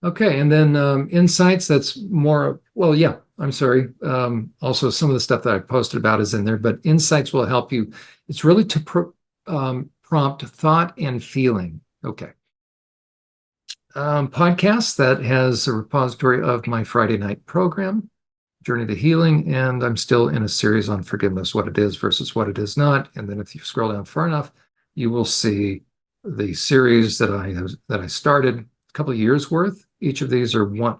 Okay, and then insights, that's more, well, yeah, I'm sorry. Also, some of the stuff that I posted about is in there, but insights will help you. It's really to prompt thought and feeling. Okay. Podcast that has a repository of my Friday night program, Journey to Healing, and I'm still in a series on forgiveness, what it is versus what it is not. And then if you scroll down far enough, you will see the series that I started a couple of years worth. Each of these are one,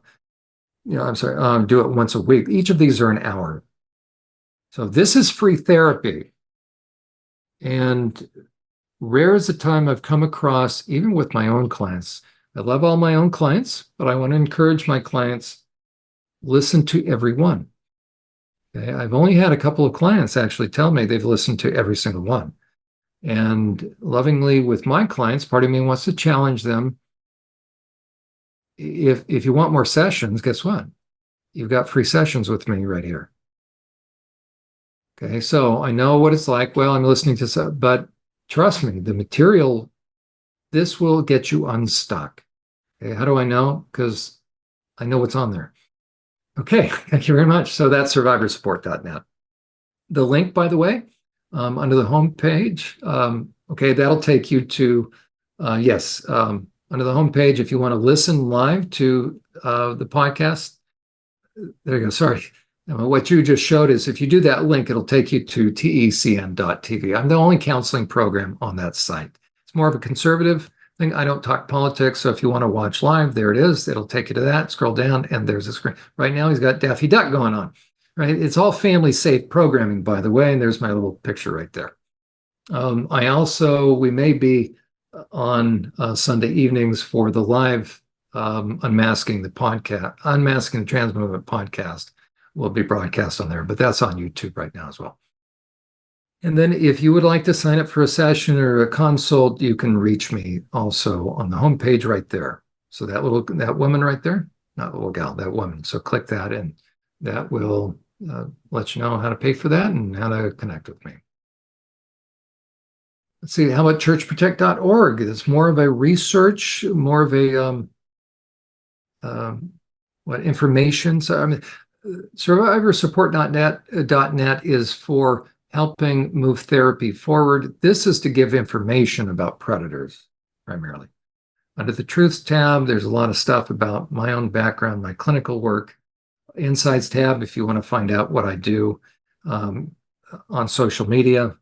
I'm sorry, do it once a week. Each of these are an hour. So this is free therapy. And rare is the time I've come across, even with my own clients. I love all my own clients, but I want to encourage my clients, listen to every one. Okay? I've only had a couple of clients actually tell me they've listened to every single one. And lovingly with my clients, part of me wants to challenge them. If you want more sessions, guess what? you've got free sessions with me right here. Okay, so I know what it's like. Well, I'm listening to some, but trust me, the material, this will get you unstuck. Okay, how do I know? Because I know what's on there. Okay, thank you very much. So that's SurvivorSupport.net. The link, by the way, under the home page, okay, that'll take you to, yes, under the home page, if you want to listen live to the podcast, there you go. Sorry. What you just showed is if you do that link, it'll take you to tecn.tv. I'm the only counseling program on that site. It's more of a conservative thing. I don't talk politics. So if you want to watch live, there it is. It'll take you to that. Scroll down, and there's a screen. Right now, he's got Daffy Duck going on. Right. It's all family safe programming, by the way. And there's my little picture right there. We may be on Sunday evenings for the live Unmasking the Trans Movement podcast will be broadcast on there, but that's on YouTube right now as well. And then if you would like to sign up for a session or a consult, you can reach me also on the homepage right there. So that woman right there, not little gal, that woman. So click that and that will let you know how to pay for that and how to connect with me. Let's see, how about churchprotect.org? It's more of a research, more of a information. So I mean, SurvivorSupport.net is for helping move therapy forward. This is to give information about predators primarily. Under the Truths tab, there's a lot of stuff about my own background, my clinical work. Insights tab, if you want to find out what I do on social media.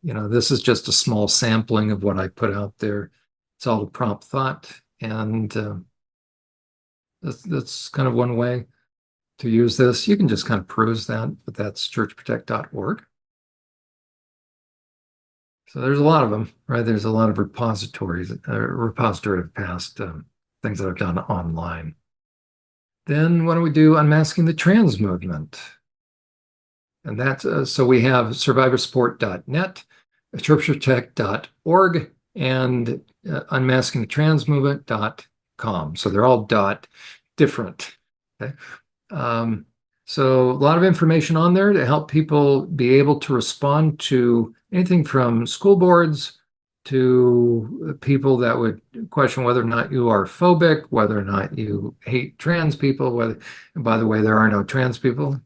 This is just a small sampling of what I put out there. It's all prompt thought, and that's kind of one way to use this. You can just kind of peruse that, but that's churchprotect.org. So there's a lot of them, right? There's a lot of repository of past things that I've done online. Then what do we do? Unmasking the Trans Movement. And that's, so we have SurvivorSupport.net, churchprotect.org, and unmaskingthetransmovement.com. So they're all different. Okay. So a lot of information on there to help people be able to respond to anything from school boards to people that would question whether or not you are phobic, whether or not you hate trans people, and by the way, there are no trans people.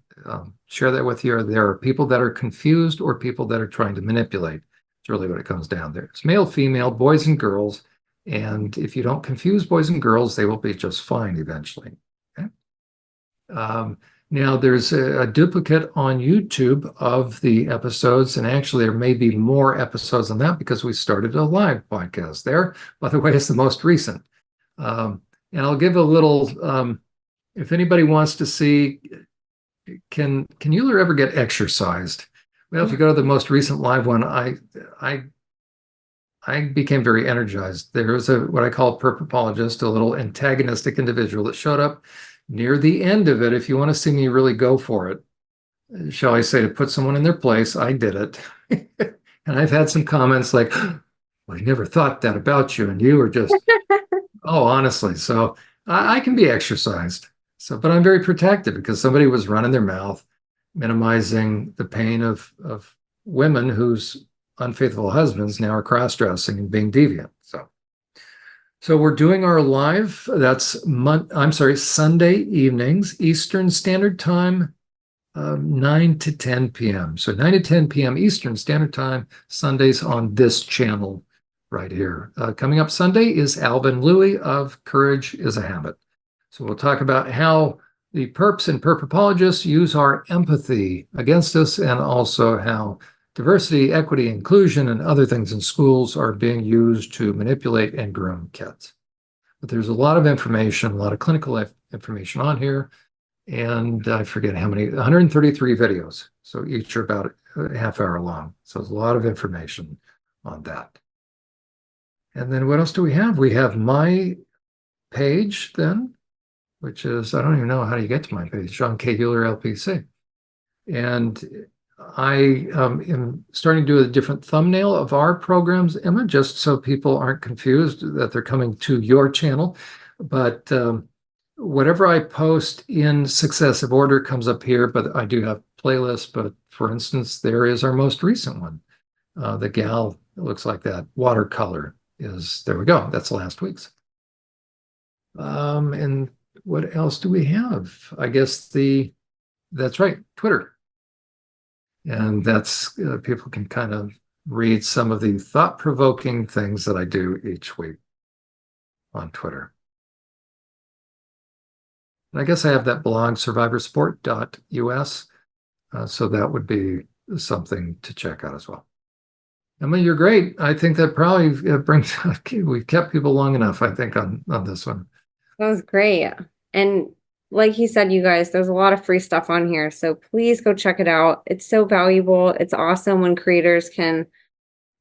Share that with you. There are people that are confused or people that are trying to manipulate. It's really what it comes down to. It's male, female, boys and girls. And if you don't confuse boys and girls, they will be just fine eventually. Okay? Now, there's a duplicate on YouTube of the episodes, and actually there may be more episodes than that because we started a live podcast there. By the way, it's the most recent. And I'll give a little, if anybody wants to see, can Uhler ever get exercised? Well, if you go to the most recent live one, I became very energized. There was what I call a perpapologist, a little antagonistic individual that showed up near the end of it. If you want to see me really go for it, shall I say, to put someone in their place, I did it. And I've had some comments like, well, I never thought that about you. And you were just, oh, honestly. So I can be exercised. So, but I'm very protective because somebody was running their mouth, minimizing the pain of women whose unfaithful husbands now are cross-dressing and being deviant. So we're doing our live. That's Sunday evenings, Eastern Standard Time, 9 to 10 p.m. So 9 to 10 p.m. Eastern Standard Time, Sundays on this channel right here. Coming up Sunday is Alvin Louie of Courage is a Habit. So we'll talk about how the perps and perpapologists use our empathy against us, and also how diversity, equity, inclusion, and other things in schools are being used to manipulate and groom kids. But there's a lot of information, a lot of clinical information on here, and I forget how many, 133 videos. So each are about a half hour long. So there's a lot of information on that. And then what else do we have? We have my page then, which is, I don't even know how do you get to my page, Jon K. Uhler, LPC. And I am starting to do a different thumbnail of our programs, Emma, just so people aren't confused that they're coming to your channel. But whatever I post in successive order comes up here, but I do have playlists. But for instance, there is our most recent one. The gal, it looks like that watercolor is, there we go. That's last week's. And what else do we have? I guess that's right, Twitter. And that's people can kind of read some of the thought-provoking things that I do each week on Twitter. And I guess I have that blog, SurvivorSupport.us. So that would be something to check out as well. Emma, you're great. I think that probably brings, we've kept people long enough, I think, on this one. That was great. And like he said, you guys, there's a lot of free stuff on here. So please go check it out. It's so valuable. It's awesome when creators can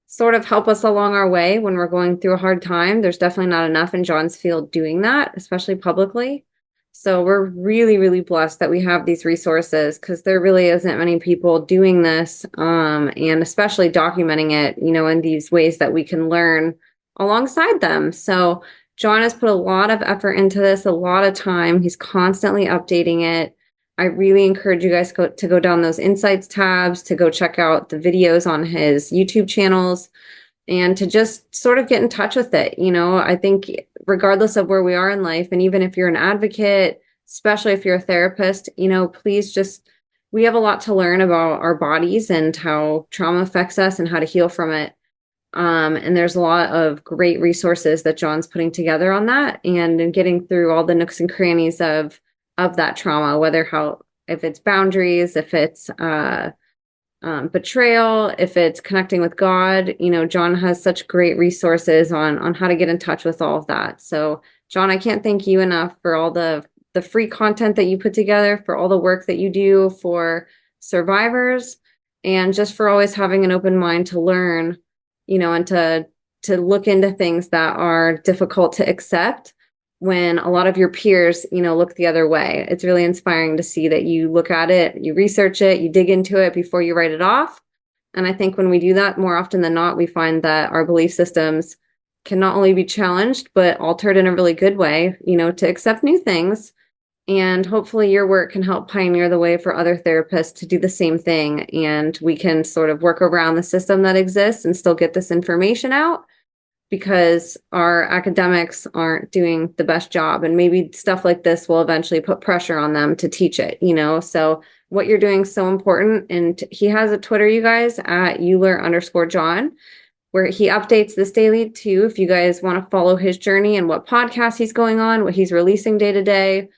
sort of help us along our way when we're going through a hard time. There's definitely not enough in Jon's field doing that, especially publicly. So we're really, really blessed that we have these resources because there really isn't many people doing this, and especially documenting it, in these ways that we can learn alongside them. So Jon has put a lot of effort into this, a lot of time. He's constantly updating it. I really encourage you guys to go down those insights tabs, to go check out the videos on his YouTube channels, and to just sort of get in touch with it. I think regardless of where we are in life, and even if you're an advocate, especially if you're a therapist, please just, we have a lot to learn about our bodies and how trauma affects us and how to heal from it. And there's a lot of great resources that Jon's putting together on that and getting through all the nooks and crannies of that trauma, if it's boundaries, if it's betrayal, if it's connecting with God. Jon has such great resources on how to get in touch with all of that. So Jon, I can't thank you enough for all the free content that you put together, for all the work that you do for survivors, and just for always having an open mind to learn, and to look into things that are difficult to accept when a lot of your peers, look the other way. It's really inspiring to see that you look at it, you research it, you dig into it before you write it off. And I think when we do that, more often than not, we find that our belief systems can not only be challenged, but altered in a really good way, to accept new things. And hopefully your work can help pioneer the way for other therapists to do the same thing. And we can sort of work around the system that exists and still get this information out, because our academics aren't doing the best job. And maybe stuff like this will eventually put pressure on them to teach it, So what you're doing is so important. And he has a Twitter, you guys, at Uhler_Jon, where he updates this daily too. If you guys want to follow his journey and what podcast he's going on, what he's releasing day to day,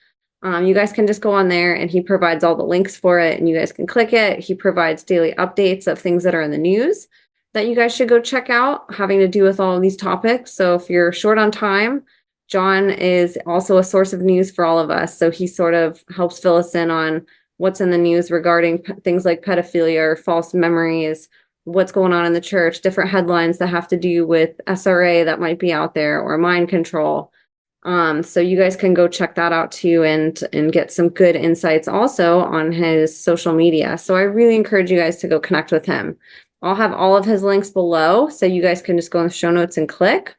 you guys can just go on there and he provides all the links for it and you guys can click it. He provides daily updates of things that are in the news that you guys should go check out, having to do with all of these topics. So if you're short on time, Jon is also a source of news for all of us. So he sort of helps fill us in on what's in the news regarding things like pedophilia or false memories, what's going on in the church, different headlines that have to do with SRA that might be out there, or mind control. So you guys can go check that out too, and get some good insights also on his social media. So I really encourage you guys to go connect with him. I'll have all of his links below, so you guys can just go in the show notes and click.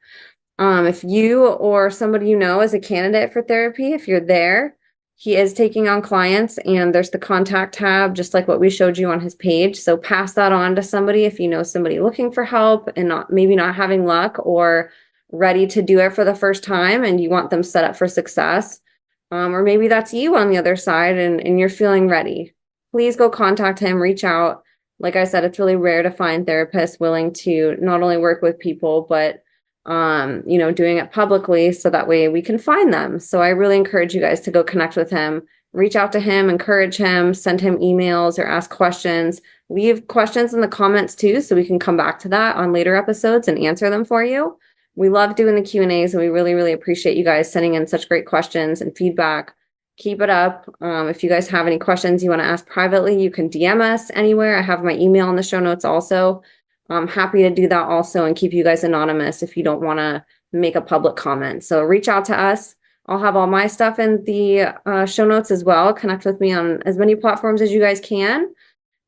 If you or somebody is a candidate for therapy, if you're there, he is taking on clients, and there's the contact tab, just like what we showed you on his page. So pass that on to somebody if you know somebody looking for help and maybe not having luck or ready to do it for the first time, and you want them set up for success. Or maybe that's you on the other side and you're feeling ready. Please go contact him, reach out. Like I said, it's really rare to find therapists willing to not only work with people, but doing it publicly, so that way we can find them. So I really encourage you guys to go connect with him, reach out to him, encourage him, send him emails or ask questions. Leave questions in the comments too, so we can come back to that on later episodes and answer them for you. We love doing the Q&As, and we really, really appreciate you guys sending in such great questions and feedback. Keep it up. If you guys have any questions you want to ask privately, you can DM us anywhere. I have my email in the show notes also. I'm happy to do that also and keep you guys anonymous if you don't want to make a public comment. So reach out to us. I'll have all my stuff in the show notes as well. Connect with me on as many platforms as you guys can.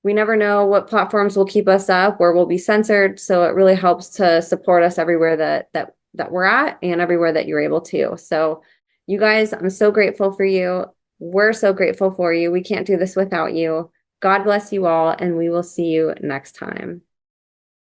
We never know what platforms will keep us up, where we'll be censored. So it really helps to support us everywhere that we're at and everywhere that you're able to. So You guys, I'm so grateful for you. We're so grateful for you. We can't do this without you. God bless you all, and we will see you next time.